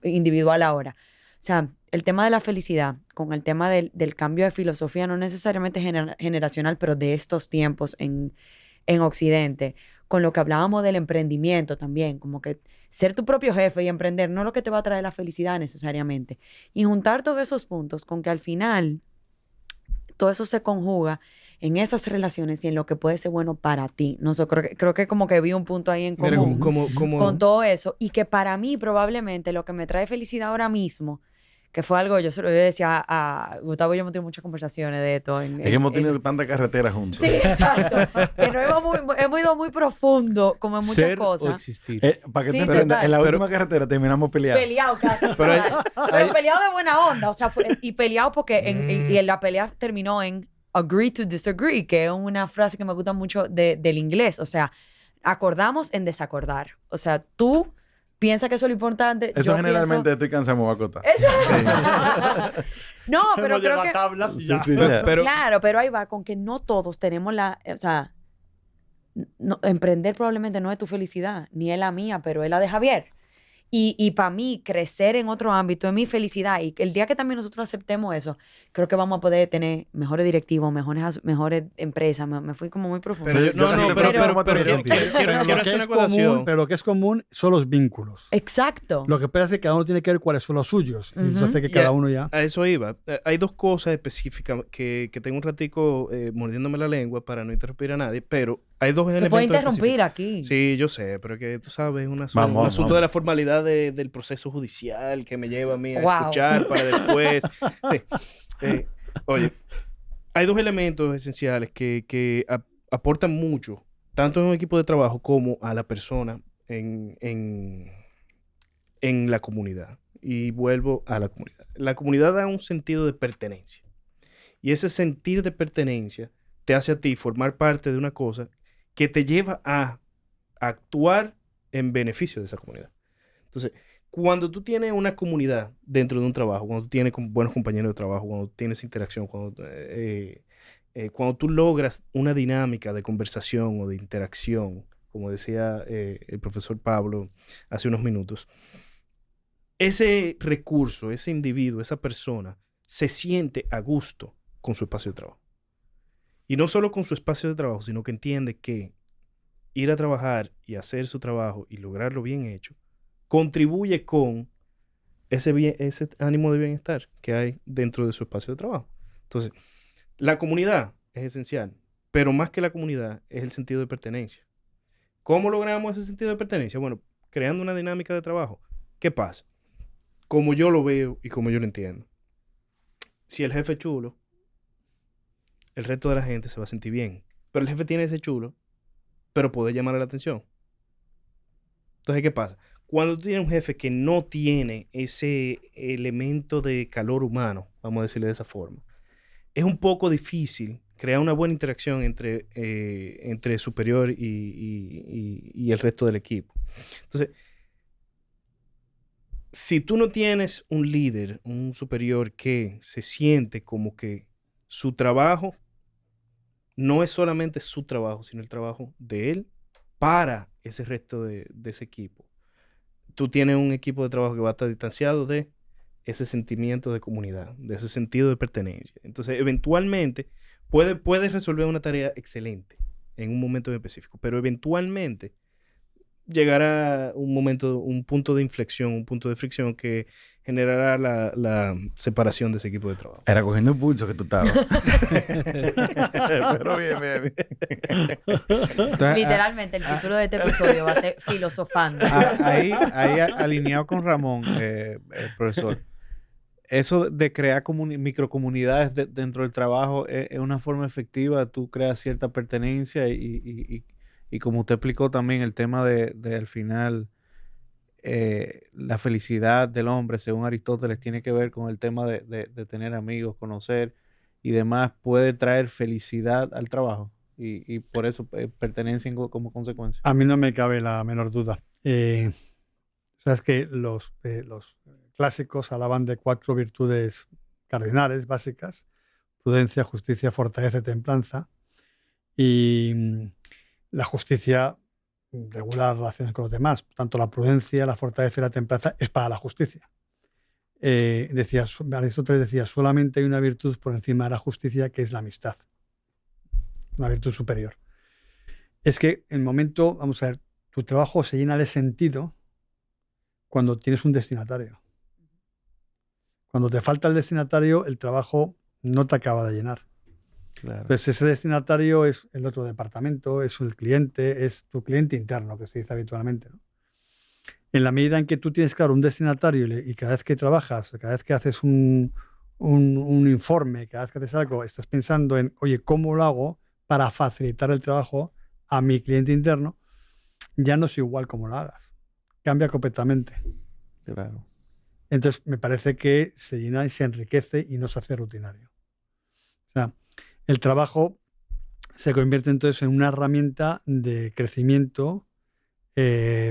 individual ahora. O sea, el tema de la felicidad con el tema del cambio de filosofía, no necesariamente generacional, pero de estos tiempos en Occidente, con lo que hablábamos del emprendimiento también, como que ser tu propio jefe y emprender no es lo que te va a traer la felicidad necesariamente. Y juntar todos esos puntos con que al final todo eso se conjuga en esas relaciones y en lo que puede ser bueno para ti. No sé, creo que como que vi un punto ahí en común con todo eso. Y que para mí probablemente lo que me trae felicidad ahora mismo, que fue algo, yo decía a Gustavo y yo hemos tenido muchas conversaciones de esto. Es que hemos tenido tanta carretera juntos. Sí, exacto. Que no hemos ido muy profundo, como en muchas Ser cosas. o existir. Para que Sí, te entiendas, total. en la última carretera terminamos peleados. Peleado casi. Pero peleado de buena onda. O sea, y peleado porque y en la pelea terminó en agree to disagree, que es una frase que me gusta mucho del inglés. O sea, acordamos en desacordar. O sea, tú piensas que eso es lo importante. Eso yo generalmente pienso... estoy cansado, me voy a acotar. Eso... No, pero Hemos creo llevado que... tablas y ya. Sí, Pero, Claro, pero ahí va con que no todos tenemos la... O sea, emprender probablemente no es tu felicidad, ni es la mía, pero es la de Javier. Y para mí, crecer en otro ámbito es mi felicidad. Y el día que también nosotros aceptemos eso, creo que vamos a poder tener mejores directivos, mejores empresas. Me fui como muy profundo. pero Yo casi te pregunto, pero quiero quiero Lo que hacer una es común, acotación. pero lo que es común son los vínculos. Exacto. Lo que pasa es que cada uno tiene que ver cuáles son los suyos. Y eso Ujú. hace que cada uno ya... A eso iba. Hay dos cosas específicas que tengo un ratico mordiéndome la lengua para no interrumpir a nadie, pero hay dos Se elementos puede interrumpir específicos. aquí. Sí, yo sé, pero que tú sabes, es un Vamos. asunto de la formalidad del proceso judicial que me lleva a mí a Wow. escuchar para después. Sí. Oye, hay dos elementos esenciales que aportan mucho, tanto en un equipo de trabajo como a la persona en la comunidad. Y vuelvo a la comunidad. La comunidad da un sentido de pertenencia. Y ese sentir de pertenencia te hace a ti formar parte de una cosa que te lleva a actuar en beneficio de esa comunidad. Entonces, cuando tú tienes una comunidad dentro de un trabajo, cuando tú tienes buenos compañeros de trabajo, cuando tienes interacción, cuando tú logras una dinámica de conversación o de interacción, como decía el profesor Pablo hace unos minutos, ese recurso, ese individuo, esa persona, se siente a gusto con su espacio de trabajo. Y no solo con su espacio de trabajo, sino que entiende que ir a trabajar y hacer su trabajo y lograrlo bien hecho contribuye con ese ánimo de bienestar que hay dentro de su espacio de trabajo. Entonces, la comunidad es esencial, pero más que la comunidad es el sentido de pertenencia. ¿Cómo logramos ese sentido de pertenencia? Bueno, creando una dinámica de trabajo. ¿Qué pasa? Como yo lo veo y como yo lo entiendo. Si el jefe es chulo, el resto de la gente se va a sentir bien. Pero el jefe tiene ese chulo, pero puede llamar la atención. Entonces, ¿qué pasa? Cuando tú tienes un jefe que no tiene ese elemento de calor humano, vamos a decirle de esa forma, es un poco difícil crear una buena interacción entre superior y el resto del equipo. Entonces, si tú no tienes un líder, un superior que se siente como que su trabajo no es solamente su trabajo, sino el trabajo de él para ese resto de ese equipo. Tú tienes un equipo de trabajo que va a estar distanciado de ese sentimiento de comunidad, de ese sentido de pertenencia. Entonces, eventualmente, puedes resolver una tarea excelente en un momento específico, pero eventualmente llegará un punto de inflexión, un punto de fricción que generará la separación de ese equipo de trabajo. Era cogiendo impulso que tú estabas. Pero bien. Entonces, Literalmente, el título de este episodio va a ser Filosofando. ahí alineado con Ramón, profesor, eso de crear microcomunidades dentro del trabajo es una forma efectiva. Tú creas cierta pertenencia y como usted explicó también, el tema de al final, la felicidad del hombre, según Aristóteles, tiene que ver con el tema de tener amigos, conocer y demás, puede traer felicidad al trabajo y por eso pertenencia como consecuencia. A mí no me cabe la menor duda. Sabes que los clásicos hablaban de 4 virtudes cardinales básicas: prudencia, justicia, fortaleza y templanza. Y la justicia regula las relaciones con los demás. Por tanto, la prudencia, la fortaleza y la templanza es para la justicia. Aristóteles decía, solamente hay una virtud por encima de la justicia, que es la amistad. Una virtud superior. Es que en el momento, vamos a ver, tu trabajo se llena de sentido cuando tienes un destinatario. Cuando te falta el destinatario, el trabajo no te acaba de llenar. Claro. Entonces, ese destinatario es el otro departamento, es el cliente, es tu cliente interno, que se dice habitualmente, ¿no? En la medida en que tú tienes, claro, un destinatario y cada vez que trabajas, cada vez que haces un informe, cada vez que haces algo, estás pensando en, oye, ¿cómo lo hago para facilitar el trabajo a mi cliente interno? Ya no es igual como lo hagas. Cambia completamente. Claro. Entonces, me parece que se llena y se enriquece y no se hace rutinario. O sea, el trabajo se convierte entonces en una herramienta de crecimiento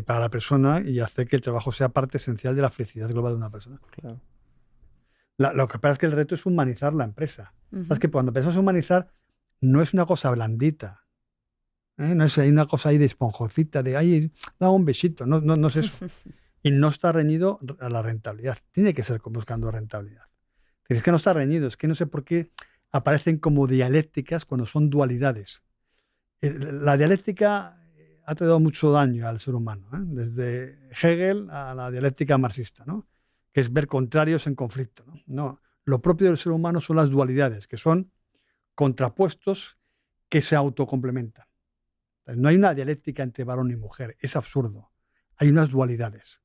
para la persona y hace que el trabajo sea parte esencial de la felicidad global de una persona. Claro. Lo que pasa es que el reto es humanizar la empresa. Ujú. Es que cuando pensamos en humanizar, no es una cosa blandita. No es ahí una cosa ahí de esponjocita, de ay, da un besito. No es eso. Y no está reñido a la rentabilidad. Tiene que ser buscando rentabilidad. Es que no está reñido. Es que no sé por qué aparecen como dialécticas cuando son dualidades. La dialéctica ha traído mucho daño al ser humano, desde Hegel a la dialéctica marxista, ¿no? Que es ver contrarios en conflicto. No, lo propio del ser humano son las dualidades, que son contrapuestos que se autocomplementan. No hay una dialéctica entre varón y mujer, es absurdo. Hay unas dualidades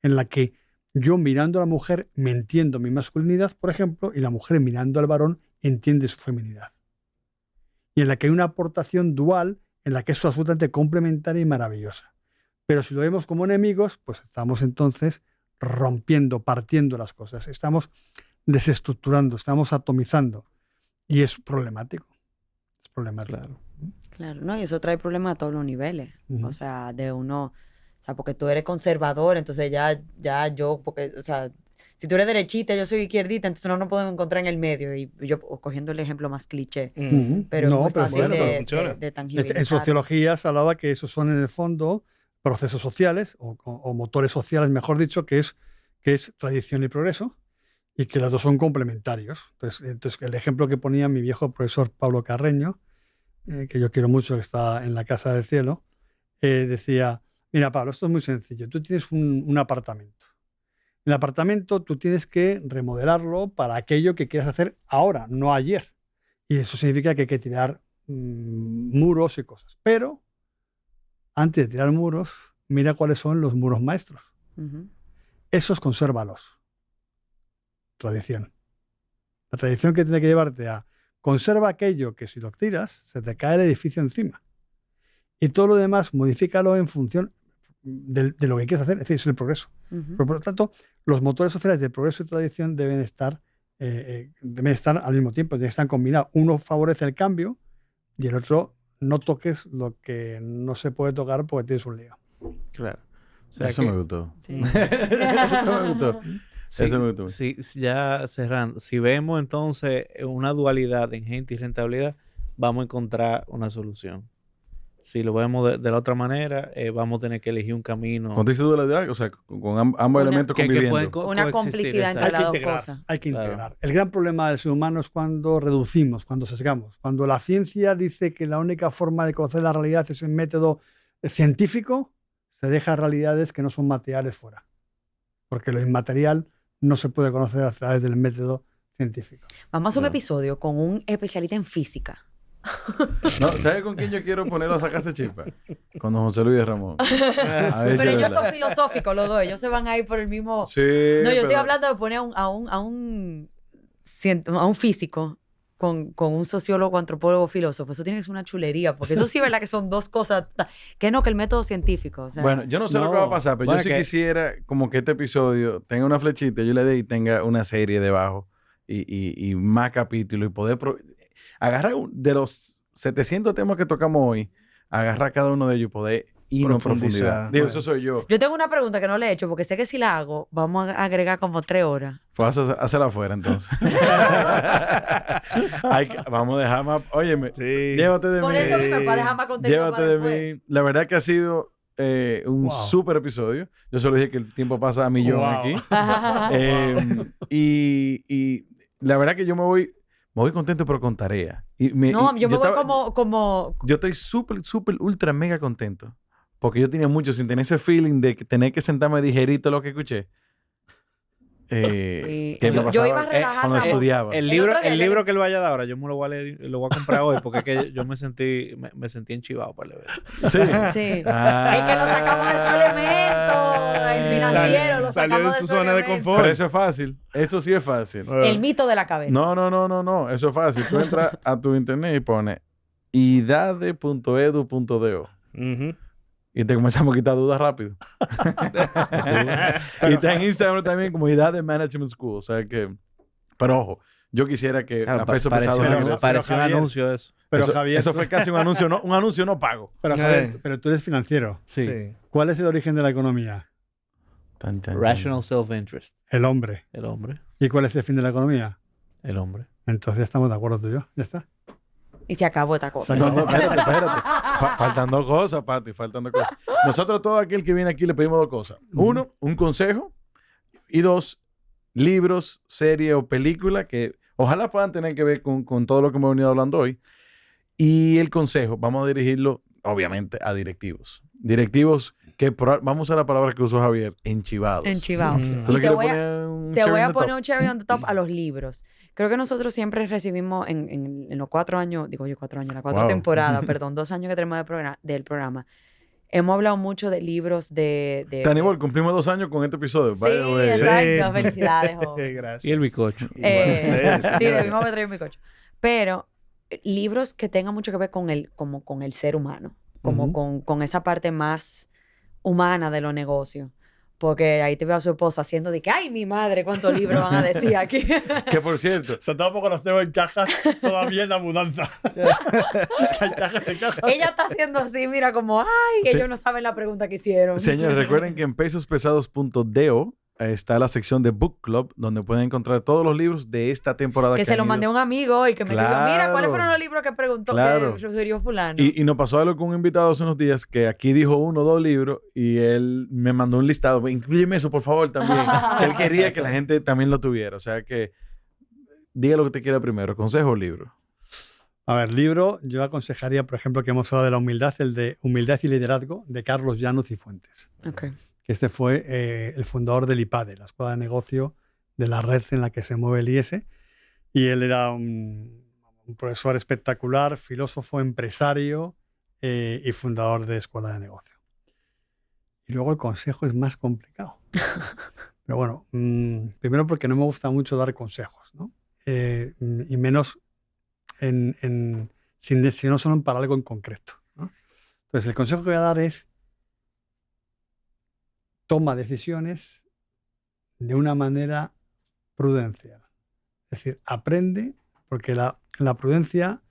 en la que yo mirando a la mujer me entiendo mi masculinidad, por ejemplo, y la mujer mirando al varón entiende su feminidad. Y en la que hay una aportación dual en la que es absolutamente complementaria y maravillosa. Pero si lo vemos como enemigos, pues estamos entonces rompiendo, partiendo las cosas. Estamos desestructurando, estamos atomizando. Y es problemático. Es problemático. Claro. Claro, ¿no? Y eso trae problemas a todos los niveles. Ujú. O sea, de uno, o sea, porque tú eres conservador, entonces ya yo, porque, o sea, si tú eres derechita, yo soy izquierdita, entonces no nos podemos encontrar en el medio. Y yo, cogiendo el ejemplo más cliché, Ujú. pero es muy pero fácil bueno, pero funciona. de en tangibilizar. sociología se hablaba que esos son en el fondo procesos sociales o motores sociales, mejor dicho, que es tradición y progreso, y que los dos son complementarios. Entonces el ejemplo que ponía mi viejo profesor Pablo Carreño, que yo quiero mucho, que está en la Casa del Cielo, decía, mira Pablo, esto es muy sencillo, tú tienes un apartamento. El apartamento tú tienes que remodelarlo para aquello que quieras hacer ahora, no ayer. Y eso significa que hay que tirar muros y cosas. Pero antes de tirar muros, mira cuáles son los muros maestros. Ujú. Esos consérvalos. Tradición. La tradición que tiene que llevarte a conserva aquello que si lo tiras, se te cae el edificio encima. Y todo lo demás, modifícalo en función de lo que quieres hacer. Es decir, es el progreso. Ujú. Pero, por lo tanto, los motores sociales de progreso y tradición deben estar al mismo tiempo, deben estar combinados. Uno favorece el cambio y el otro no toques lo que no se puede tocar porque tienes un lío. Claro. O sea Eso que- me gustó. Sí. Eso me gustó. Sí, Eso me gustó. sí, ya cerrando, si vemos entonces una dualidad en gente y rentabilidad, vamos a encontrar una solución. Si lo vemos de la otra manera, vamos a tener que elegir un camino Cuando dice dualidad, o sea, con ambos Una- elementos que conviviendo. pueden Una coexistir, complicidad exacto. entre las dos cosas. Hay que Claro. integrar. El gran problema del ser humano es cuando reducimos, cuando sesgamos. Cuando la ciencia dice que la única forma de conocer la realidad es el método científico, se deja realidades que no son materiales fuera. Porque lo inmaterial no se puede conocer a través del método científico. Vamos a hacer un Claro. episodio con un especialista en física. No, ¿sabes con quién yo quiero ponerlo a sacarse chispa? Con don José Luis Ramón. A ver si Pero es ellos verdad. son filosóficos los dos, ellos se van a ir por el mismo... Sí, No, yo estoy pero- hablando de poner a un físico con un sociólogo, antropólogo, filósofo. Eso tiene que ser una chulería, porque eso sí es verdad que son dos cosas. Que no, que el método científico. O sea, Bueno, yo no sé lo que va a pasar, pero Bueno, yo sí que- quisiera como que este episodio tenga una flechita, yo le dé y tenga una serie debajo y más capítulos y poder agarrar de los 700 temas que tocamos hoy, agarrar cada uno de ellos y poder ir en Profundizar. profundidad. Digo, Bueno. eso soy yo. yo tengo una pregunta que no le he hecho, porque sé que si la hago, vamos a agregar como 3 horas. Pues hacerla afuera entonces. Vamos a dejar más. Óyeme, Sí. llévate de Por mí. eso mismo, para dejar más contenido Llévate para de después. mí. La verdad que ha sido un Wow. súper episodio. Yo solo dije que el tiempo pasa a millón Wow. aquí. Y la verdad que yo me voy contento, pero con tarea. No, yo me voy estaba- como... Yo estoy súper, súper, ultra, mega contento. Porque yo tenía mucho sin tener ese feeling de tener que sentarme a digerir todo lo que escuché. Sí. que me Yo pasaba iba a relajar cuando la voz. estudiaba. El El otro día el yo- libro que él vaya a dar ahora, yo me lo voy a leer, lo voy a comprar hoy porque es que yo me sentí enchivado para leer. Sí. Sí. Ah. Es que lo sacamos de su elemento. El financiero lo Salió sacamos de su zona de elemento. confort. Pero eso es fácil. Eso sí es fácil. El mito de la cabeza. No. Eso es fácil. Tú entras a tu internet y pones idade.edu.do Ujú. y te comenzamos a quitar dudas rápido. Y está en Instagram también como Idade Management School. O sea que... Pero ojo, yo quisiera que Claro, a peso pareció, pesado... pero- pareció un Javier- anuncio eso. Pero eso, Javier, eso fue casi un anuncio no pago. pero, Javier, pero tú eres financiero. Sí. ¿Cuál es el origen de la economía? Tan, tan, Rational self-interest. El hombre. El hombre. ¿Y cuál es el fin de la economía? El hombre. Entonces estamos de acuerdo tú y yo. Ya está. Y se acabó esta cosa. No, espérate. Faltan dos cosas, Pati, faltan dos cosas. Nosotros, todo aquel que viene aquí, le pedimos dos cosas. Uno, un consejo. Y dos, libros, serie o película que ojalá puedan tener que ver con todo lo que hemos venido hablando hoy. Y el consejo, vamos a dirigirlo, obviamente, a directivos. Directivos que, vamos a usar la palabra que usó Javier, enchivados. Enchivado. ¿Tú le Y quieres poner un te cherry voy on a the poner top? un cherry on the top a los libros. Creo que nosotros siempre recibimos en los 4 años, digo yo 4 años, las 4 Wow. temporadas, perdón, 2 años que tenemos del programa. Hemos hablado mucho de libros de Tanibol, cumplimos 2 años con este episodio. Sí, By the way. exacto. Felicidades, joven. Gracias. Y el bizcocho. Sí, debimos haber traído un bizcocho. Pero libros que tengan mucho que ver con el ser humano, como con esa parte más humana de los negocios. Porque ahí te veo a su esposa haciendo de que, ay, mi madre, cuántos libros van a decir aquí. Que por cierto, Se todo porque los tengo en cajas todavía en la mudanza. Hay cajas de cajas. Ella está haciendo así, mira, como, ay, Sí. ellos no saben la pregunta que hicieron. señores, recuerden que en pesospesados.do está la sección de Book Club, donde pueden encontrar todos los libros de esta temporada. Que se lo han mandé a ido. un amigo y que me dijo, mira, ¿cuáles Claro. fueron los libros que preguntó, Claro. que sugirió fulano? Y nos pasó algo con un invitado hace unos días que aquí dijo 1 o 2 libros y él me mandó un listado. Inclúyeme eso, por favor, también. Él quería que la gente también lo tuviera. O sea que diga lo que te quiera primero. ¿Consejo o libro? A ver, libro, yo aconsejaría, por ejemplo, que hemos hablado de la humildad, el de Humildad y Liderazgo, de Carlos Llanos y Fuentes. Ok. Que este fue el fundador del IPADE, la escuela de negocio de la red en la que se mueve el IS. Y él era un profesor espectacular, filósofo, empresario y fundador de escuela de negocio. Y luego el consejo es más complicado. Pero bueno, primero porque no me gusta mucho dar consejos, ¿no? Y menos si no son para algo en concreto, ¿no? Entonces, el consejo que voy a dar es toma decisiones de una manera prudencial. Es decir, aprende, porque la prudencia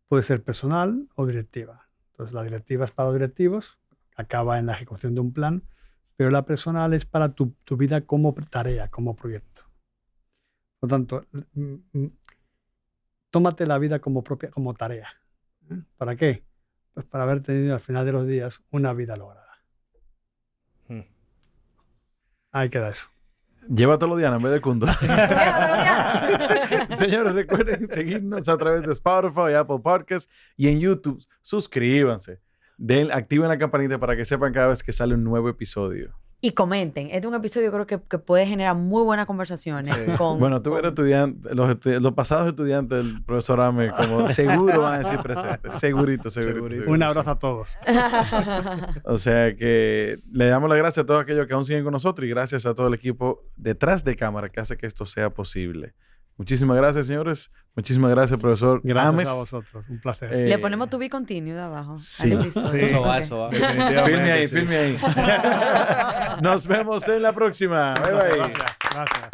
puede ser personal o directiva. Entonces, la directiva es para los directivos, acaba en la ejecución de un plan, pero la personal es para tu vida como tarea, como proyecto. Por lo tanto, tómate la vida como tarea. ¿Eh? ¿Para qué? Pues para haber tenido al final de los días una vida lograda. Ahí queda eso. Llévatelo, Diana, en vez de Kundo. Señores, recuerden seguirnos a través de Spotify, Apple Podcasts y en YouTube. Suscríbanse. Activen la campanita para que sepan cada vez que sale un nuevo episodio. Y comenten. Este es un episodio creo que puede generar muy buenas conversaciones. Sí. Bueno, tú eres estudiante, los pasados estudiantes del profesor Ame, como seguro van a decir presentes. Segurito. Un abrazo a todos. O sea que le damos las gracias a todos aquellos que aún siguen con nosotros y gracias a todo el equipo detrás de cámara que hace que esto sea posible. Muchísimas gracias, señores. Muchísimas gracias, profesor Gracias Ames. a vosotros. Un placer. Le ponemos to be continued abajo. sí. Al episodio. Sí. Eso va, Ok. eso va. Definitivamente, Filme ahí. Nos vemos en la próxima. Bye, bye. Gracias.